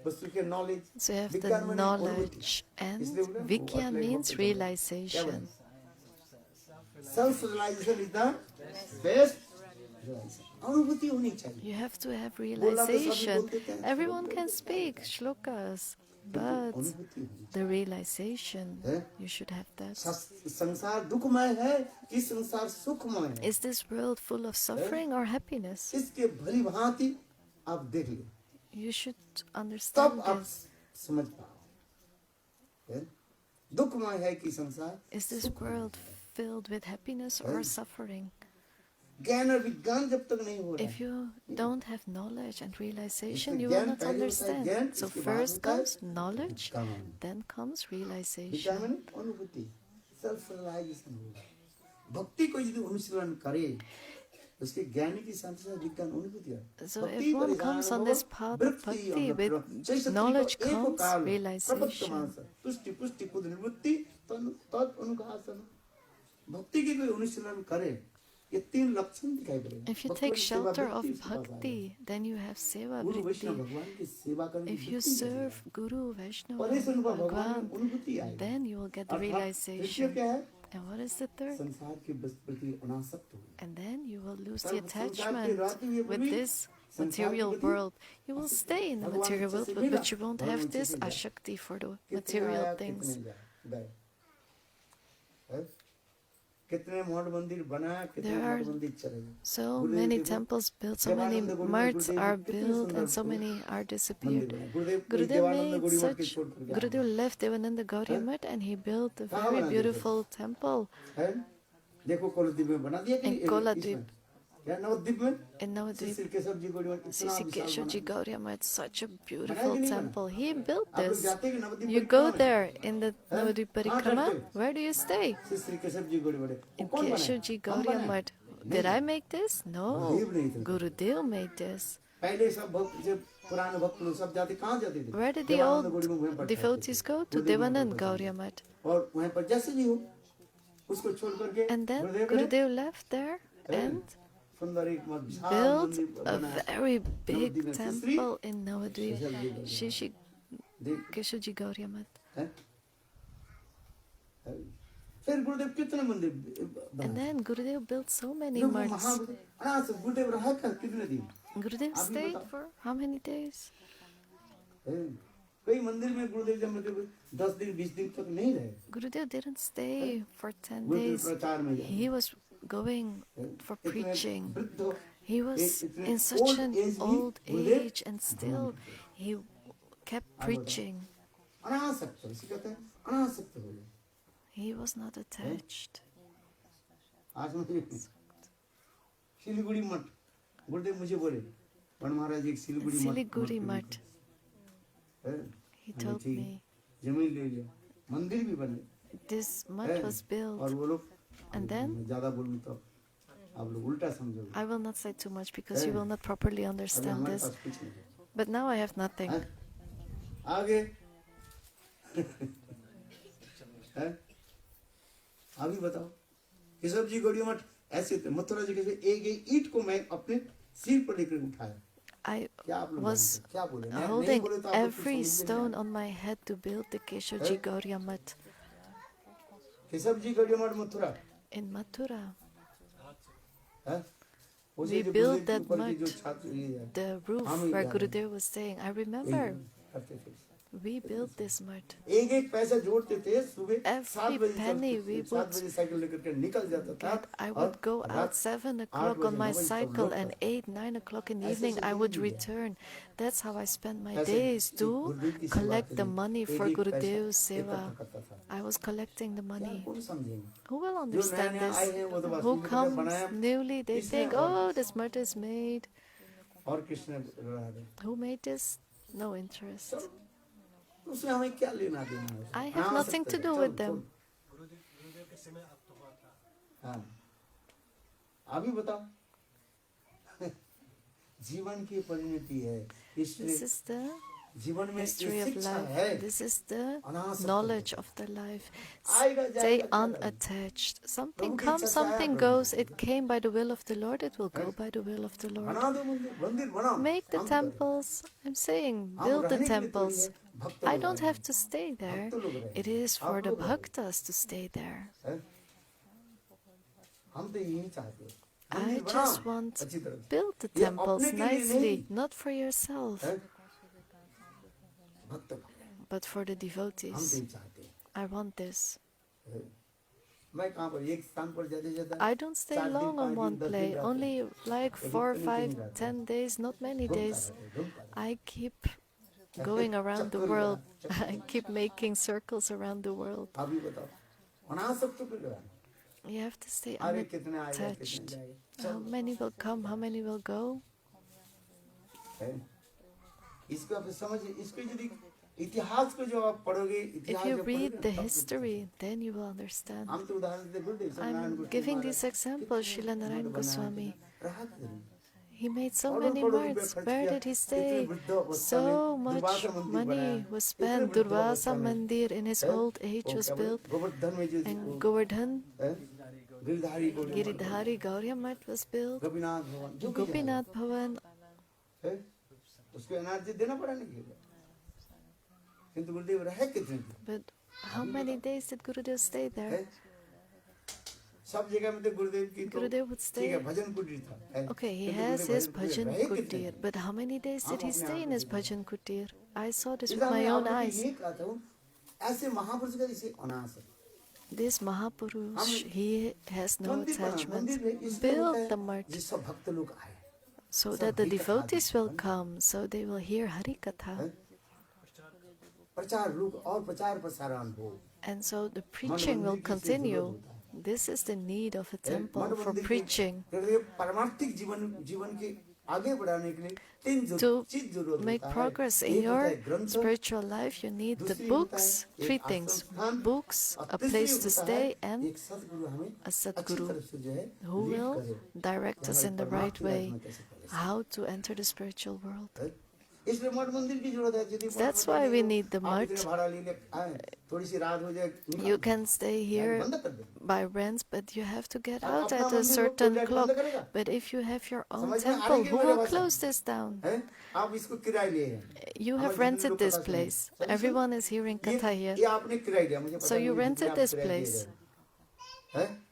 वस्तु के knowledge, So you have the विज्ञान माने knowledge, and इसलिए बोला, Vigyan वो means क्या realization. Self realization is the best अनुभूति होनी चाहिए। You have to have बोलना तो सभी realization. बोलते थे। Everyone can speak shlokas, but अनुभूति होनी the realization, है? you should have that. संसार दुखमय है कि संसार सुखमय है, Is this world full of suffering or happiness? इसके भली भांति आप देख लो, You should तब understand आप this. समझ पाओ। है? दुखमय है कि संसार Is this सुखमय world है। filled with happiness or suffering? ज्ञान और विज्ञान जब तक नहीं हो रहा If you don't have knowledge and realization, इसमें you will ज्ञान not पहले होता है, understand. ज्ञान, So इसके बाद first होता है comes knowledge, विज्ञान। then comes विज्ञान realization. माने अनुभूति, सेल्फ रियलाइजेशन होगा। भक्ति को यदि अनुशीलन करे, उसके ज्ञान के साथ साथ विज्ञान अनुभूति है। So भक्ति if one परिधान comes on भव, this path of वृत्ति bhakti, अमृत, with जैसे knowledge त्रिको एको comes काल, realization. प्रपत्तमांस, तुष्टि पुष्टि कुद निवृत्ति तद अनुघासन। भक्ति की कोई अनुशीलन करे, ये 3 लक्षण दिखाई पड़ेगा। If you भक्ति take सेवा shelter वृत्ति of इसके पास आएगा। bhakti, then you have seva Guru Vaishnav vritti. भगवान की सेवा करने की If you वृत्ति serve मिलेगी। Guru, Vaishnava, परेशान हुआ भगवान में Bhagwan, अनुभूति आएगी। then you will get the अर्थात तृतीय realization. क्या है? And what is the third? संसार के प्रति अनासक्त हो। And then you will lose the संसार के attachment रहते हुए with भी this material world. You will stay in the material world, but you won't have this ashakti for the material things. There are so many temples built, so many marts are built, and so many are disappeared. Gurudev left Devananda Gauriya Math and he built a very beautiful temple in Koladvip. In Navadvip, Sri Keshavji Gauriya Math, such a beautiful temple. He built this. You go there in the Navadvip Parikrama, where do you stay? In Keshavji Gauriya Math. Did I make this? No. Gurudev made this. Where did the old devotees go? To Devanand Gauriya Math. And then Gurudev left there and built a very big temple in Navadvip, Shri Keshavji Gauriya Math. And then Gurudev built so many marts. Gurudev stayed for how many days? Gurudev didn't stay for 10 days. He was going for preaching. He was in such an old age and still he kept preaching. He was not attached. Siliguri Math. He told me this math was built, and then I will not say too much because you will not properly understand this. But now I have nothing. अभी बताओ केशव जी गौड़िया मठ ऐसे थे मथुरा जी कैसे एक ईंट को मैं अपने सिर पर लेकर उठाया I was holding every stone on my head to build the Keshavji Gauriya Math. In Mathura, we built that math, the roof where Gurudev was staying. I remember we built this math. Every penny we would get, I would go out 7 o'clock on my cycle, and 8, 9 o'clock in the evening I would return. That's how I spent my days, to collect the money for Gurudev's seva. I was collecting the money. Who will understand this? Who comes newly, they think, oh, this math is made. Who made this? No interest. I have nothing to do with them. This is the history of life. This is the knowledge of the life. Stay unattached. Something comes, something goes. It came by the will of the Lord, it will go by the will of the Lord. Make the temples. I'm saying, build the temples. I don't have to stay there. It is for the bhaktas to stay there. I just want to build the temples nicely, not for yourself, but for the devotees. I want this. I don't stay long on one place, only like 4, 5, 10 days, not many days. I keep going around the world. I keep making circles around the world. You have to stay unattached. How many will come? How many will go? If you read the history, then you will understand. I'm giving these examples. Srila Narayana Goswami, he made so many marts. Where did he stay? So much money was spent. Durvasa Mandir in his old age was built. And Govardhan, Giridhari Gauriya Math was built. Gopinath Bhavan. But how many days did Gurudev stay there? सब जगह में तो गुरुदेव की तो Gurudev would ठीक है stay. भजन कुटीर था है। Okay, he किंतु has गुरुदेव his भजन कुटीर bhajan रहे कितने kutir, दिन? but how many days did हम he अपने stay आप in को his देखा। bhajan kutir? I saw this with इसलिए my मैं own आप लोगों को eyes. ये कहता हूँ ऐसे महापुरुष का जैसे अनास है। This Mahapurush, he has no मंदिर बना attachments. मंदिर में इसलिए होता Build the है mart जिस सब भक्त लोग आए so सब that the हरि कथा devotees will बंद come, so they will hear Hari Katha. है। प्रचार लोग और प्रचार प्रसारण हो And so the मठ preaching will मंदिर की इसलिए जरूरत continue. होता है। This is the need of a मठ temple for मंदिर के preaching. हृदय पारमार्थिक जीवन के आगे बढ़ाने के लिए तीन To चीज जरूरत make होता है। progress in एक होता है your ग्रंथ, spiritual life, you need the दूसरी होता books, है three एक things: आश्रम स्थान, books, और a तीसरी place to होता है stay, and एक सद्गुरु हमें a अच्छी Sadguru तरह से जो है who लीड will करे direct कि us हमारी in the right परमार्थ लाइफ way में कैसे प्रवेश how to enter the spiritual world. करें। इसलिए मठ मंदिर की जरूरत है। यदि मठ That's मंदिर why नहीं we हो, need the आप इतने mart. भाड़ा ले ले आए, थोड़ी सी रात हो जाए निकाल You दो, can stay लाइट here बंद कर दो। by rents, but you have to get अब out अपना at a मंदिर हो, कोई certain लाइट clock. बंद करेगा? But if you have your own समझ में आ रही temple, है who मेरे will भाषा? close this down? हैं? आप इसको किराए लिए हैं। You हमारे have जितने rented लोग this कथा सुने, place. समझे? Everyone is hearing katha here. ये आपने किराए लिया, मुझे So पता नहीं you है जितने rented आप this किराए दे place. रहे हैं। हैं?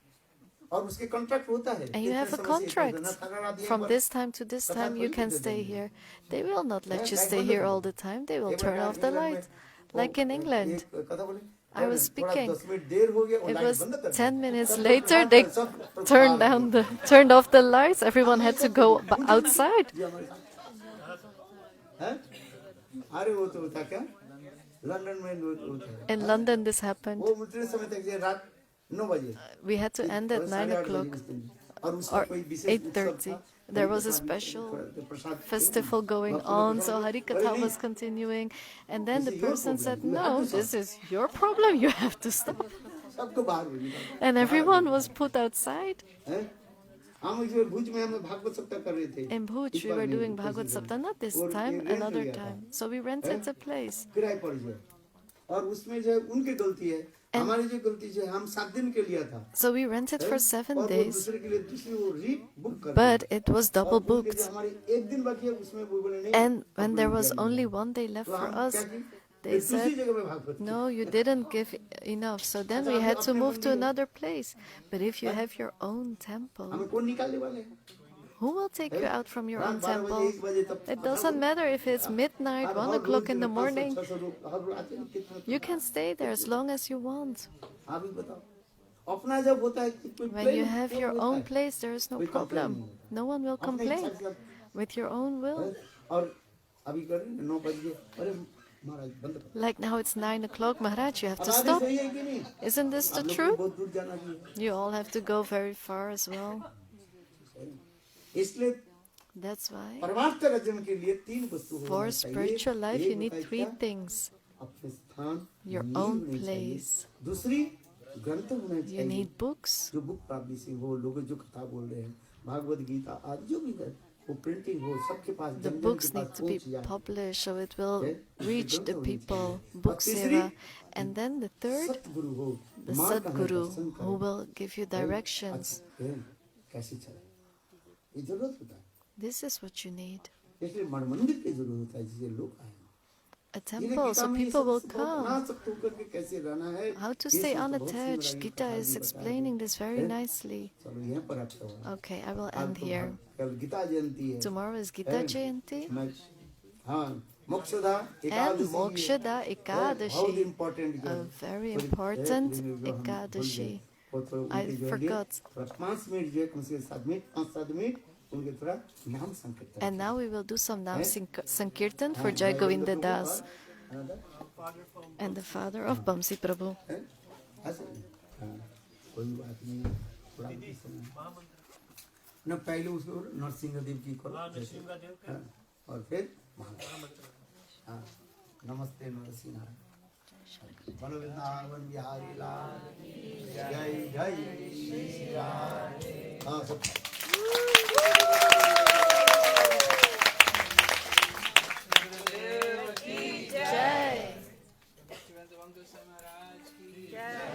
और उसके कॉन्ट्रैक्ट होता है। And you इतने have a समय से इतने contract. दिन, सारा रात यहीं From पर this time to this कथा time, you थोड़ी can देते stay हैं। here. They will not let you light stay बंद here कर all दो। the time. They will एक बार turn यहाँ off the इंग्लैंड light. में Like in England. एक कथा बोले, I was थोड़ा speaking. 10 मिनट देर हो गया और It लाइट was बंद कर दी। 10 minutes सब later, प्रसाद- they सब प्रसाद turned हो down गया। turned off the lights. Everyone हम had ऐसा to go करें, मुझे outside. जी हमारे साथ। हैं? अरे वो तो होता क्या लंदन में होता है। In London, this happened. वो उतने समय तक ये रात 9 बजे We had to end at 9 o'clock और उसका or कोई विशेष उत्सव 8:30. था। There was a Prasad- special Prasad festival going भक्तों ने on, so प्रसाद- Hari अरे Katha नहीं, was continuing. And then the This is your person problem. said, You have No, to this stop." is your problem. You have to stop. सबको बाहर हो निकाला। And बाहर everyone हो was put outside. हैं? हम इस बार भुज में हमें भागवत सप्ताह कर रहे थे। In Bhuj, इस we बार were नहीं, doing पिछले Bhagavad साल। Sapta, not this और time, ये रेंट another लिया था। time. So we rented a place. किराए पर जो है और उसमें जो है उनकी गलती है हमारी जो गलती जो है हम 7 दिन के लिया था So we rented for हैं? 7 और वो days, दूसरे के लिए दूसरी वो रीट बुक कर but it was और double उनके जो booked. हमारी एक दिन बाकी है उसमें वो बोले नहीं And when अब there बुक was किया only नहीं। 1 day left तो for हम us, क्या की they फिर दूसरी said, जगह में Bhagavat No, you didn't give enough. So then we had to move to another place. But if you have your own temple, हमें कौन निकालने वाले हैं who will take you out from your own रात 12 बजे temple? 1 बजे तक It doesn't matter if it's midnight, her 1 rose o'clock in the 500, morning. 600 लोग हर रोज आते हैं कितने You can stay there as long as you want. आप ही बताओ अपना जब होता है कि कोई When प्रेम you have क्यों your होता own है? place, there is no कोई complain problem. नहीं होता। No one will अपने complain. हिसाब से आप- With your own will. और अभी कर 9 बजे अरे महाराज बंद कर Like now it's 9 o'clock, Maharaj, you have अब to आगे stop. सही है कि नहीं Isn't this the आप लोग को truth? बहुत दूर जाना भी है You all have to go very far as well. इसलिए That's why परमार्थ अर्जन के लिए 3 वस्तु होना for चाहिए spiritual life एक you need होता है 3 क्या? things. अपने स्थान Your नींव own होनी चाहिए। place. दूसरी ग्रंथ होना You चाहिए need books. जो बुक पब्लिशिंग हो लोग जो कथा बोल रहे हैं भागवत गीता आदि जो भी है वो प्रिंटिंग हो सबके पास The जन जन books के need पास to be पहुंच जाए published so it will Okay. reach the Don't people. know. Book तीसरी, seva. And then the third, सतगुरु हो the माँ का हमें Sadguru दर्शन करे। who will give you directions. अच्छा, प्रेम कैसे चले ये जरूरत होता है This is what you need. इसलिए मठ मंदिर की जरूरत होता है जिसे लोग आए A ये temple so गीता में ये people सब will बहुत come. अनासक्त होकर के कैसे रहना है How to ये stay सब तो बहुत सी unattached. बड़ाई Gita कथा is भी बताया explaining this very है। nicely. चलो यहाँ पर रखता हूँ Okay, I will आज end तो here. कल गीता जयंती है Tomorrow is Gita है। Jayanti. मैं हाँ मोक्षदा And एकादशी Mokshada बहुत Ekadashi. Important A very important Ekadashi. I forgot. 5 minute जो है कम से कम 7 मिनट 5-7 मिनट उनके थोड़ा नाम संकीर्तन And now we will do some Nam Sankirtan for हाँ, Jai भाई Govinda प्रभु Das और another, and the father of Bamsi Prabhu. हैं? ऐसे हाँ, कोई बात नहीं थोड़ा भी सुना। न पहले उसको नरसिंह देव की करो जैसे, हाँ, और फिर महाराज हाँ, नमस्ते नरसिंह बोलो वृंदावन बिहारी लाल जय जय श्री राम। हाँ सब Jai.